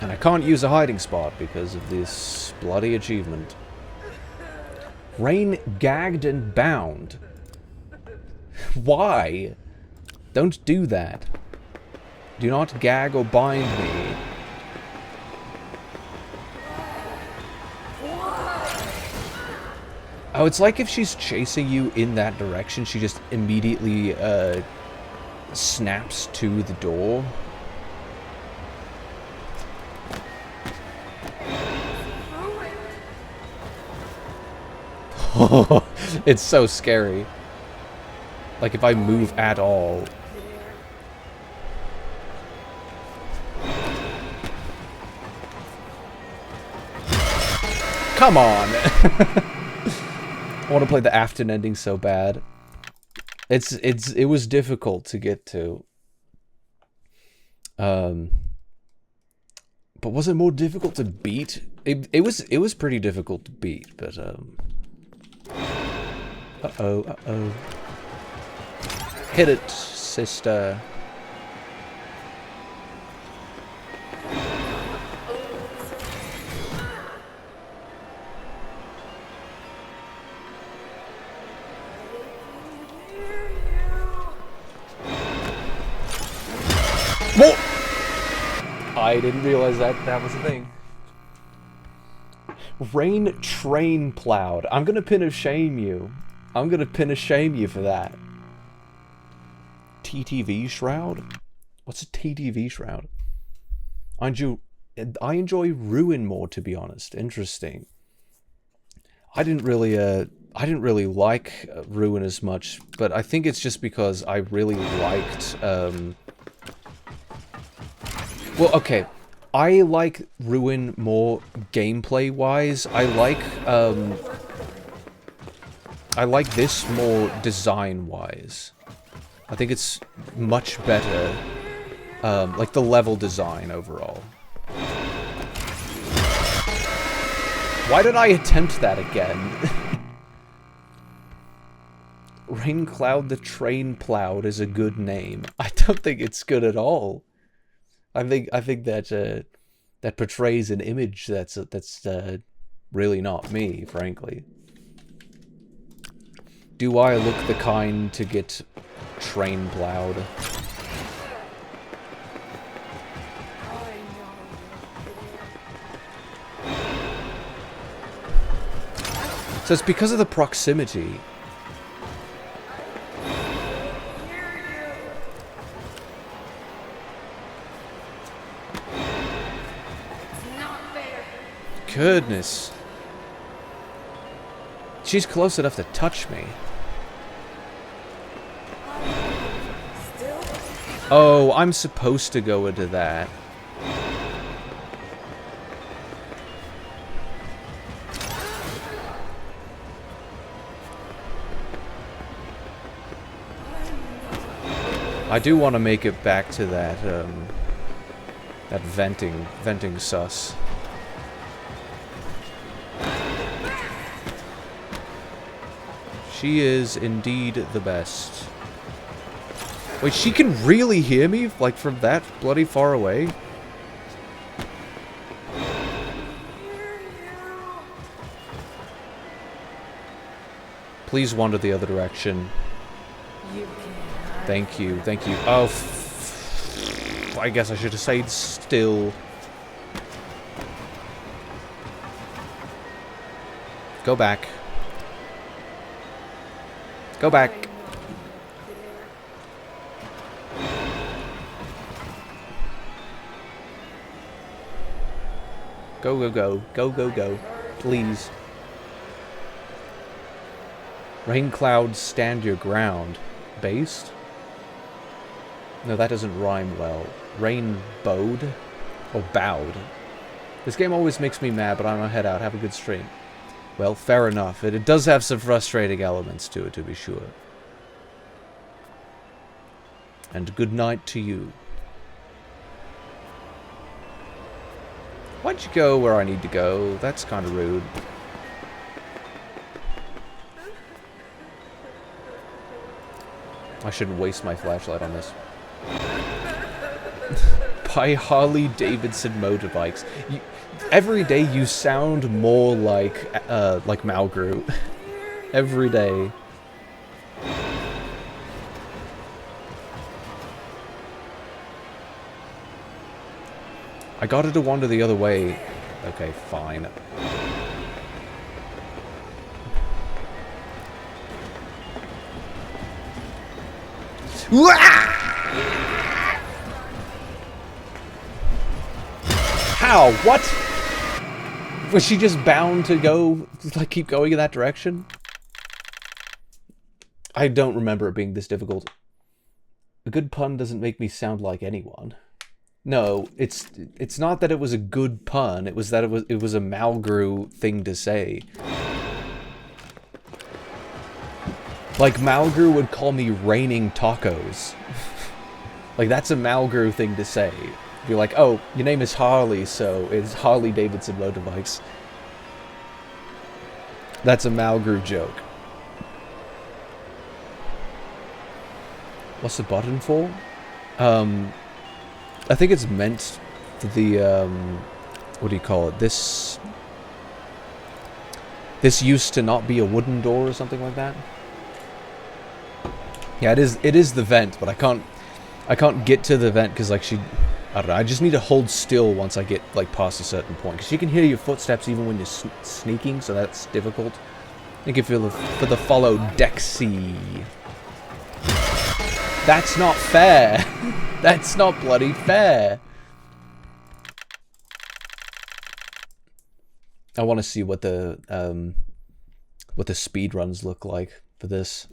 And I can't use a hiding spot because of this bloody achievement. Rain gagged and bound. Why? Don't do that. Do not gag or bind me. Oh, it's like if she's chasing you in that direction, she just immediately snaps to the door. It's so scary. Like if I move at all. Come on. I want to play the Afton ending so bad. It was difficult to get to. But was it more difficult to beat? It was pretty difficult to beat, but Uh-oh. Hit it, sister. Whoa! I didn't realize that was a thing. Rain train plowed. I'm gonna pin a shame you. I'm gonna pin a shame you for that. TTV shroud? What's a TTV shroud? I enjoy Ruin more, to be honest. Interesting. I didn't really I didn't really like Ruin as much, but I think it's just because I really liked, well, okay, I like Ruin more gameplay-wise. I like this more design-wise. I think it's much better, like the level design overall. Why did I attempt that again? Raincloud the Train Plowed is a good name. I don't think it's good at all. I think that that portrays an image that's really not me, frankly. Do I look the kind to get train plowed? So it's because of the proximity. Goodness. She's close enough to touch me. Oh, I'm supposed to go into that. I do want to make it back to that, that venting sus. She is indeed the best. Wait, she can really hear me, like, from that bloody far away? Please wander the other direction. Thank you, thank you. Oh, I guess I should have stayed still. Go back. Go back. Go, go, go. Go, go, go. Please. Rain clouds stand your ground. Based? No, that doesn't rhyme well. Rain bowed? Or bowed? This game always makes me mad, but I'm gonna head out. Have a good stream. Well, fair enough. It does have some frustrating elements to it, to be sure. And good night to you. Why'd you go where I need to go? That's kind of rude. I shouldn't waste my flashlight on this. Buy Harley Davidson motorbikes. Every day you sound more like Malgru. Every day. I got her to wander the other way. Okay, fine. How? What? Was she just bound to go, like, keep going in that direction? I don't remember it being this difficult. A good pun doesn't make me sound like anyone. No, it's not that it was a good pun, it was that it was a Malgru thing to say. Like, Malgru would call me raining tacos. Like, that's a Malgru thing to say. You're like, oh, your name is Harley, so it's Harley Davidson motorbikes. That's a Malgru joke. What's the button for? I think it's meant to the, what do you call it? This used to not be a wooden door or something like that. Yeah, it is the vent, but I can't get to the vent because, like, I don't know, I just need to hold still once I get, like, past a certain point. Because you can hear your footsteps even when you're sneaking, so that's difficult. Thank you for the follow, Dexy. That's not fair. That's not bloody fair. I want to see what the what the speed runs look like for this.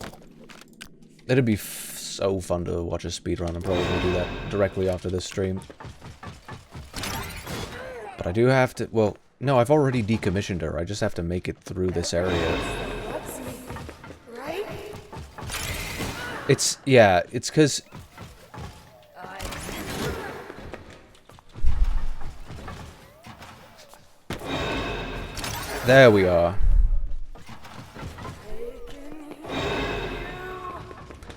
It'd be so fun to watch a speed run. I'm probably gonna do that directly after this stream. But I do have to, well, no, I've already decommissioned her. I just have to make it through this area. Right? It's, yeah, it's because... There we are.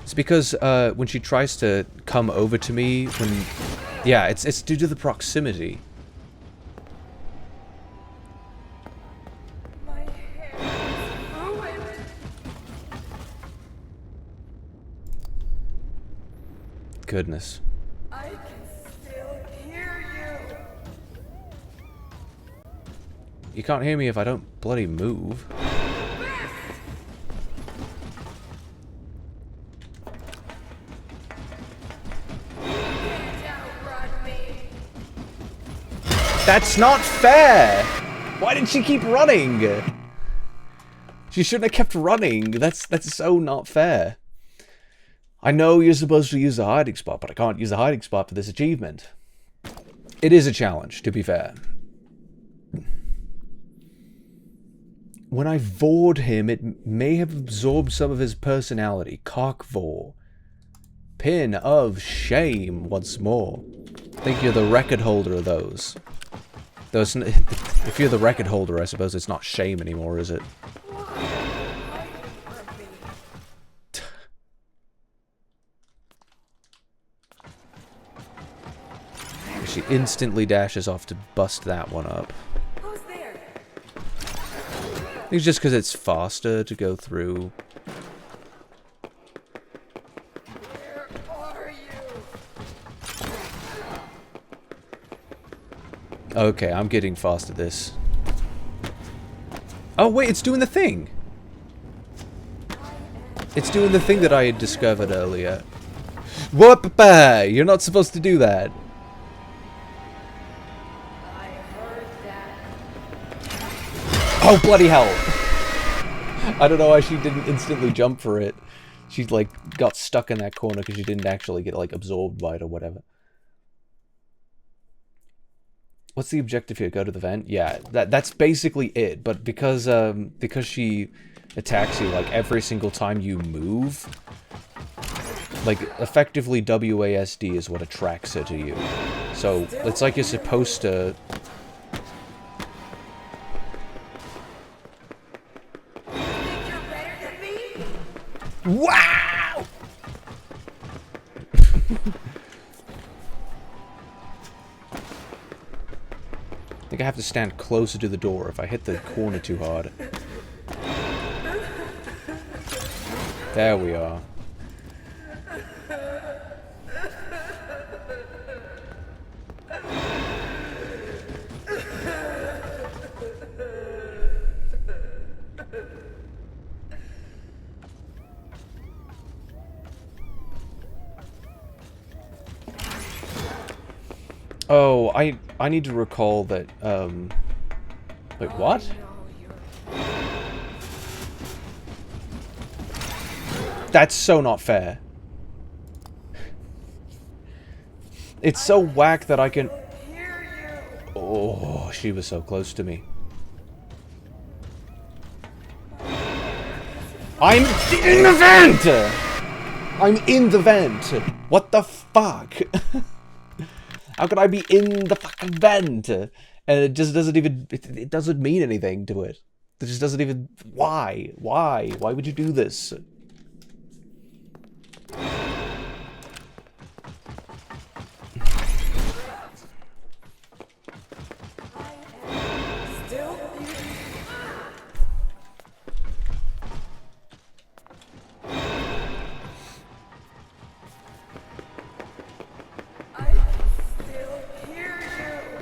It's because when she tries to come over to me, when... Yeah, it's due to the proximity. My hair is ruined. Goodness. I can still hear you. You can't hear me if I don't bloody move. That's not fair! Why did she keep running? She shouldn't have kept running. That's so not fair. I know you're supposed to use the hiding spot, but I can't use the hiding spot for this achievement. It is a challenge, to be fair. When I vored him, it may have absorbed some of his personality. Cockvore. Pin of shame once more. I think you're the record holder of those. If you're the record holder, I suppose it's not shame anymore, is it? She instantly dashes off to bust that one up. Who's there? I think it's just because it's faster to go through. Where are you? Okay, I'm getting fast at this. Oh wait, it's doing the thing! It's doing the thing that I had discovered earlier. Whoop! You're not supposed to do that. I heard that. Oh, bloody hell! I don't know why she didn't instantly jump for it. She, like, got stuck in that corner because she didn't actually get, like, absorbed by it or whatever. What's the objective here? Go to the vent? Yeah, that's basically it. But because she attacks you, like, every single time you move, like, effectively WASD is what attracts her to you. So, it's like you're supposed to... Think you're better than me? Wow! I think I have to stand closer to the door if I hit the corner too hard. There we are. Oh, I need to recall that, wait, what? That's so not fair. It's so whack that I can... Oh, she was so close to me. I'm in the vent! I'm in the vent! What the fuck? How could I be in the fucking vent? And it just doesn't even... It doesn't mean anything to it. It just doesn't even... Why? Why? Why would you do this? Still? I can still hear you.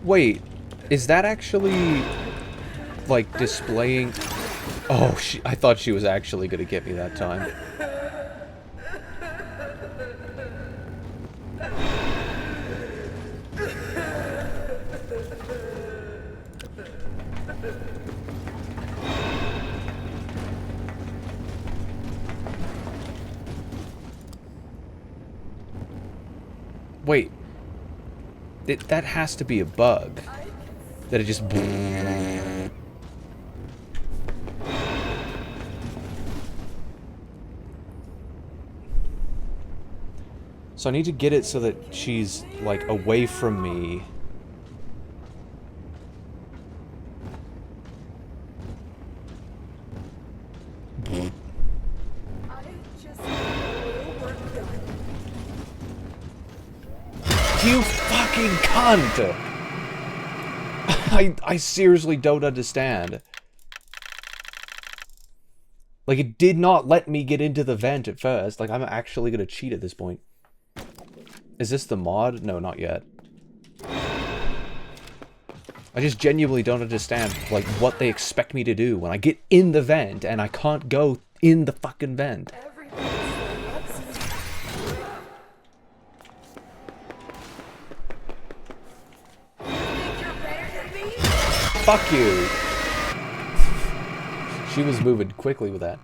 Wait, is that actually, like, displaying... Oh, I thought she was actually gonna get me that time. Wait. That has to be a bug. That it just... So I need to get it so that she's, like, away from me. You fucking cunt! I seriously don't understand. Like, it did not let me get into the vent at first. Like, I'm actually gonna cheat at this point. Is this the mod? No, not yet. I just genuinely don't understand, like, what they expect me to do when I get in the vent and I can't go in the fucking vent. Fuck you! She was moving quickly with that.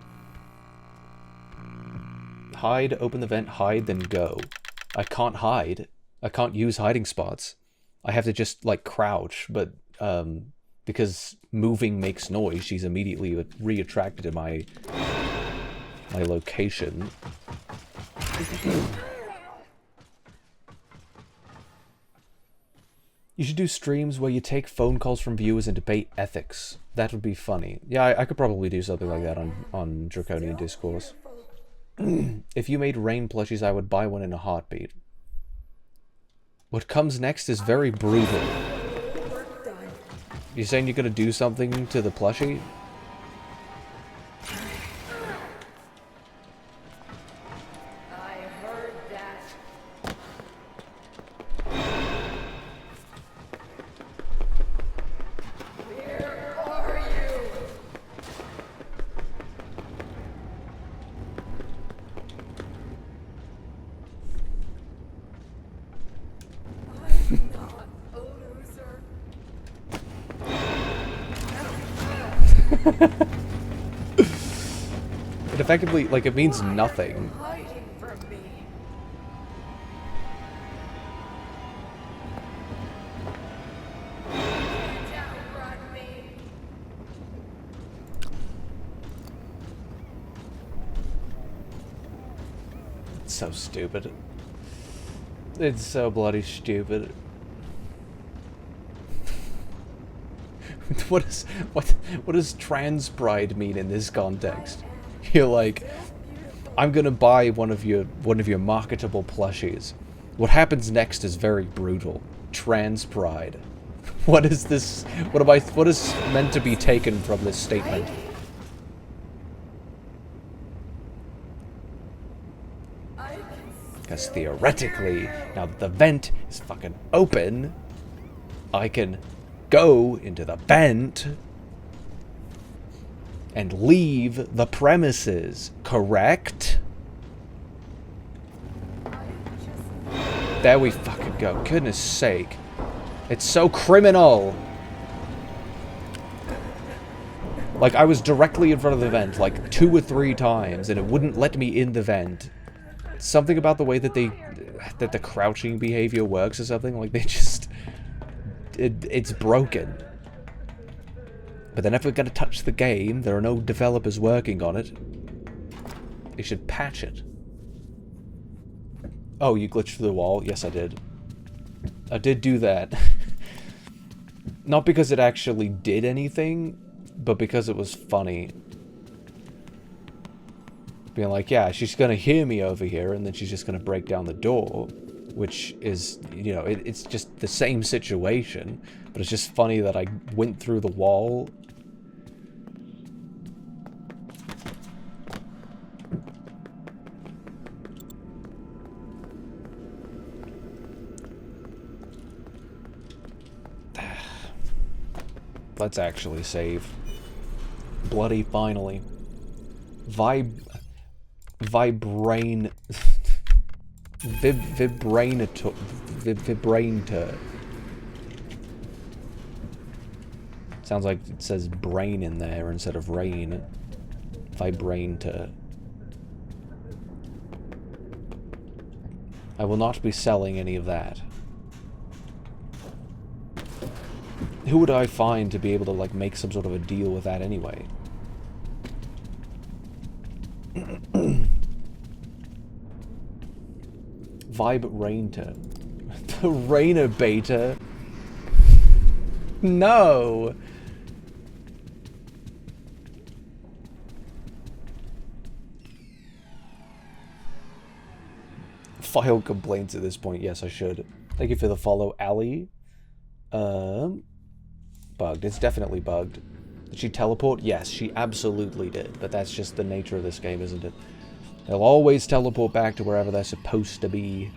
Hide, open the vent, hide, then go. I can't hide. I can't use hiding spots. I have to just, like, crouch, but, because moving makes noise, she's immediately re-attracted to my location. You should do streams where you take phone calls from viewers and debate ethics. That would be funny. Yeah, I could probably do something like that on Draconian Discourse. If you made rain plushies, I would buy one in a heartbeat. What comes next is very brutal. You saying you're gonna do something to the plushie? I heard that. Where are you? I'm not a loser. It effectively, like, it means nothing. Hiding from me. Can't outrun me. It's so stupid. It's so bloody stupid. What does trans pride mean in this context? You're like, I'm gonna buy one of your marketable plushies. What happens next is very brutal. Trans pride. What is this? What is meant to be taken from this statement? Because theoretically, now that the vent is fucking open, I can go into the vent and leave the premises, correct? There we fucking go. Goodness sake. It's so criminal. Like, I was directly in front of the vent, like, 2 or 3 times, and it wouldn't let me in the vent. Something about the way that that the crouching behavior works or something, like, they just... It's broken. But they're never going to touch the game. There are no developers working on it. They should patch it. Oh, you glitched through the wall? Yes, I did. I did do that. Not because it actually did anything, but because it was funny. Being like, yeah, she's going to hear me over here, and then she's just going to break down the door. Which is, you know, it's just the same situation. But it's just funny that I went through the wall. Let's actually save. Bloody finally. Vibrator. Vibrator. Sounds like it says brain in there instead of rain. Vibrator. I will not be selling any of that. Who would I find to be able to, like, make some sort of a deal with that anyway? Vibe Rainter. The Rainer beta. No! File complaints at this point. Yes, I should. Thank you for the follow, Ali. Bugged. It's definitely bugged. Did she teleport? Yes, she absolutely did. But that's just the nature of this game, isn't it? They'll always teleport back to wherever they're supposed to be.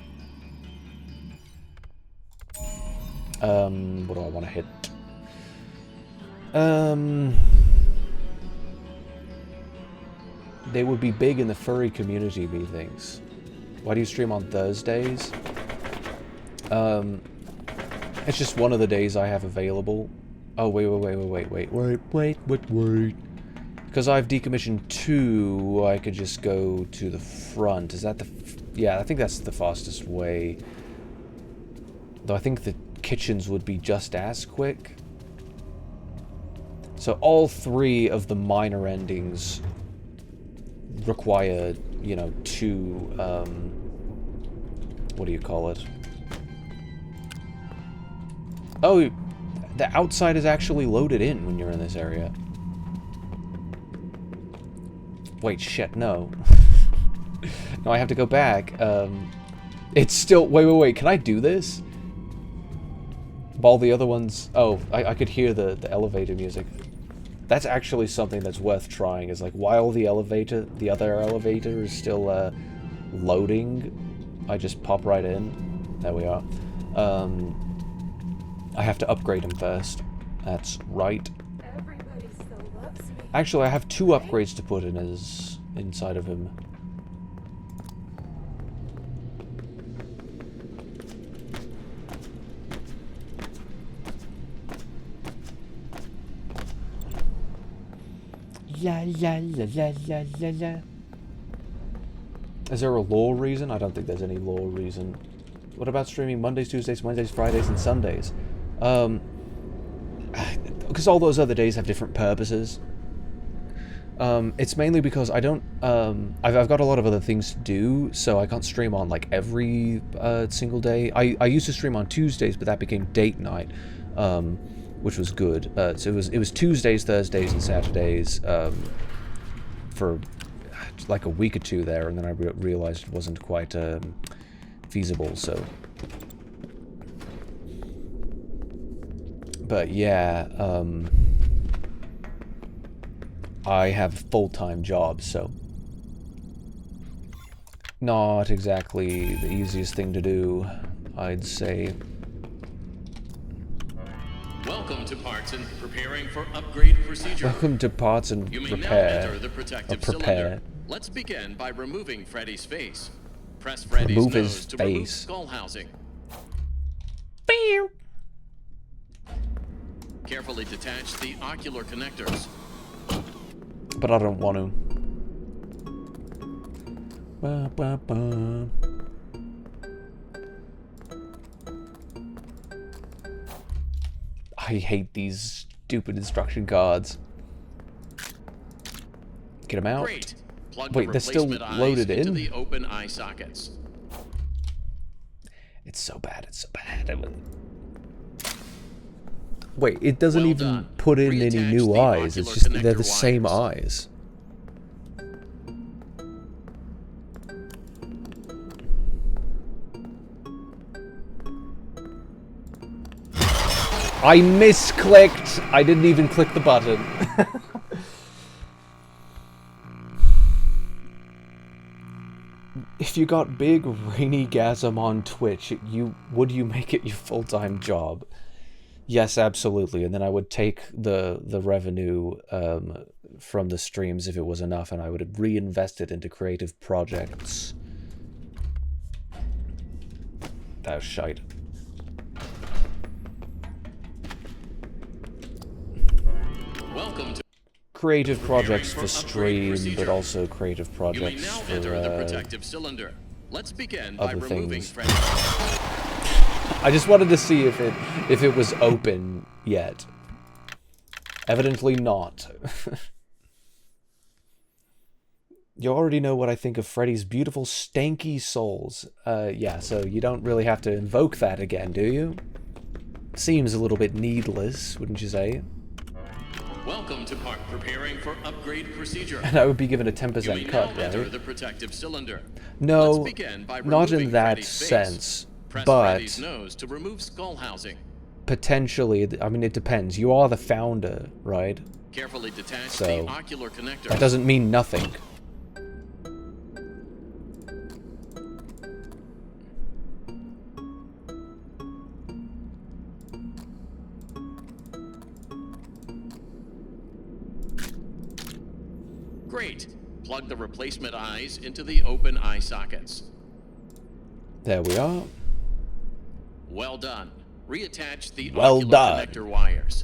What do I want to hit? They would be big in the furry community, methinks. Why do you stream on Thursdays? It's just one of the days I have available. Oh, wait. Because I've decommissioned 2, I could just go to the front. Is that the... yeah, I think that's the fastest way. Though I think the kitchens would be just as quick. So all 3 of the minor endings require, you know, 2, what do you call it? Oh, the outside is actually loaded in when you're in this area. Wait, shit, no. No, I have to go back. It's still... Wait, can I do this? While the other ones... Oh, I could hear the elevator music. That's actually something that's worth trying, is like, while the other elevator is still loading, I just pop right in. There we are. I have to upgrade him first. That's right. Everybody still loves me. Actually, I have 2 upgrades to put in inside of him. La la la la la la la. Is there a lore reason? I don't think there's any lore reason. What about streaming Mondays, Tuesdays, Wednesdays, Fridays, and Sundays? Because all those other days have different purposes. It's mainly because I don't... I've got a lot of other things to do, so I can't stream on, like, every single day. I used to stream on Tuesdays, but that became date night, which was good. So it was Tuesdays, Thursdays, and Saturdays for, like, a week or 2 there, and then I realized it wasn't quite feasible, so... But yeah, I have a full-time job, so not exactly the easiest thing to do, I'd say. Welcome to Parts and Preparing for Upgrade Procedure. Welcome to Parts and You may Repair. now enter the protective Prepare. cylinder. Let's begin by removing Freddy's face. Press Freddy's Remove nose his to remove face. skull housing. Beow. Carefully detach the ocular connectors. But I don't want to. Ba, ba, ba. I hate these stupid instruction cards. Get them out. Great. Plug Wait, the they're still replacement eyes loaded into in? the open eye sockets. It's so bad, it's so bad. Wait, it doesn't Well even done. put in any Reattach new the eyes. It's ocular just they're the connector same wires. eyes. I misclicked. I didn't even click the button. If you got big rainy gasm on Twitch, would you make it your full-time job? Yes, absolutely. And then I would take the revenue from the streams if it was enough, and I would reinvest it into creative projects. That was shite. Welcome to Creative projects for Preparing for upgrade stream, but procedure. also creative You may projects now for enter the protective cylinder. Let's begin by other removing things. Freddy. I just wanted to see if it was open yet. Evidently not. You already know what I think of Freddy's beautiful stanky souls. Yeah, so you don't really have to invoke that again, do you? Seems a little bit needless, wouldn't you say? Welcome to part preparing for upgrade procedure. And I would be given a You 10% may cut, now enter right? the protective cylinder. No, Let's begin by not in removing that Freddy's face. sense, Press but Freddy's nose to remove skull housing. potentially, I mean, it depends. You are the founder, right? Carefully detach So, the ocular connector. That doesn't mean nothing. Great. Plug the replacement eyes into the open eye sockets. There we are. Well done. Reattach the Well ocular done. connector wires.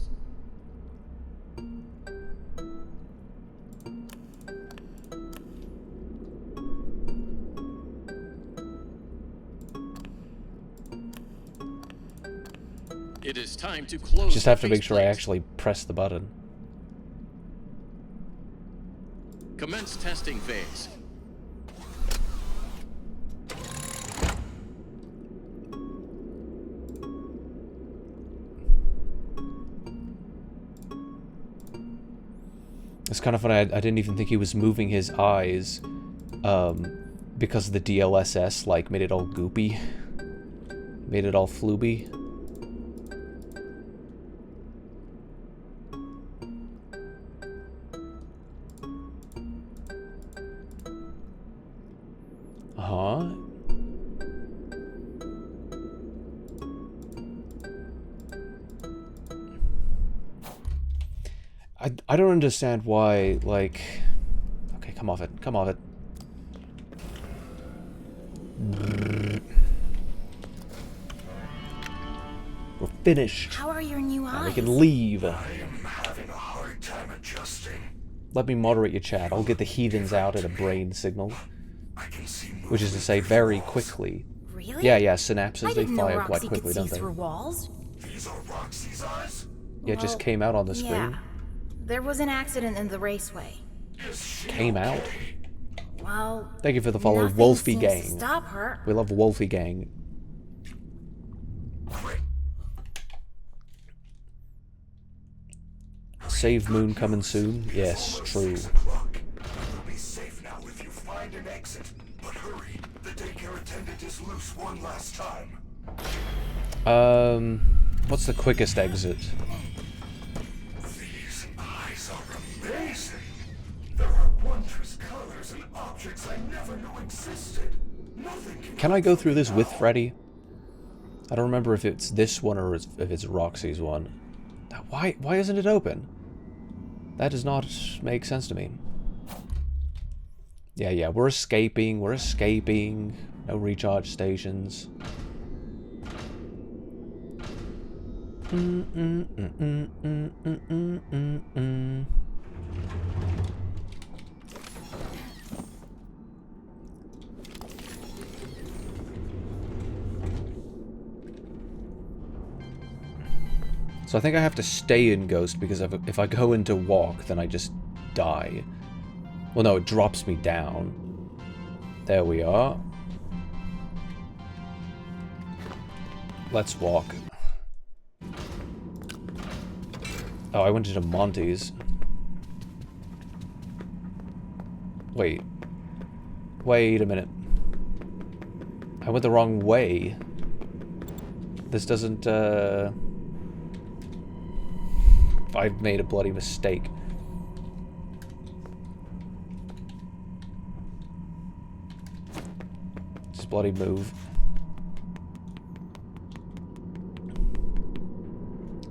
It is time to close. Just have to the make sure I faceplate. actually press the button. Commence testing phase. It's kind of funny, I didn't even think he was moving his eyes, because the DLSS, like, made it all goopy. Made it all flooby. Uh-huh. I don't understand why, like... Okay, come off it. Come off it. We're finished. How are your new Now eyes? we can leave. I am having a hard time adjusting. Let me moderate your chat. I'll get the heathens out at a brain signal. I can see Which is to say, very quickly. Really? Yeah, I synapses, they didn't know fire Roxy quite could quickly, see don't they? through walls. These are Roxy's eyes? Yeah, it just Well, came out on the screen. Yeah. There was an accident in the raceway. Is she Came out. okay? Well, Thank you for the follow, nothing Wolfie seems to Gang. stop her. We love Wolfie Gang. Save Moon coming soon? Yes, true. 6 o'clock. You'll be safe now if you find an exit. But hurry, the daycare attendant is loose one last time. What's the quickest exit? These eyes are amazing. There are wondrous colors and objects I never knew existed. Nothing Can I go through this with Freddy? I don't remember if it's this one or if it's Roxy's one. Why isn't it open? That does not make sense to me. Yeah, we're escaping. No recharge stations. So I think I have to stay in Ghost because if I go into Walk, then I just die. Well, no, it drops me down. There we are. Let's walk. Oh, I went into Monty's. Wait a minute. I went the wrong way. This doesn't, I've made a bloody mistake. Just bloody move.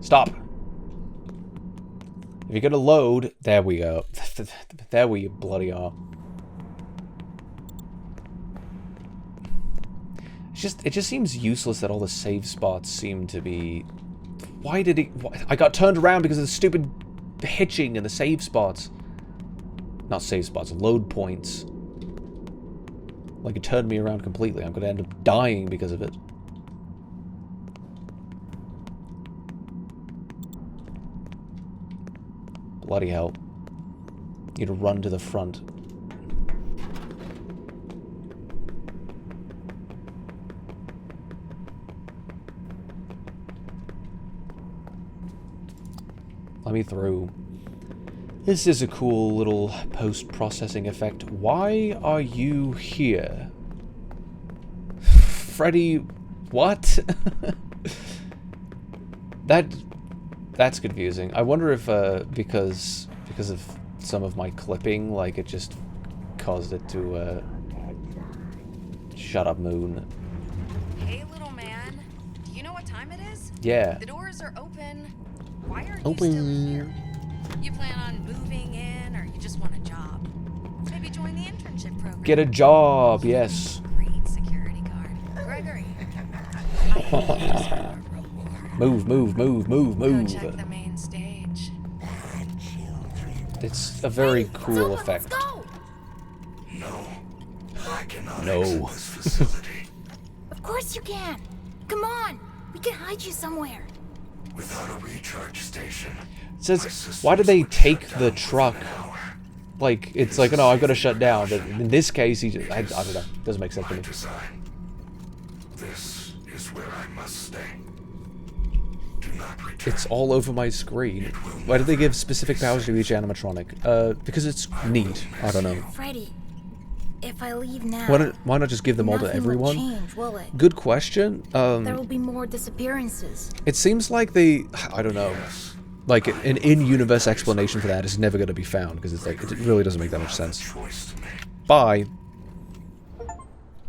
Stop. If you're gonna load, there we go. There we bloody are. It just seems useless that all the save spots seem to be. Why did it? I got turned around because of the stupid hitching in the save spots. Not save spots, load points. Like, it turned me around completely. I'm gonna end up dying because of it. Bloody hell. Need to run to the front. Let me through. This is a cool little post-processing effect. Why are you here? Freddy... What? That's confusing. I wonder if, because of some of my clipping, like, it just caused it to, shut up, Moon. Hey, little man. Do you know what time it is? Yeah. The doors are open. Why are you Open. still here? You plan on moving in, or you just want a job? Maybe join the internship program. Get a job, yes. Great security guard. Gregory. Move, move, move, move, Go check move. the main stage. It's a very It's cool open, effect. Let's go. No, I cannot No. exit this facility Of course you can. Come on. We can hide you somewhere. without a recharge station. It says, why did they take the truck? Like, it's like, no, I've got to shut down. But in this case, he just, I don't know. Doesn't make sense to By me. design, this is where I must stay. Do not return. It's all over my screen. Why did they give specific powers to each animatronic? Because it's neat. I don't know. Freddy, if I leave now, Why not just give them all to nothing everyone? will change, will it? Good question. There will be more disappearances. It seems like they, I don't know, like an in-universe explanation for that is never going to be found because it's like it really doesnn't make that much sense. Choice to make. Bye.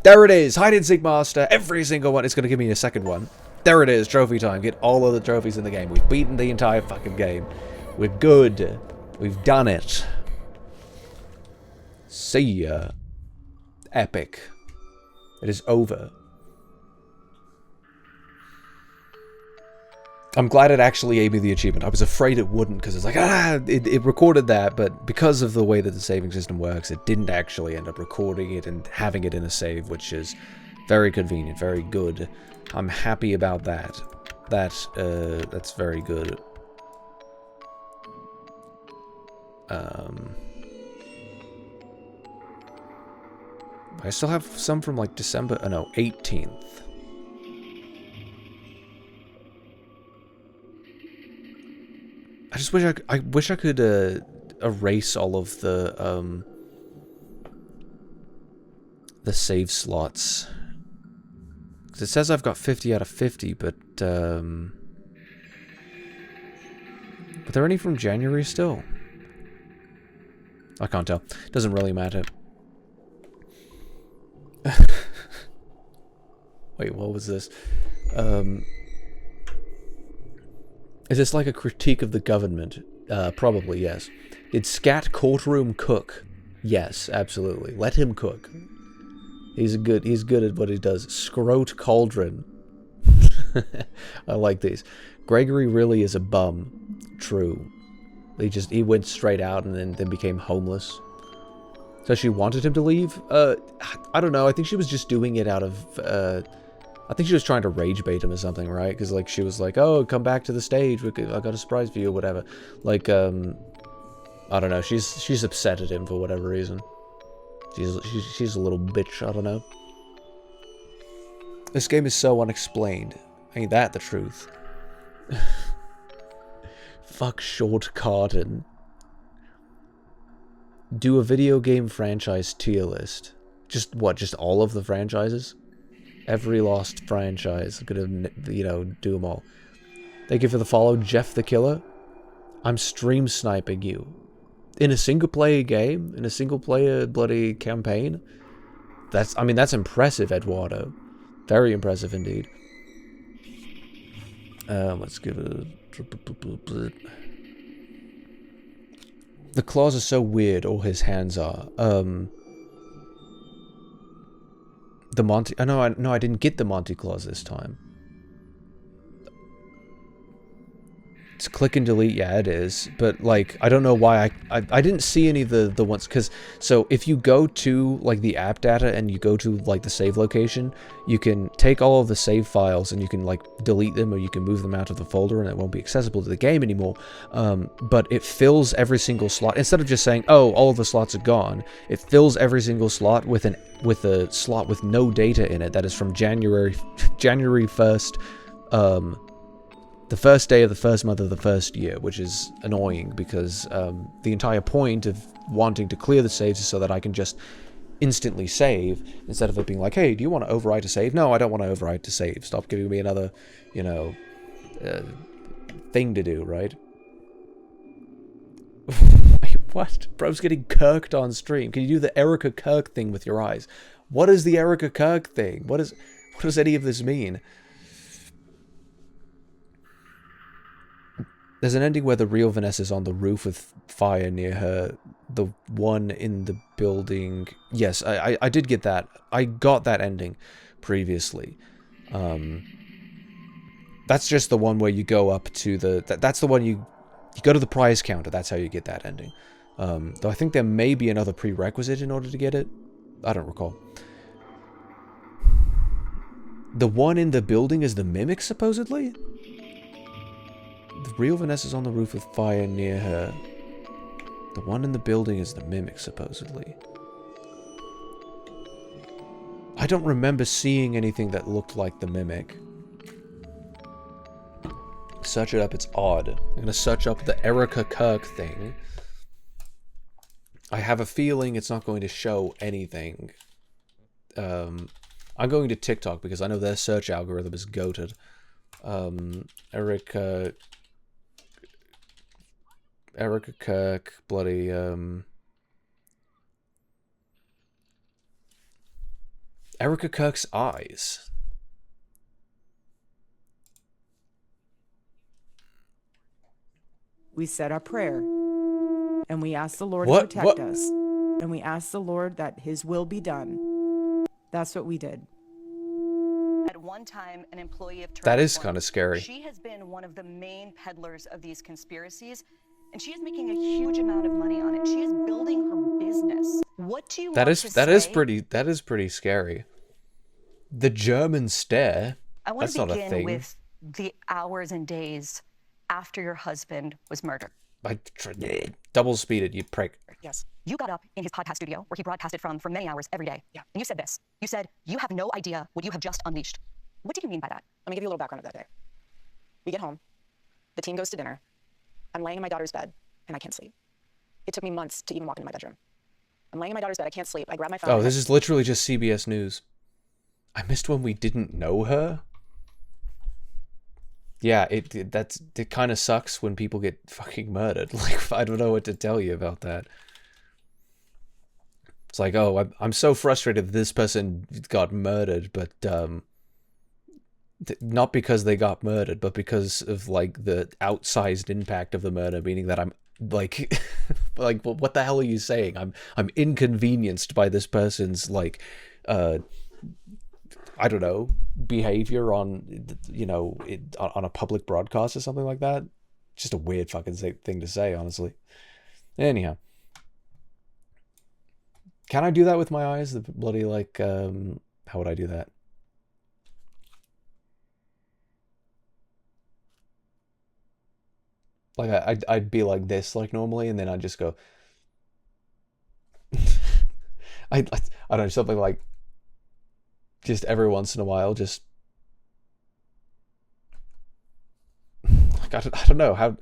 There it is, hide and seek master. Every single one. It's going to give me a second one. There it is, trophy time. Get all of the trophies in the game. We've beaten the entire fucking game. We're good. We've done it. See ya. Epic. It is over. I'm glad it actually gave me the achievement. I was afraid it wouldn't, because it's like, it recorded that, but because of the way that the saving system works, it didn't actually end up recording it and having it in a save, which is very convenient, very good. I'm happy about that. That's very good. I still have some from like December, oh no, 18th. I just wish I wish I could erase all of the save slots. 'Cause it says I've got 50 out of 50, but are there any from January still? I can't tell. Doesn't really matter. Wait, what was this? Is this like a critique of the government? Probably, yes. Did Scat Courtroom cook? Yes, absolutely. Let him cook. He's good at what he does. Scrote Cauldron. I like these. Gregory really is a bum. True. He went straight out and then became homeless. So she wanted him to leave? I don't know. I think she was just doing it out of, I think she was trying to rage bait him or something, right? Because, like, she was like, oh, come back to the stage. I got a surprise for you or whatever. Like, I don't know. She's upset at him for whatever reason. She's a little bitch. I don't know. This game is so unexplained. Ain't that the truth? Fuck Short Carton. Do a video game franchise tier list. Just what? Just all of the franchises? Every lost franchise. I'm gonna, you know, do them all. Thank you for the follow, Jeff the Killer. I'm stream sniping you. In a single player game? In a single player bloody campaign? I mean, that's impressive, Eduardo. Very impressive indeed. Let's give it a... The claws are so weird, or his hands are. The Monty... Oh, no, I didn't get the Monty claws this time. It's click and delete, yeah, it is. But, like, I don't know why I didn't see any of the ones, because, so, if you go to, like, the app data and you go to, like, the save location, you can take all of the save files and you can, like, delete them or you can move them out of the folder and it won't be accessible to the game anymore. But it fills every single slot. Instead of just saying, oh, all of the slots are gone, it fills every single slot with a slot with no data in it that is from January 1st, the first day of the first month of the first year, which is annoying because the entire point of wanting to clear the saves is so that I can just instantly save instead of it being like, hey, do you want to overwrite a save? No, I don't want to overwrite a save. Stop giving me another, you know, thing to do, right? Wait, what? Bro's getting kirked on stream. Can you do the Erica Kirk thing with your eyes? What is the Erica Kirk thing? What does any of this mean? There's an ending where the real Vanessa's on the roof with fire near her. The one in the building... Yes, I did get that. I got that ending previously. That's just the one where you go up to the... That's the one you go to the prize counter. That's how you get that ending. Though I think there may be another prerequisite in order to get it. I don't recall. The one in the building is the mimic, supposedly? The real Vanessa's on the roof with fire near her. The one in the building is the mimic, supposedly. I don't remember seeing anything that looked like the mimic. Search it up, it's odd. I'm gonna search up the Erica Kirk thing. I have a feeling it's not going to show anything. I'm going to TikTok because I know their search algorithm is goated. Erica Kirk, bloody, Erica Kirk's eyes. We said our prayer, and we asked the Lord What? to protect us, and we asked the Lord that His will be done. That's what we did. At one time, an employee of That is Turtle kind of scary. She has been one of the main peddlers of these conspiracies, and she is making a huge amount of money on it. She is building her business. What do you want to say? That is pretty scary. The German stare. I want That's to not a begin thing. with the hours and days after your husband was murdered. Double speeded, you prick. Yes. You got up in his podcast studio where he broadcasted from for many hours every day. Yeah. And you said this. You said, you have no idea what you have just unleashed. What did you mean by that? Let me give you a little background of that day. We get home. The team goes to dinner. I'm laying in my daughter's bed, and I can't sleep. It took me months to even walk into my bedroom. I'm laying in my daughter's bed. I can't sleep. I grab my phone. Oh, this is literally just CBS News. I missed when we didn't know her. Yeah, it kind of sucks when people get fucking murdered. Like, I don't know what to tell you about that. It's like, oh, I'm so frustrated that this person got murdered, but not because they got murdered, but because of like the outsized impact of the murder, meaning that I'm like, like, well, what the hell are you saying? I'm inconvenienced by this person's like, I don't know, behavior on, you know, on a public broadcast or something like that. Just a weird fucking thing to say, honestly. Anyhow. Can I do that with my eyes? The bloody, like, how would I do that? Like, I'd be like this, like, normally, and then I'd just go... I don't know, something like... Just every once in a while, just... Like, I don't know, how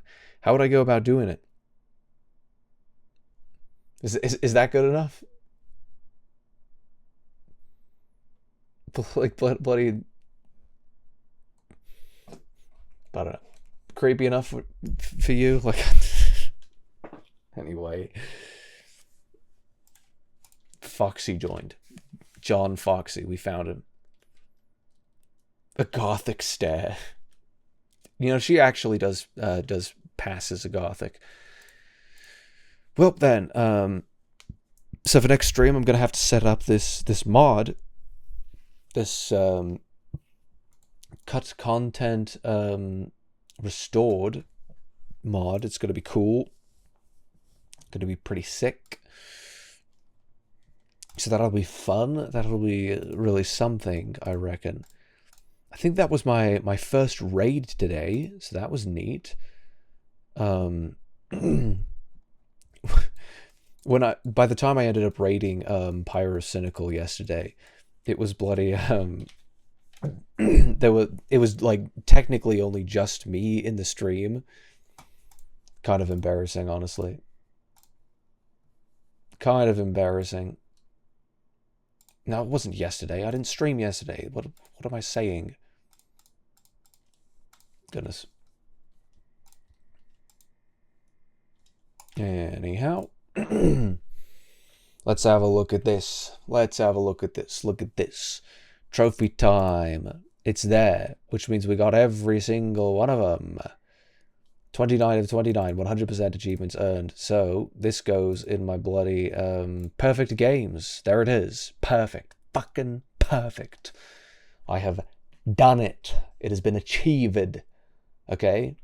would I go about doing it? Is that good enough? Like, bloody... I don't know. Creepy enough for you? Like... Anyway... Foxy joined. John Foxy, we found him. A gothic stare. You know, she actually does pass as a gothic. Well then, so for next stream I'm gonna have to set up this mod. This cut content restored mod. It's gonna be cool. Gonna be pretty sick. So that'll be fun. That'll be really something, I reckon. I think that was my first raid today, so that was neat. By the time I ended up raiding Pyrocynical yesterday, it was bloody it was like technically only just me in the stream. Kind of embarrassing, honestly. Kind of embarrassing. No, it wasn't yesterday. I didn't stream yesterday. What am I saying? Goodness. Anyhow. Let's have a look at this. Let's have a look at this. Look at this. Trophy time. It's there, which means we got every single one of them. 29 of 29, 100% achievements earned. So this goes in my bloody perfect games. There it is. Perfect. Fucking perfect. I have done it. It has been achieved. Okay?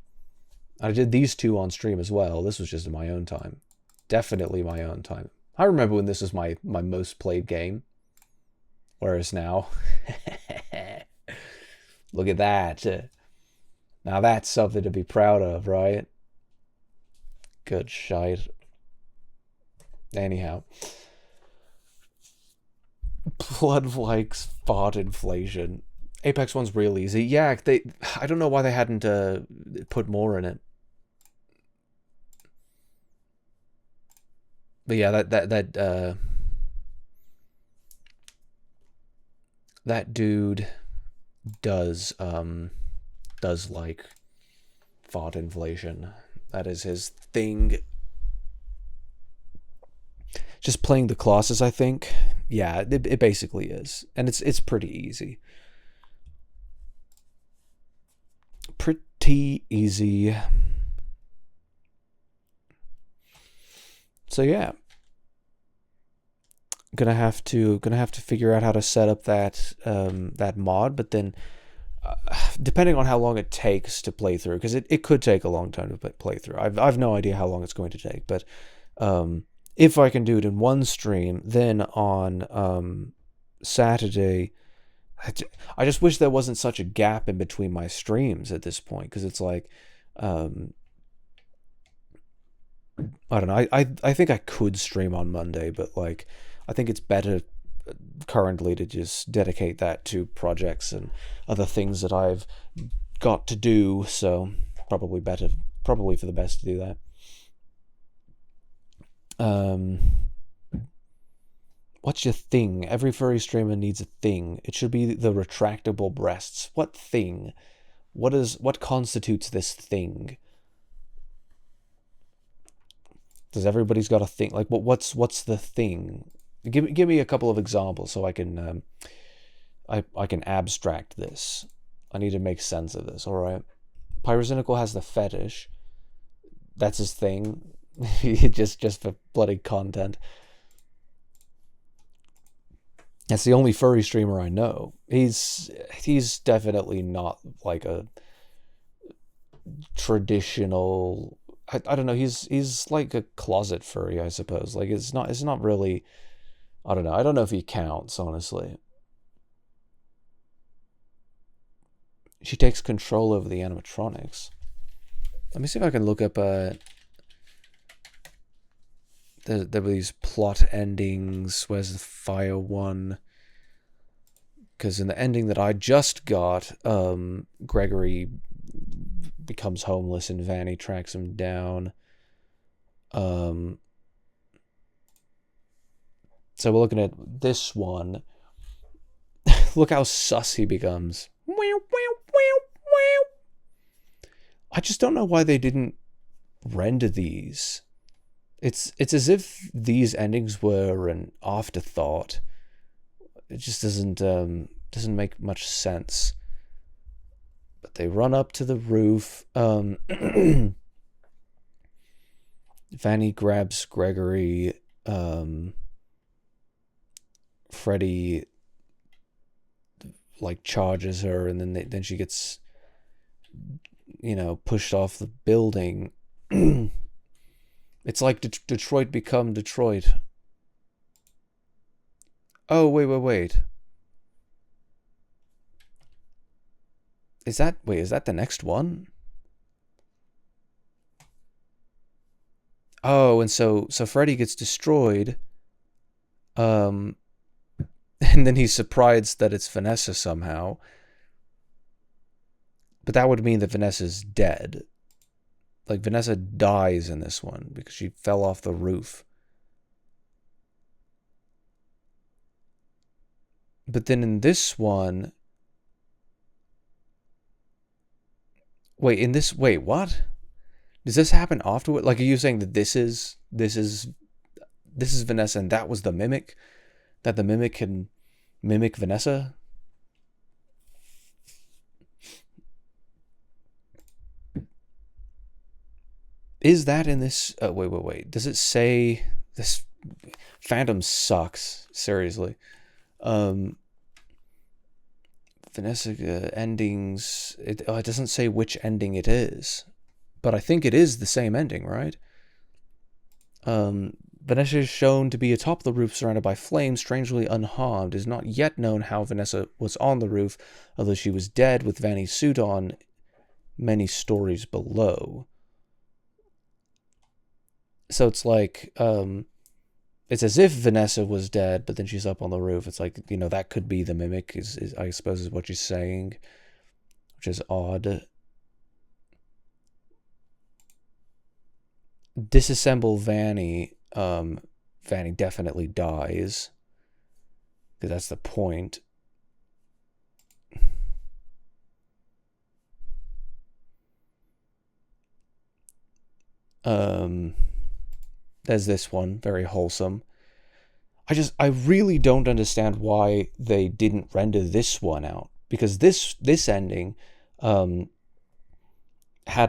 I did these two on stream as well. This was just in my own time. Definitely my own time. I remember when this was my most played game. Whereas now... Look at that. Now that's something to be proud of, right? Good shite. Anyhow. Blood likes fart inflation. Apex 1's real easy. Yeah, I don't know why they hadn't put more in it. But yeah, that dude does like fart inflation. That is his thing. Just playing the classes, I think. Yeah, it basically is. And it's pretty easy. Pretty easy. So yeah. Gonna have to figure out how to set up that that mod, but then depending on how long it takes to play through, because it could take a long time to play through. I've no idea how long it's going to take, but if I can do it in one stream, then on Saturday, I just wish there wasn't such a gap in between my streams at this point, because it's like I don't know. I think I could stream on Monday, but like I think it's better currently to just dedicate that to projects and other things that I've got to do, so probably for the best to do that. What's your thing? Every furry streamer needs a thing. It should be the retractable breasts. What thing? What constitutes this thing? Does everybody's got a thing? Like what's the thing? Give me a couple of examples so I can I can abstract this. I need to make sense of this. All right. Pyrocynical has the fetish. That's his thing. just for bloody content. That's the only furry streamer I know. He's definitely not like a traditional. I don't know. He's like a closet furry, I suppose. Like it's not really. I don't know. I don't know if he counts, honestly. She takes control over the animatronics. Let me see if I can look up there were these plot endings. Where's the fire one? Because in the ending that I just got, Gregory becomes homeless and Vanny tracks him down. So we're looking at this one. Look how sus he becomes. I just don't know why they didn't render these. It's as if these endings were an afterthought. It just doesn't make much sense. But they run up to the roof. Vanny grabs Gregory. Freddy like charges her, and then she gets pushed off the building. It's like Detroit become Detroit. Oh, wait. Is that the next one? Oh, and so Freddy gets destroyed. And then he's surprised that it's Vanessa somehow. But that would mean that Vanessa's dead. Like, Vanessa dies in this one because she fell off the roof. But then in this one... Wait, what? Does this happen afterward? Like, are you saying that this is Vanessa and that was the mimic? That the mimic can mimic Vanessa? Is that in this? Wait. Does it say this? Phantom sucks. Seriously. Vanessa endings. It doesn't say which ending it is, but I think it is the same ending, right? Vanessa is shown to be atop the roof surrounded by flames, strangely unharmed. It is not yet known how Vanessa was on the roof, although she was dead with Vanny's suit on. Many stories below. So it's like, it's as if Vanessa was dead, but then she's up on the roof. It's like, that could be the mimic, is I suppose is what you're saying, which is odd. Disassemble Vanny. Vanny definitely dies, because that's the point. There's this one, very wholesome. I really don't understand why they didn't render this one out, because this ending had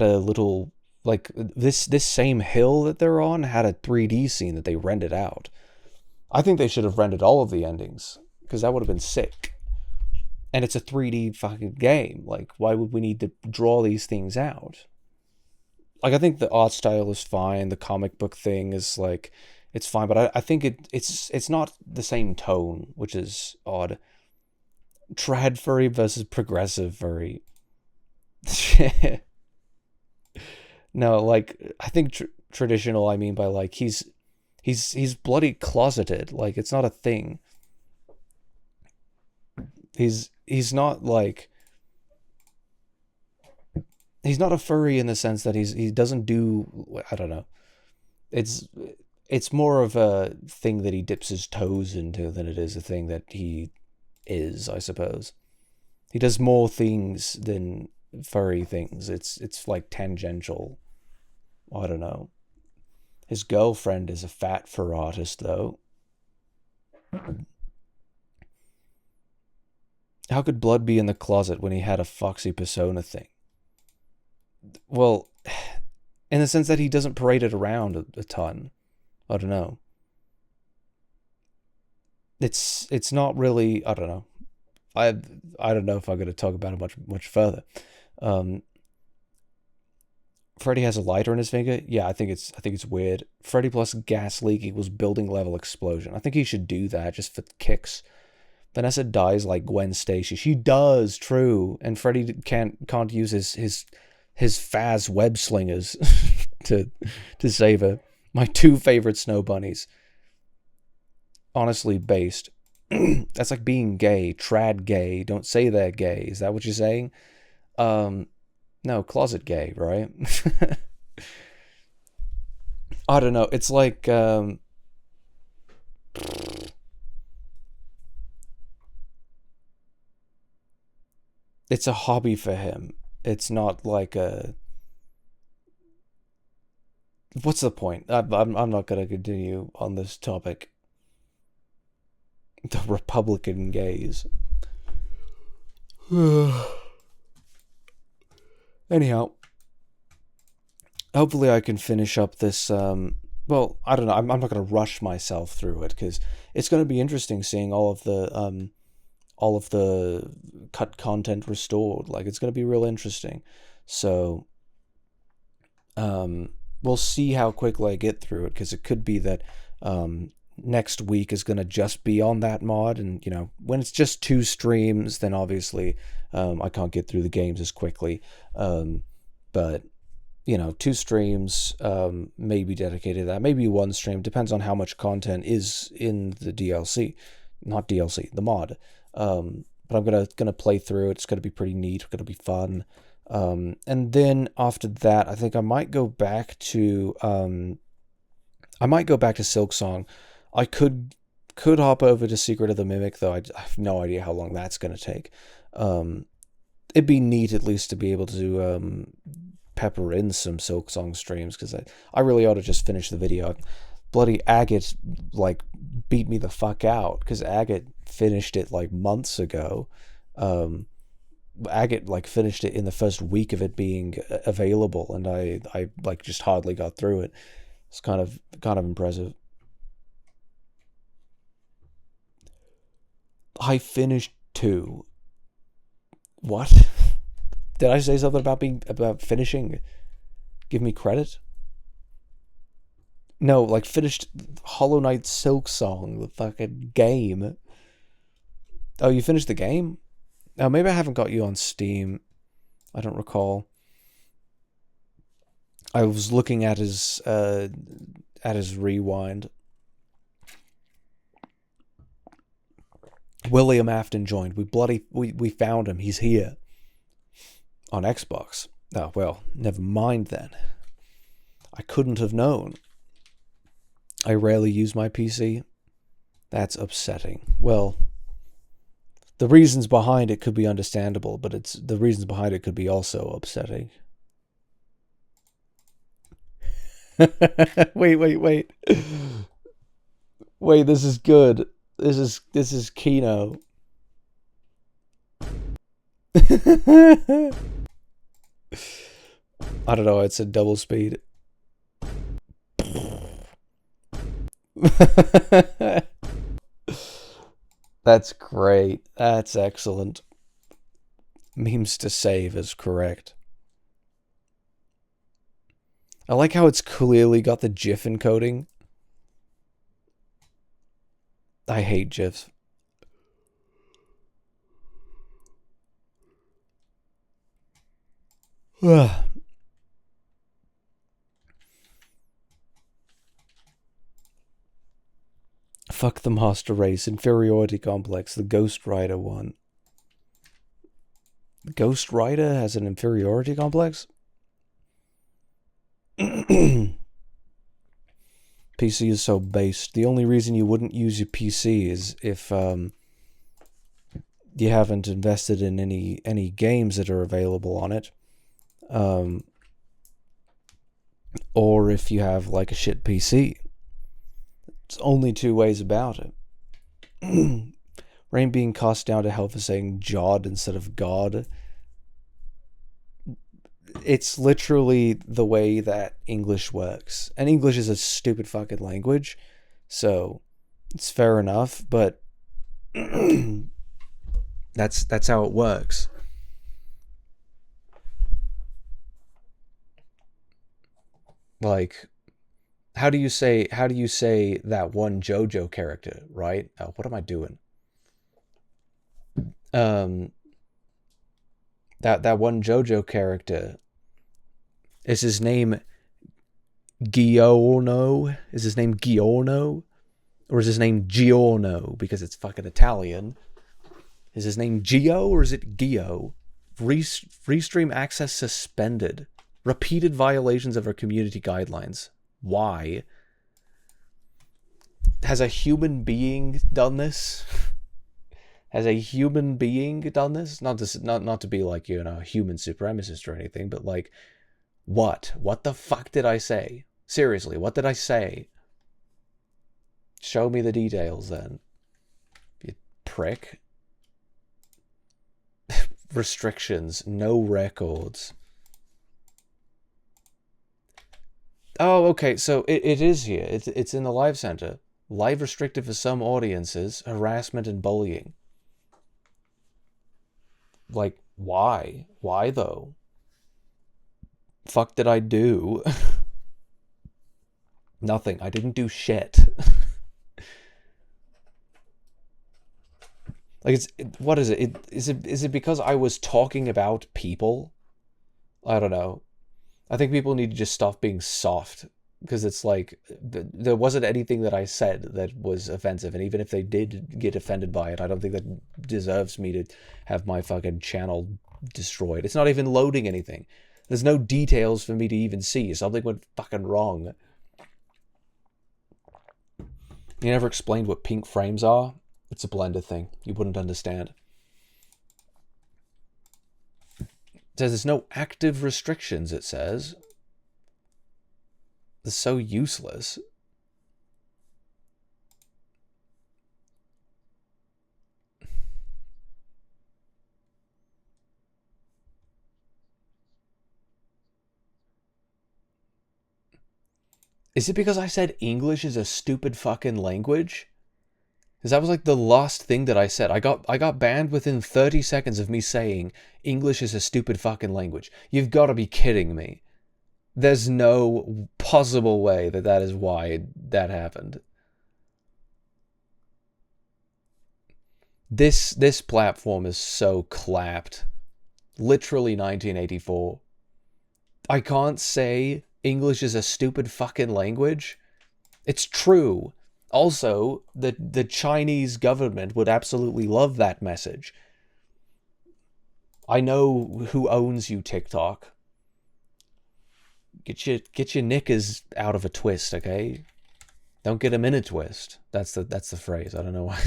a little, like, this same hill that they're on had a 3D scene that they rendered out. I think they should have rendered all of the endings, because that would have been sick. And it's a 3D fucking game. Like, why would we need to draw these things out? Like, I think the art style is fine. The comic book thing is, like, it's fine. But I think it's not the same tone, which is odd. Trad furry versus progressive furry. No, like, I think traditional, I mean by, like, he's bloody closeted. Like, it's not a thing. He's not, like... He's not a furry in the sense that he doesn't do, I don't know. It's more of a thing that he dips his toes into than it is a thing that he is, I suppose. He does more things than furry things. It's like tangential. I don't know. His girlfriend is a fat fur artist, though. How could Blood be in the closet when he had a Foxy Persona thing? Well, in the sense that he doesn't parade it around a ton. I don't know. It's not really, I don't know. I don't know if I'm going to talk about it much further. Freddy has a lighter in his finger. Yeah, I think it's weird. Freddy plus gas leak equals building level explosion. I think he should do that just for kicks. Vanessa dies like Gwen Stacy. She does, true. And Freddy can't use his Faz web slingers to save her. My two favorite snow bunnies. Honestly based. That's like being gay. Trad gay. Don't say they're gay. Is that what you're saying? No, closet gay, right? I don't know. It's like it's a hobby for him. It's not like a... What's the point? I'm not going to continue on this topic. The Republican gays. Anyhow, hopefully I can finish up this... well, I don't know. I'm not going to rush myself through it, because it's going to be interesting seeing all of the cut content restored. Like, it's going to be real interesting. So, we'll see how quickly I get through it, because it could be that next week is going to just be on that mod, and you know, when it's just 2 streams, then obviously I can't get through the games as quickly, but you know, 2 streams maybe dedicated to that, maybe 1 stream, depends on how much content is in the DLC, not DLC, the mod. But I'm gonna play through it. It's gonna be pretty neat. It's gonna be fun. And then after that, I think I might go back to Silk Song. I could hop over to Secret of the Mimic, though I have no idea how long that's gonna take. It'd be neat at least to be able to pepper in some Silk Song streams, because I really ought to just finish the video. Bloody Agate like beat me the fuck out, because Agate finished it like months ago. Agate like finished it in the first week of it being available, and I like just hardly got through it. It's kind of impressive. I finished 2. What? Did I say something about finishing? Give me credit? No, like finished Hollow Knight Silk Song, the fucking game. Oh, you finished the game? Oh, maybe I haven't got you on Steam. I don't recall. I was looking at his rewind. William Afton joined. We found him. He's here. On Xbox. Oh, well, never mind then. I couldn't have known. I rarely use my PC. That's upsetting. Well, the reasons behind it could be understandable, but the reasons behind it could be also upsetting. Wait. Wait, this is good. This is Kino. I don't know, it's a double speed. That's great. That's excellent. Memes to save is correct. I like how it's clearly got the GIF encoding. I hate GIFs. Fuck the master race, inferiority complex, the Ghost Rider one. Ghost Rider has an inferiority complex? PC is so based. The only reason you wouldn't use your PC is if you haven't invested in any games that are available on it. Or if you have like a shit PC. It's only 2 ways about it. Rain being cast down to hell for saying Jod instead of God. It's literally the way that English works. And English is a stupid fucking language. So it's fair enough, but that's how it works. Like, how do you say that one JoJo character, right? Oh, what am I doing? That one JoJo character, is his name Giorno? Is his name Giorno? Or is his name Giorno because it's fucking Italian? Is his name Gio or is it Gio? Free stream access suspended. Repeated violations of our community guidelines. Why? Has a human being done this? Has a human being done this? Not to be like, you know, a human supremacist or anything, but like, what? What the fuck did I say? Seriously, what did I say? Show me the details then. You prick. Restrictions. No records. Oh, okay, so it is here. It's in the live center. Live restricted for some audiences. Harassment and bullying. Like, why? Why, though? Fuck did I do? Nothing. I didn't do shit. Like, what is it? Is it because I was talking about people? I don't know. I think people need to just stop being soft, because it's like, there wasn't anything that I said that was offensive, and even if they did get offended by it, I don't think that deserves me to have my fucking channel destroyed. It's not even loading anything. There's no details for me to even see. Something went fucking wrong. You never explained what pink frames are? It's a blender thing. You wouldn't understand. It says there's no active restrictions, it says. It's so useless. Is it because I said English is a stupid fucking language? Because that was like the last thing that I said. I got banned within 30 seconds of me saying English is a stupid fucking language. You've got to be kidding me. There's no possible way that that is why that happened. This platform is so clapped. Literally 1984. I can't say English is a stupid fucking language. It's true. Also, the Chinese government would absolutely love that message. I know who owns you, TikTok. Get your knickers out of a twist, okay? Don't get them in a twist. That's the phrase. I don't know why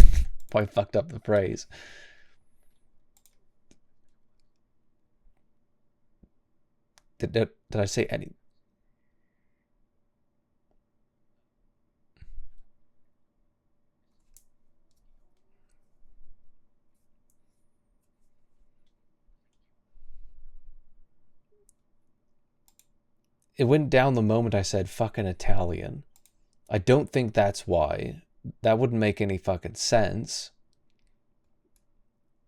I fucked up the phrase. Did I say any? It went down the moment I said fucking Italian. I don't think that's why. That wouldn't make any fucking sense.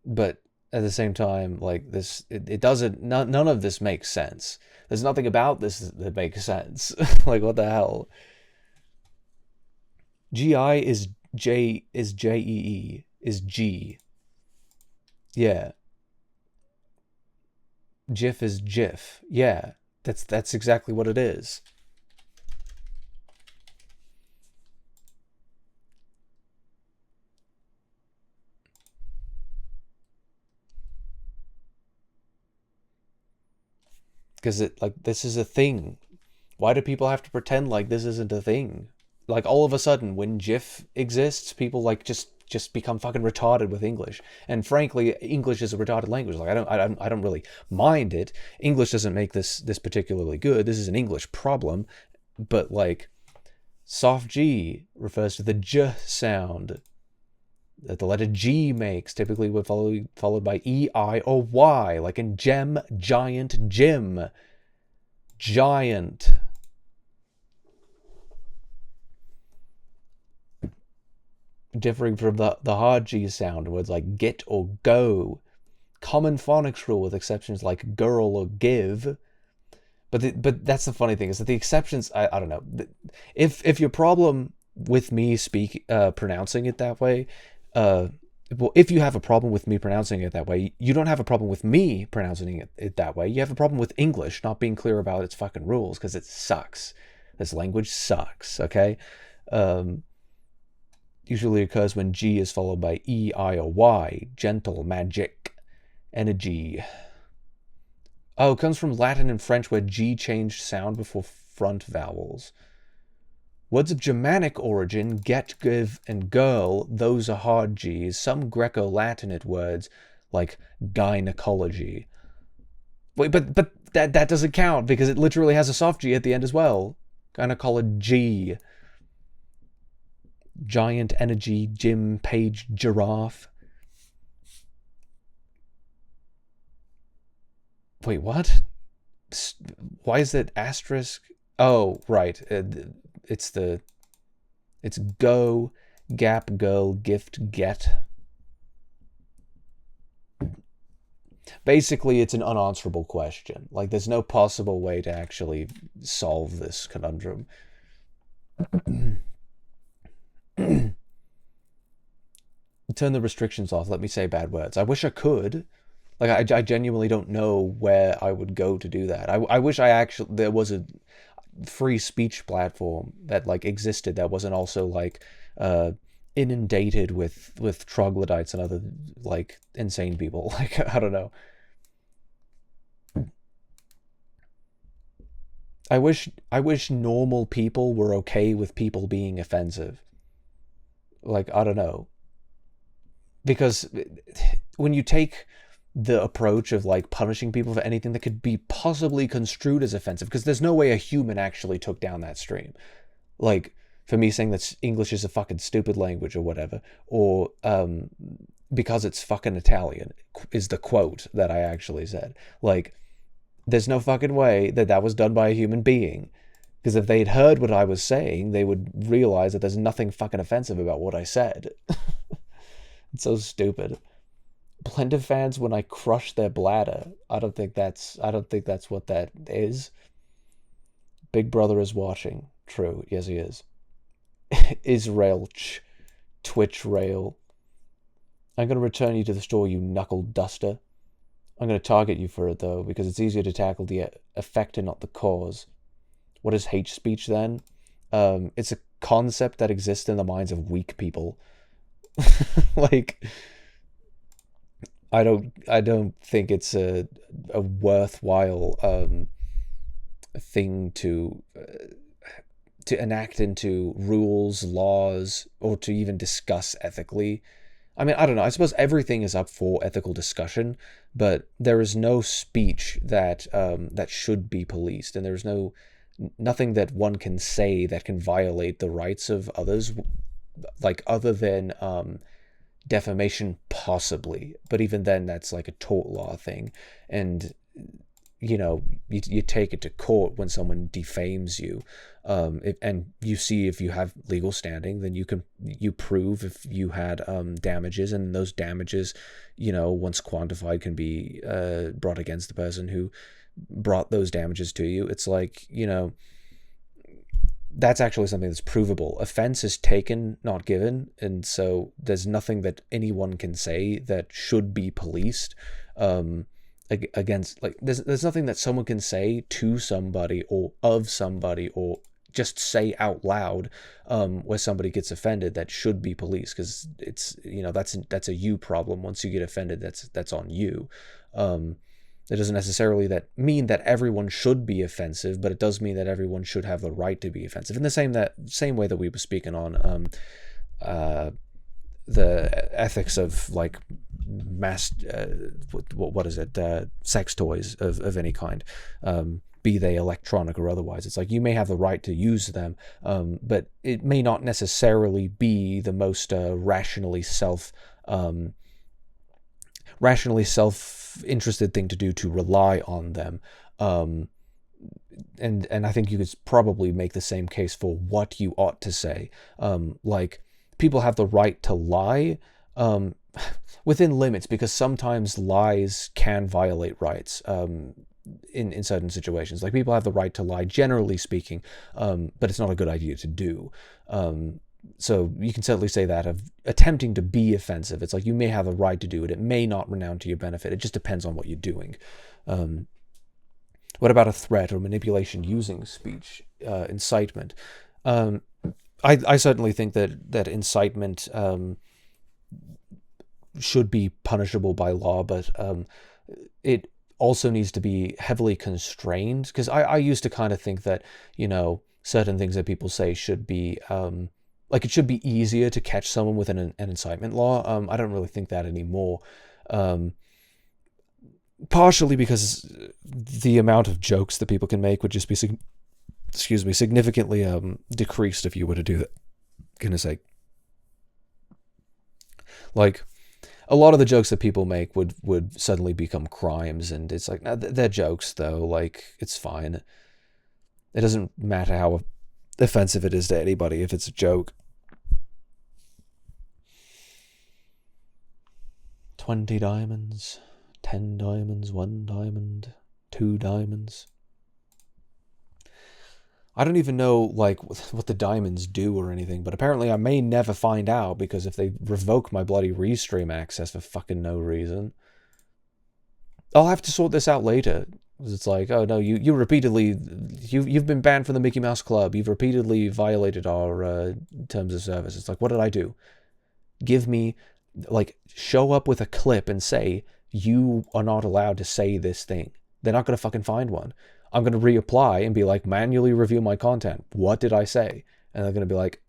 But at the same time, like, this, it doesn't, none of this makes sense. There's nothing about this that makes sense. Like, what the hell? GI is J, is JEE, is G. Yeah. GIF is GIF. Yeah. That's exactly what it is. Because this is a thing. Why do people have to pretend like this isn't a thing? Like, all of a sudden, when GIF exists, people like just become fucking retarded with English. And frankly, English is a retarded language. Like, I don't really mind it. English doesn't make this particularly good. This is an English problem. But like, soft G refers to the J sound that the letter G makes, typically would followed by E, I, or Y, like in gem, giant, gym, giant. Differing from the hard G sound, words like get or go. Common phonics rule with exceptions like girl or give. But that's the funny thing, is that the exceptions, I don't know. If your problem with me pronouncing it that way, well, if you have a problem with me pronouncing it that way, you don't have a problem with me pronouncing it that way. You have a problem with English not being clear about its fucking rules, because it sucks. This language sucks, okay? Usually occurs when G is followed by E, I, or Y. Gentle, magic, energy. Oh, it comes from Latin and French, where G changed sound before front vowels. Words of Germanic origin, get, give, and girl, those are hard Gs. Some Greco-Latinate words, like gynecology. Wait, but that doesn't count, because it literally has a soft G at the end as well. Gynecology. Giant, energy, gym, page, giraffe. Wait, what? Why is it asterisk? Oh, right. It's go, gap, girl, gift, get. Basically, it's an unanswerable question. Like, there's no possible way to actually solve this conundrum. Turn the restrictions off. Let me say bad words. I wish I could. Like, I genuinely don't know where I would go to do that. I wish there was a free speech platform that like existed that wasn't also like inundated with troglodytes and other like insane people. Like, I don't know. I wish normal people were okay with people being offensive. Like, I don't know. Because when you take the approach of like punishing people for anything that could be possibly construed as offensive, because there's no way a human actually took down that stream. Like, for me saying that English is a fucking stupid language or whatever, or because it's fucking Italian is the quote that I actually said. Like, there's no fucking way that that was done by a human being. Because if they'd heard what I was saying, they would realize that there's nothing fucking offensive about what I said. It's so stupid. Blender fans when I crush their bladder. I don't think that's what that is. Big Brother is watching. True. Yes, he is. Israel Twitch rail. I'm going to return you to the store, you knuckle duster. I'm going to target you for it, though, because it's easier to tackle the effect and not the cause. What is hate speech, then? It's a concept that exists in the minds of weak people. Like, I don't think it's a worthwhile thing to enact into rules, laws, or to even discuss ethically. I mean, I don't know. I suppose everything is up for ethical discussion, but there is no speech that that should be policed, and there's nothing that one can say that can violate the rights of others, like other than defamation, possibly. But even then, that's like a tort law thing, and you take it to court when someone defames you, and you see if you have legal standing. Then you prove if you had damages, and those damages, once quantified, can be brought against the person who brought those damages to you. It's like, that's actually something that's provable. Offense is taken, not given, and so there's nothing that anyone can say that should be policed against. Like, there's nothing that someone can say to somebody or of somebody or just say out loud where somebody gets offended that should be policed, because it's that's a you problem. Once you get offended, that's on you. It doesn't necessarily mean that everyone should be offensive, but it does mean that everyone should have the right to be offensive. In the same way that we were speaking on the ethics of like mass what is it, sex toys of any kind, be they electronic or otherwise. It's like, you may have the right to use them, but it may not necessarily be the most rationally self-interested thing to do, to rely on them. And I think you could probably make the same case for what you ought to say. Like, people have the right to lie within limits, because sometimes lies can violate rights in certain situations. Like, people have the right to lie, generally speaking, but it's not a good idea to do. So you can certainly say that of attempting to be offensive. It's like, you may have a right to do it. It may not renound to your benefit. It just depends on what you're doing. What about a threat or manipulation using speech? Incitement. I certainly think that incitement should be punishable by law, but it also needs to be heavily constrained, because I used to kind of think that, certain things that people say should be... like, it should be easier to catch someone with an incitement law. I don't really think that anymore. Partially because the amount of jokes that people can make would just be, significantly decreased if you were to do that. Goodness sake. Like, a lot of the jokes that people make would suddenly become crimes, and it's like, nah, they're jokes, though. Like, it's fine. It doesn't matter how offensive it is to anybody if it's a joke. 20 diamonds, 10 diamonds, 1 diamond, 2 diamonds. I don't even know like what the diamonds do or anything, but apparently I may never find out, because if they revoke my bloody restream access for fucking no reason, I'll have to sort this out later. Because it's like, oh no, you repeatedly, you've been banned from the Mickey Mouse Club. You've repeatedly violated our terms of service. It's like, what did I do? Give me, like, show up with a clip and say, you are not allowed to say this thing. They're not going to fucking find one. I'm going to reapply and be like, manually review my content. What did I say? And they're going to be like,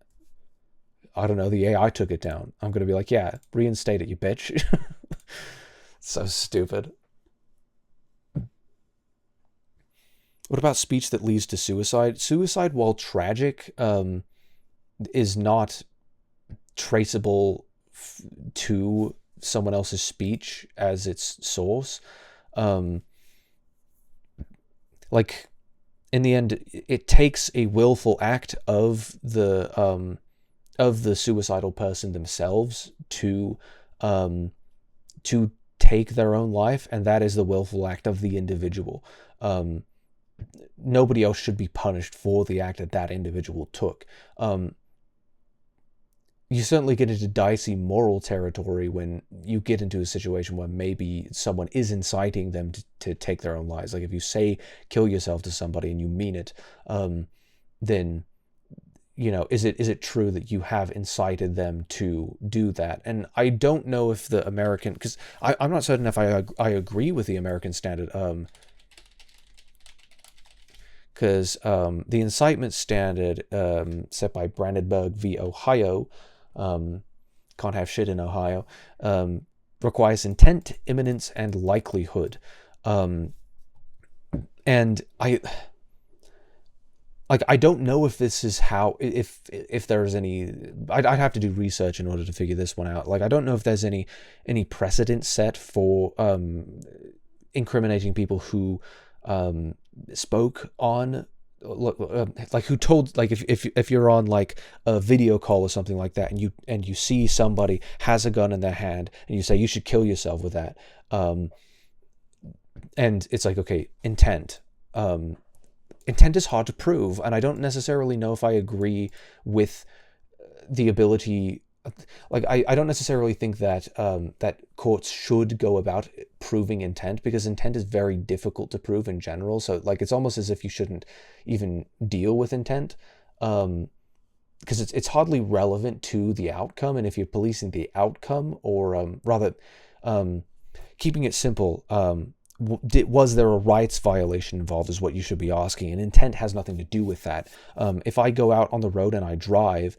I don't know, the AI took it down. I'm going to be like, yeah, reinstate it, you bitch. So stupid. What about speech that leads to suicide? Suicide, while tragic, is not traceable to someone else's speech as its source. Like, in the end, it takes a willful act of the suicidal person themselves to take their own life, and that is the willful act of the individual. Nobody else should be punished for the act that that individual took. You certainly get into dicey moral territory when you get into a situation where maybe someone is inciting them to take their own lives. Like if you say kill yourself to somebody and you mean it, then, you know, is it true that you have incited them to do that? And I don't know if the American, because I'm not certain if I agree with the American standard, because the incitement standard set by Brandenburg v. Ohio, can't have shit in Ohio, requires intent, imminence, and likelihood. And I don't know if this is how, if there's any, I'd have to do research in order to figure this one out. Like, I don't know if there's any precedent set for incriminating people who spoke on, like who told, like if you're on like a video call or something like that, and you see somebody has a gun in their hand and you say you should kill yourself with that, and it's like, okay, intent is hard to prove, and I don't necessarily know if I agree with the ability. Like, I don't necessarily think that that courts should go about proving intent, because intent is very difficult to prove in general. So, like, it's almost as if you shouldn't even deal with intent, because it's hardly relevant to the outcome. And if you're policing the outcome, or rather, keeping it simple, was there a rights violation involved is what you should be asking, and intent has nothing to do with that. If I go out on the road and I drive,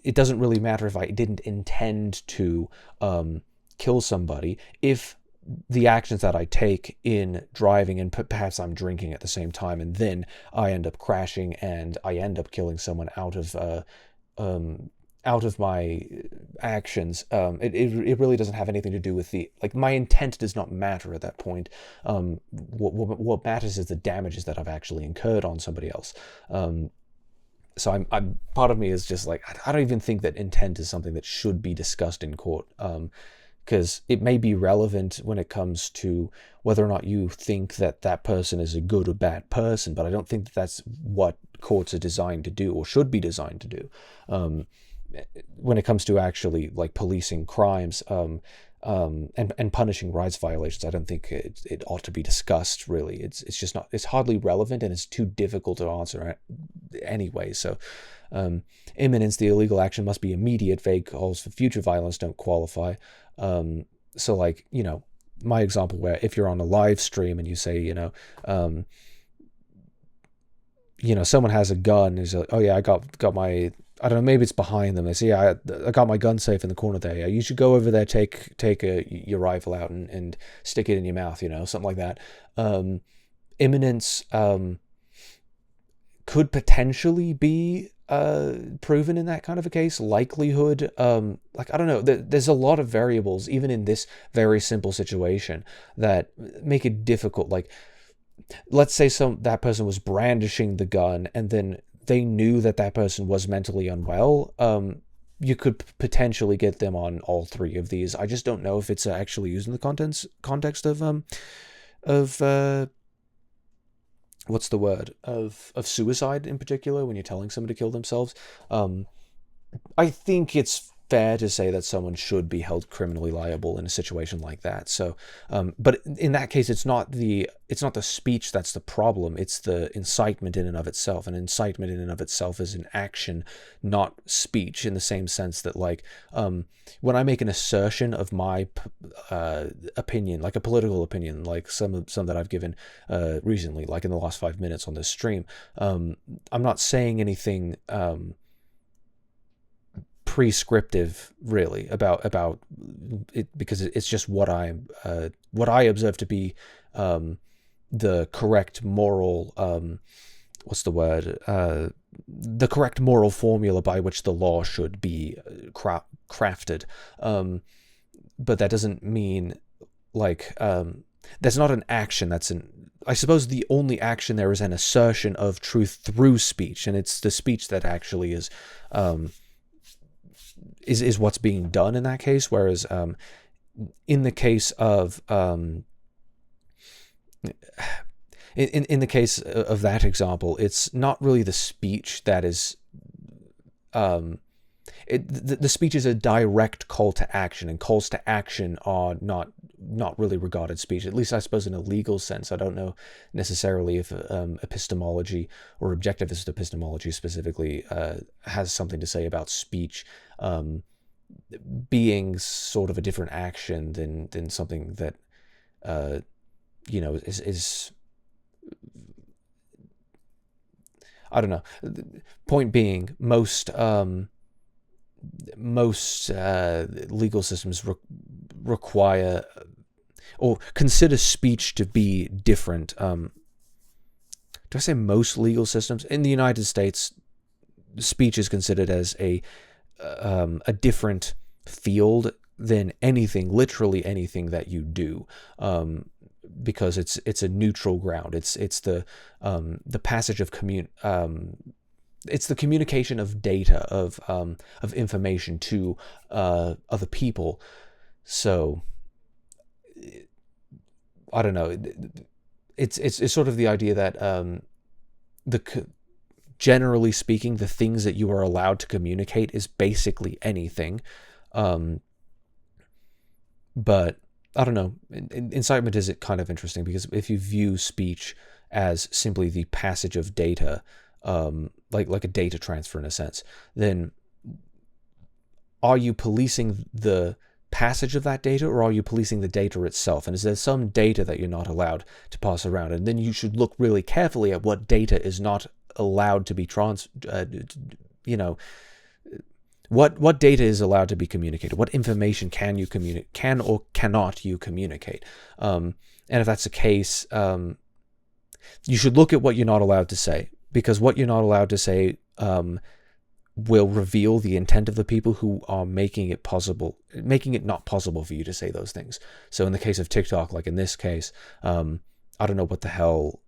it doesn't really matter if I didn't intend to kill somebody, if the actions that I take in driving, and perhaps I'm drinking at the same time, and then I end up crashing and I end up killing someone out of my actions, it really doesn't have anything to do with my intent does not matter at that point. What matters is the damages that I've actually incurred on somebody else. So I'm part of me is just like, I don't even think that intent is something that should be discussed in court, because it may be relevant when it comes to whether or not you think that that person is a good or bad person, but I don't think that that's what courts are designed to do or should be designed to do. When it comes to actually like policing crimes, and punishing rights violations, I don't think it ought to be discussed, really. It's just not, it's hardly relevant, and it's too difficult to answer anyway. So imminence, the illegal action must be immediate. Vague calls for future violence don't qualify. So, like, you know, my example where if you're on a live stream and you say, someone has a gun, is like, oh yeah, I got my, I don't know, maybe it's behind them. They say, yeah, I got my gun safe in the corner there. Yeah, you should go over there, take your rifle out and stick it in your mouth, something like that. Imminence could potentially be proven in that kind of a case. Likelihood, like, I don't know, there's a lot of variables, even in this very simple situation, that make it difficult. Like, let's say that person was brandishing the gun, and then they knew that person was mentally unwell. You could potentially get them on all three of these. I just don't know if it's actually used in the context of what's the word, of suicide in particular, when you're telling someone to kill themselves. I think it's fair to say that someone should be held criminally liable in a situation like that. So, but in that case, it's not the speech that's the problem. It's the incitement in and of itself. And incitement in and of itself is an action, not speech, in the same sense that, like, when I make an assertion of my opinion, like a political opinion, like some that I've given recently, like in the last 5 minutes on this stream, I'm not saying anything prescriptive really about it, because it's just what I observe to be the correct moral what's the word the correct moral formula by which the law should be crafted, but that doesn't mean, like, that's not an action. I suppose the only action there is an assertion of truth through speech, and it's the speech that actually is what's being done in that case. Whereas in the case of in the case of that example, it's not really the speech that is the speech is a direct call to action, and calls to action are not really regarded speech, at least I suppose in a legal sense. I don't know necessarily if epistemology or objectivist epistemology specifically has something to say about speech being sort of a different action than something that is I don't know. Point being, most legal systems require or consider speech to be different. Do I say most legal systems? In the United States, speech is considered as a different field than anything, literally anything that you do, because it's a neutral ground. It's the passage of it's the communication of data, of information to other people. So I don't know. It's sort of the idea that generally speaking, the things that you are allowed to communicate is basically anything. But I don't know. Incitement is kind of interesting, because if you view speech as simply the passage of data, like a data transfer in a sense, then are you policing the passage of that data, or are you policing the data itself? And is there some data that you're not allowed to pass around? And then you should look really carefully at what data is not allowed to be what data is allowed to be communicated, what information can or cannot you communicate. And if that's the case, you should look at what you're not allowed to say, because what you're not allowed to say will reveal the intent of the people who are making it not possible for you to say those things. So in the case of TikTok, like in this case, I don't know what the hell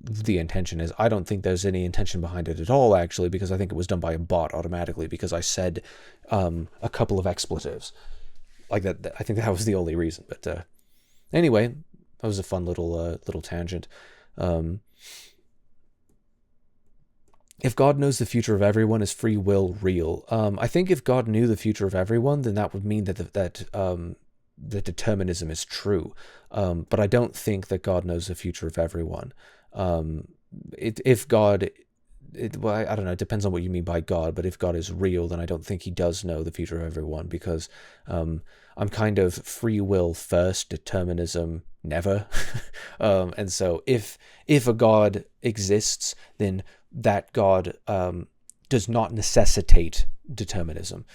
the intention is. I don't think there's any intention behind it at all, actually, because I think it was done by a bot automatically, because I said a couple of expletives like that. I think that was the only reason. But anyway, that was a fun little tangent. If God knows the future of everyone, is free will real? I think if God knew the future of everyone, then that would mean that determinism is true. But I don't think that God knows the future of everyone. If God, well, I don't know, it depends on what you mean by God, but if God is real, then I don't think he does know the future of everyone, because I'm kind of free will first, determinism never. And so if a God exists, then that God does not necessitate determinism,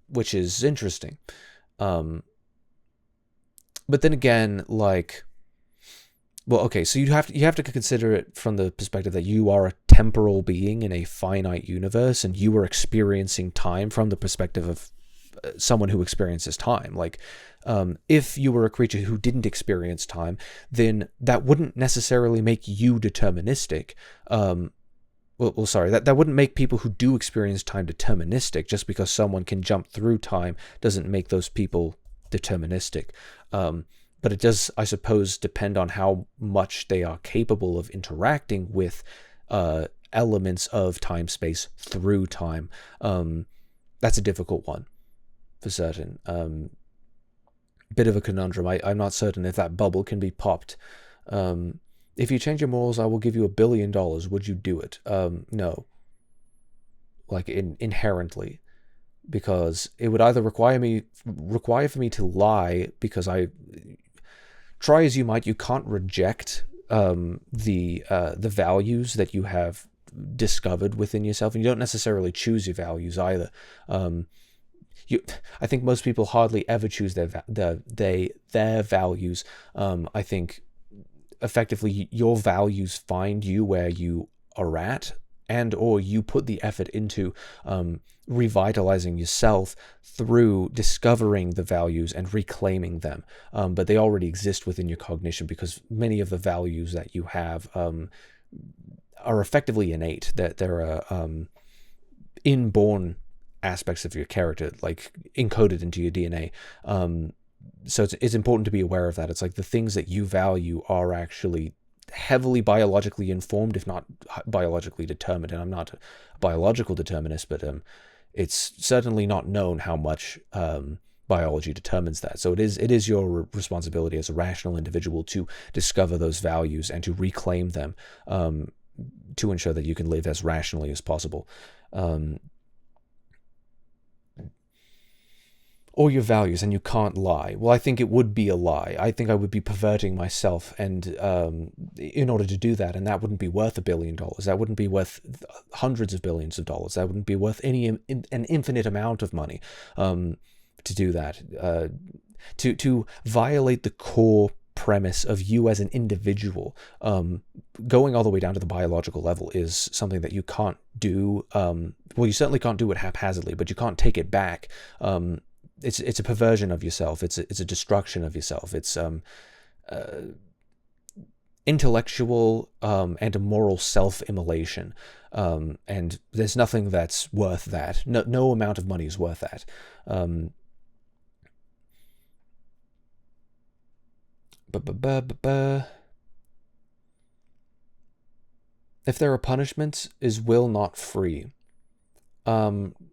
which is interesting. But then again, like, well, okay, so you have to consider it from the perspective that you are a temporal being in a finite universe, and you are experiencing time from the perspective of someone who experiences time. Like, if you were a creature who didn't experience time, then that wouldn't necessarily make you deterministic. Sorry, that wouldn't make people who do experience time deterministic. Just because someone can jump through time doesn't make those people deterministic. But it does, I suppose, depend on how much they are capable of interacting with elements of time space through time. That's a difficult one for certain. Bit of a conundrum. I'm not certain if that bubble can be popped. If you change your morals, I will give you $1 billion. Would you do it? No. Like inherently, because it would either require for me to lie, because I try as you might, you can't reject the values that you have discovered within yourself, and you don't necessarily choose your values either. I think most people hardly ever choose their values. I think effectively your values find you where you are at, and or you put the effort into revitalizing yourself through discovering the values and reclaiming them. But they already exist within your cognition, because many of the values that you have are effectively innate. That there are inborn aspects of your character, like encoded into your DNA. So it's important to be aware of that. It's like the things that you value are actually heavily biologically informed, if not biologically determined. And I'm not a biological determinist, but it's certainly not known how much biology determines that. So it is your responsibility as a rational individual to discover those values and to reclaim them, to ensure that you can live as rationally as possible. Or your values, and you can't lie. Well, I think it would be a lie. I think I would be perverting myself, and in order to do that, and that wouldn't be worth $1 billion. That wouldn't be worth hundreds of billions of dollars. That wouldn't be worth an infinite amount of money to do that. To violate the core premise of you as an individual, going all the way down to the biological level, is something that you can't do. Well, you certainly can't do it haphazardly, but you can't take it back. It's a perversion of yourself. It's a destruction of yourself. It's intellectual and a moral self-immolation. And there's nothing that's worth that. No amount of money is worth that. If there are punishments, is will not free?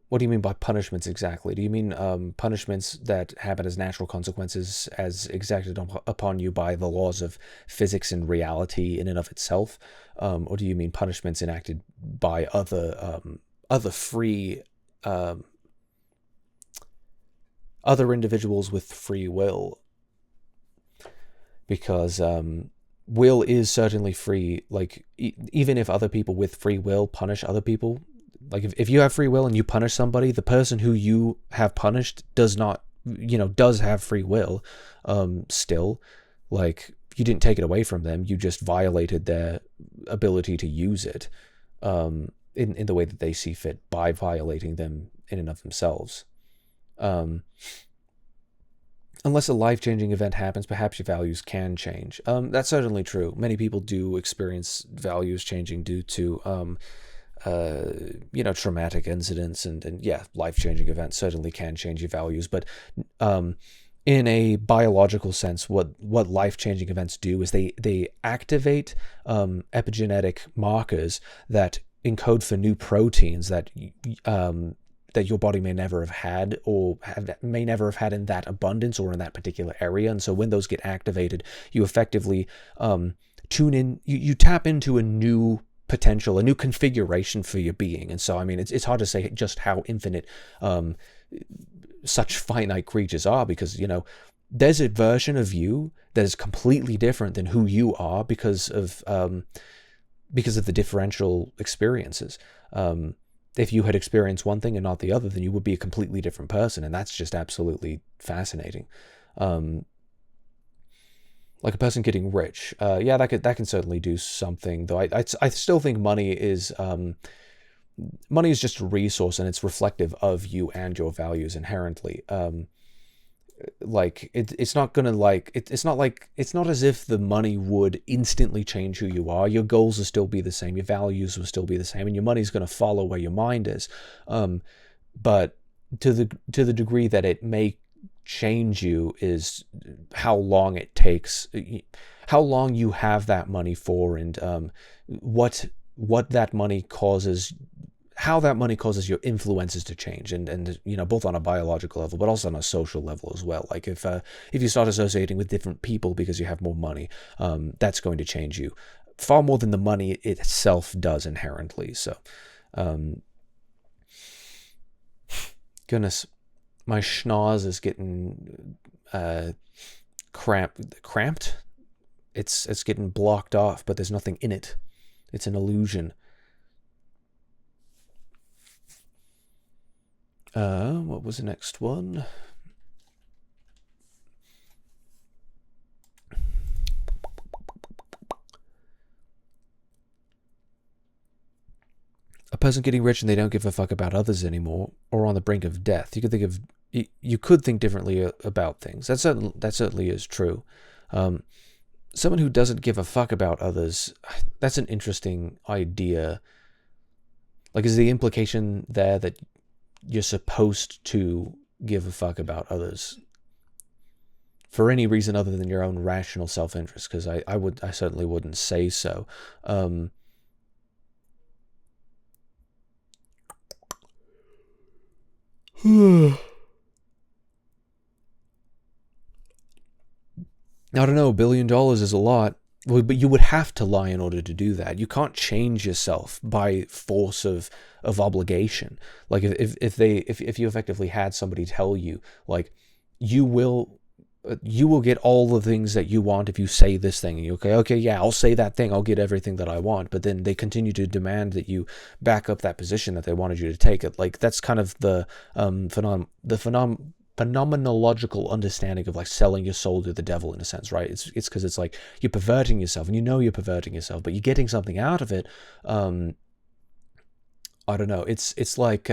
What do you mean by punishments exactly? Do you mean punishments that happen as natural consequences, as exacted upon you by the laws of physics and reality in and of itself? Or do you mean punishments enacted by other free, other individuals with free will? Because will is certainly free. Like, even if other people with free will punish other people, like if you have free will and you punish somebody, the person who you have punished does have free will still. Like, you didn't take it away from them, you just violated their ability to use it in the way that they see fit by violating them in and of themselves. Unless a life-changing event happens, perhaps your values can change. That's certainly true. Many people do experience values changing due to traumatic incidents, and yeah, life-changing events certainly can change your values. But in a biological sense, what life-changing events do is they activate epigenetic markers that encode for new proteins that your body may never have had, or may never have had in that abundance or in that particular area. And so when those get activated, you effectively tune in, you tap into a new potential, a new configuration for your being. And so, I mean, it's hard to say just how infinite such finite creatures are, because, there's a version of you that is completely different than who you are because of the differential experiences. If you had experienced one thing and not the other, then you would be a completely different person, and that's just absolutely fascinating. Like a person getting rich, yeah, that can certainly do something. Though I still think money is just a resource, and it's reflective of you and your values inherently. It's not as if the money would instantly change who you are. Your goals will still be the same, your values will still be the same, and your money's going to follow where your mind is. But to the degree that it may change you is how long it takes, how long you have that money for, and what that money causes, how that money causes your influences to change, and you know, both on a biological level but also on a social level as well. Like if you start associating with different people because you have more money, that's going to change you far more than the money itself does inherently. So goodness, my schnoz is getting cramped. It's getting blocked off, but there's nothing in it. It's an illusion. What was the next one? A person getting rich and they don't give a fuck about others anymore, or on the brink of death. You could think differently about things. That certainly is true. Someone who doesn't give a fuck about others, that's an interesting idea. Like, is the implication there that you're supposed to give a fuck about others for any reason other than your own rational self-interest? Because I certainly wouldn't say so. I don't know, $1 billion is a lot. Well, but you would have to lie in order to do that. You can't change yourself by force of obligation. Like if you effectively had somebody tell you, like, you will get all the things that you want if you say this thing, and you okay, yeah, I'll say that thing, I'll get everything that I want, but then they continue to demand that you back up that position that they wanted you to take. It, like, that's kind of the phenomenological understanding of, like, selling your soul to the devil, in a sense, right? It's because it's like you're perverting yourself, and you know you're perverting yourself, but you're getting something out of it. I don't know. It's like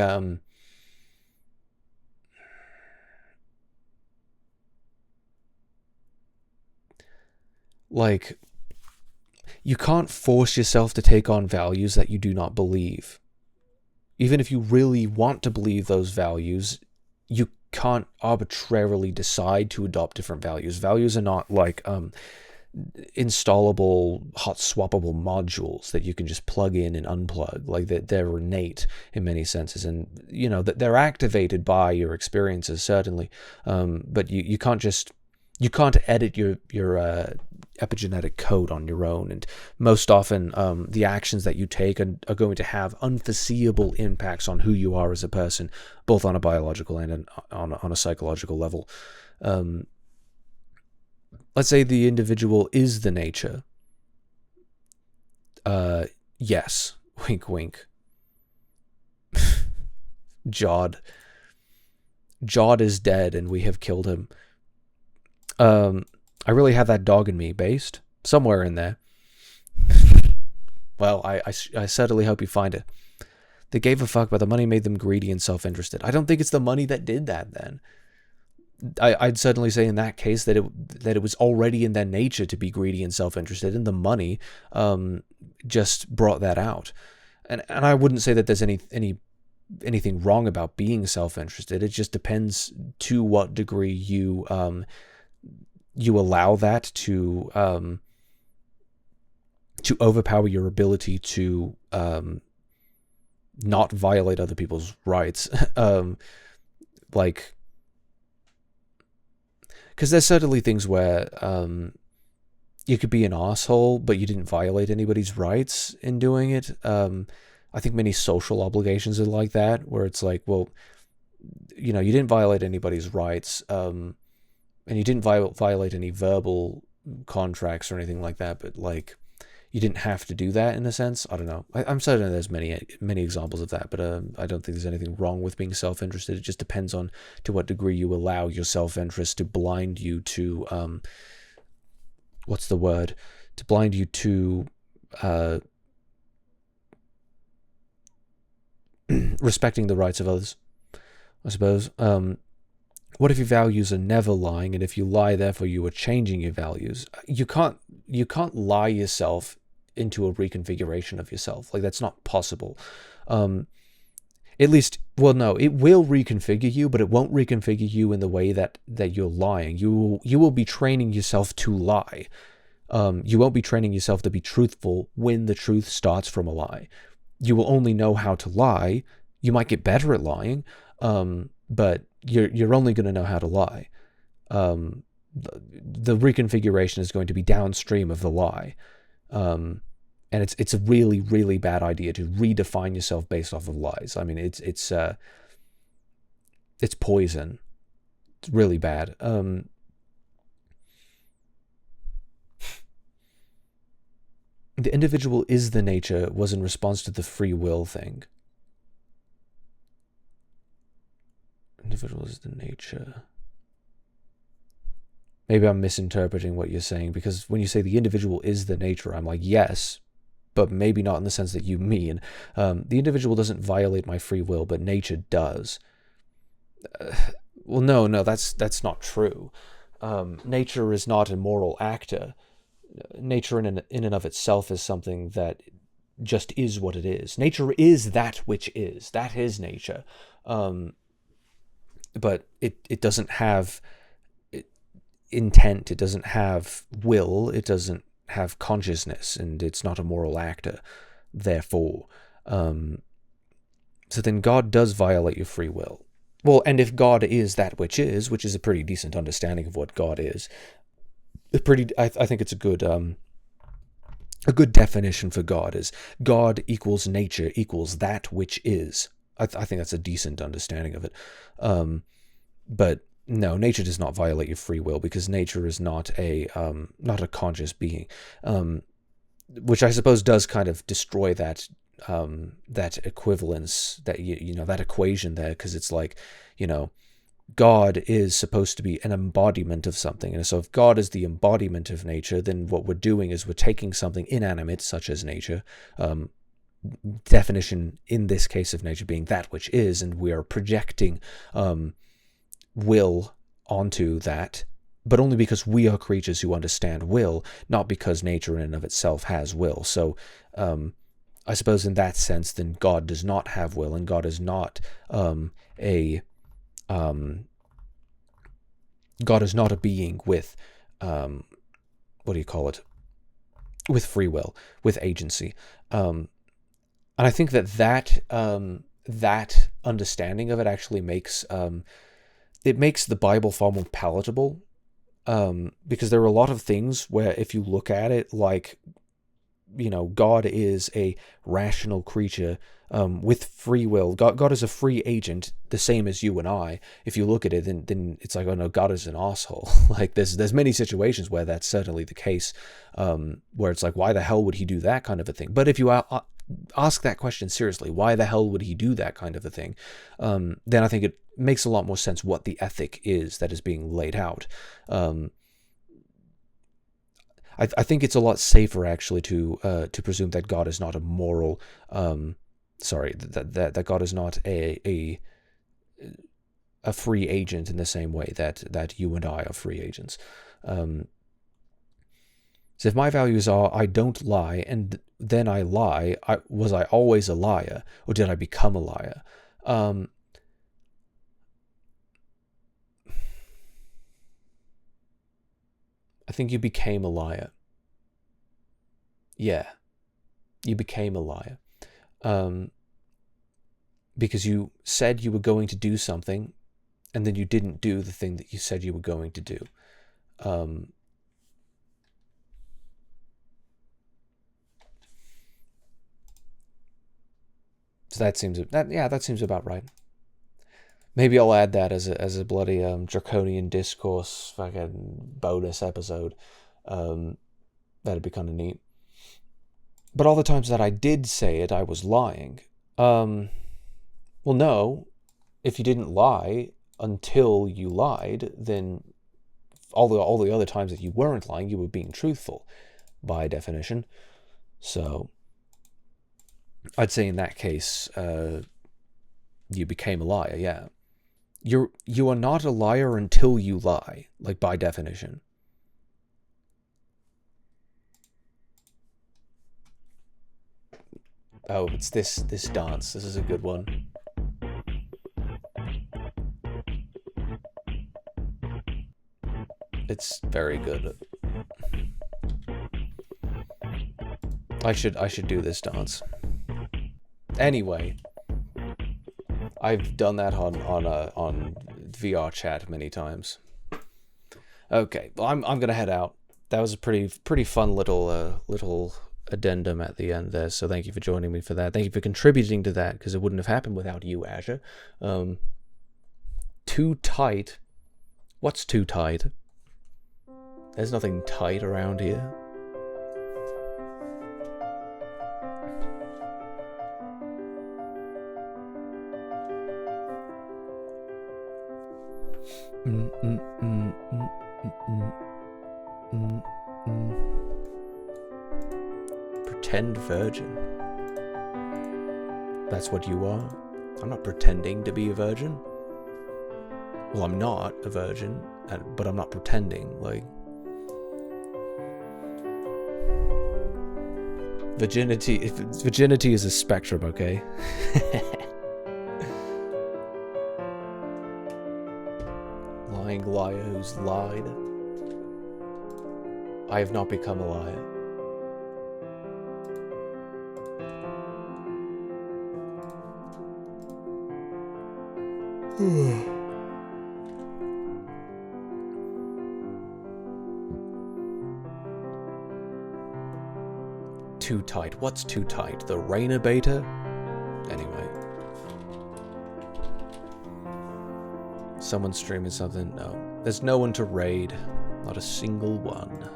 like, you can't force yourself to take on values that you do not believe. Even if you really want to believe those values, you can't arbitrarily decide to adopt different values. Values are not like installable, hot swappable modules that you can just plug in and unplug. Like, they're innate in many senses, and you know that they're activated by your experiences, certainly. But you can't edit your epigenetic code on your own, and most often the actions that you take are going to have unforeseeable impacts on who you are as a person, both on a biological and on a psychological level. Let's say the individual is the nature. Yes, wink wink. Jod is dead and we have killed him. I really have that dog in me based somewhere in there. Well, I certainly hope you find it. They gave a fuck, but the money made them greedy and self-interested. I don't think it's the money that did that then. I'd certainly say in that case that it was already in their nature to be greedy and self-interested, and the money just brought that out. And I wouldn't say that there's anything wrong about being self-interested. It just depends to what degree you allow that to overpower your ability to not violate other people's rights. Like, because there's certainly things where you could be an asshole, but you didn't violate anybody's rights in doing it. I think many social obligations are like that, where it's like, well, you know, you didn't violate anybody's rights, and you didn't violate any verbal contracts or anything like that, but like, you didn't have to do that in a sense. I don't know. I'm certain there's many examples of that, but I don't think there's anything wrong with being self-interested. It just depends on to what degree you allow your self-interest to blind you to what's the word? To blind you to respecting the rights of others, I suppose. What if your values are never lying, and if you lie, therefore you are changing your values? You can't lie yourself into a reconfiguration of yourself. Like, that's not possible. It At least, well, no, it will reconfigure you, but it won't reconfigure you in the way that you're lying. You will be training yourself to lie. You won't be training yourself to be truthful when the truth starts from a lie. You will only know how to lie. You might get better at lying, but you're only going to know how to lie. The reconfiguration is going to be downstream of the lie. And it's a really, really bad idea to redefine yourself based off of lies. I mean, it's poison. It's really bad. The individual is the nature was in response to the free will thing. Individual is the nature. Maybe I'm misinterpreting what you're saying, because when you say the individual is the nature, I'm like, yes, but maybe not in the sense that you mean. The individual doesn't violate my free will, but nature does. Well, no, that's not true. Nature is not a moral actor. Nature in and of itself is something that just is what it is. Nature is that which is. That is nature. But it doesn't have intent. It doesn't have will. It doesn't have consciousness, and it's not a moral actor. Therefore, so then God does violate your free will. Well, and if God is that which is a pretty decent understanding of what God is, I think it's a good definition for God is God equals nature equals that which is. I think that's a decent understanding of it. But no, nature does not violate your free will, because nature is not a conscious being, which I suppose does kind of destroy that equivalence, that that equation there, because it's like, God is supposed to be an embodiment of something, and so if God is the embodiment of nature, then what we're doing is we're taking something inanimate such as nature, definition in this case of nature being that which is, and we are projecting will onto that, but only because we are creatures who understand will, not because nature in and of itself has will. So I suppose in that sense, then God does not have will, and God is not God is not a being with with free will, with agency. And I think that understanding of it actually makes the Bible far more palatable, because there are a lot of things where if you look at it like, God is a rational creature with free will. God is a free agent, the same as you and I. If you look at it, then it's like, oh no, God is an asshole. Like there's many situations where that's certainly the case, where it's like, why the hell would he do that kind of a thing? But if you ask that question seriously, why the hell would he do that kind of a thing? Then I think it makes a lot more sense what the ethic is that is being laid out. I think it's a lot safer actually to presume that God is not a moral, that God is not a free agent in the same way that you and I are free agents. So if my values are I don't lie and then I lie, was I always a liar, or did I become a liar? I think you became a liar. Yeah, you became a liar. Because you said you were going to do something, and then you didn't do the thing that you said you were going to do. So that seems about right. Maybe I'll add that as a bloody draconian discourse fucking bonus episode. That'd be kind of neat. But all the times that I did say it, I was lying. Well, no. If you didn't lie until you lied, then all the other times that you weren't lying, you were being truthful, by definition. So I'd say in that case, you became a liar. Yeah. You are not a liar until you lie, like by definition. Oh, it's this dance. This is a good one. It's very good. I should do this dance. Anyway, I've done that on VR chat many times. Okay, well, I'm gonna head out. That was a pretty fun little addendum at the end there. So thank you for joining me for that. Thank you for contributing to that, because it wouldn't have happened without you, Azure. Too tight. What's too tight? There's nothing tight around here. Pretend virgin. That's what you are. I'm not pretending to be a virgin. Well, I'm not a virgin, but I'm not pretending. Like, virginity is a spectrum, okay? Lying liar who's lied. I have not become a liar. Too tight. What's too tight? The Rainer beta? Anyway. Someone streaming something? No. There's no one to raid. Not a single one.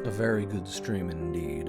A very good stream indeed.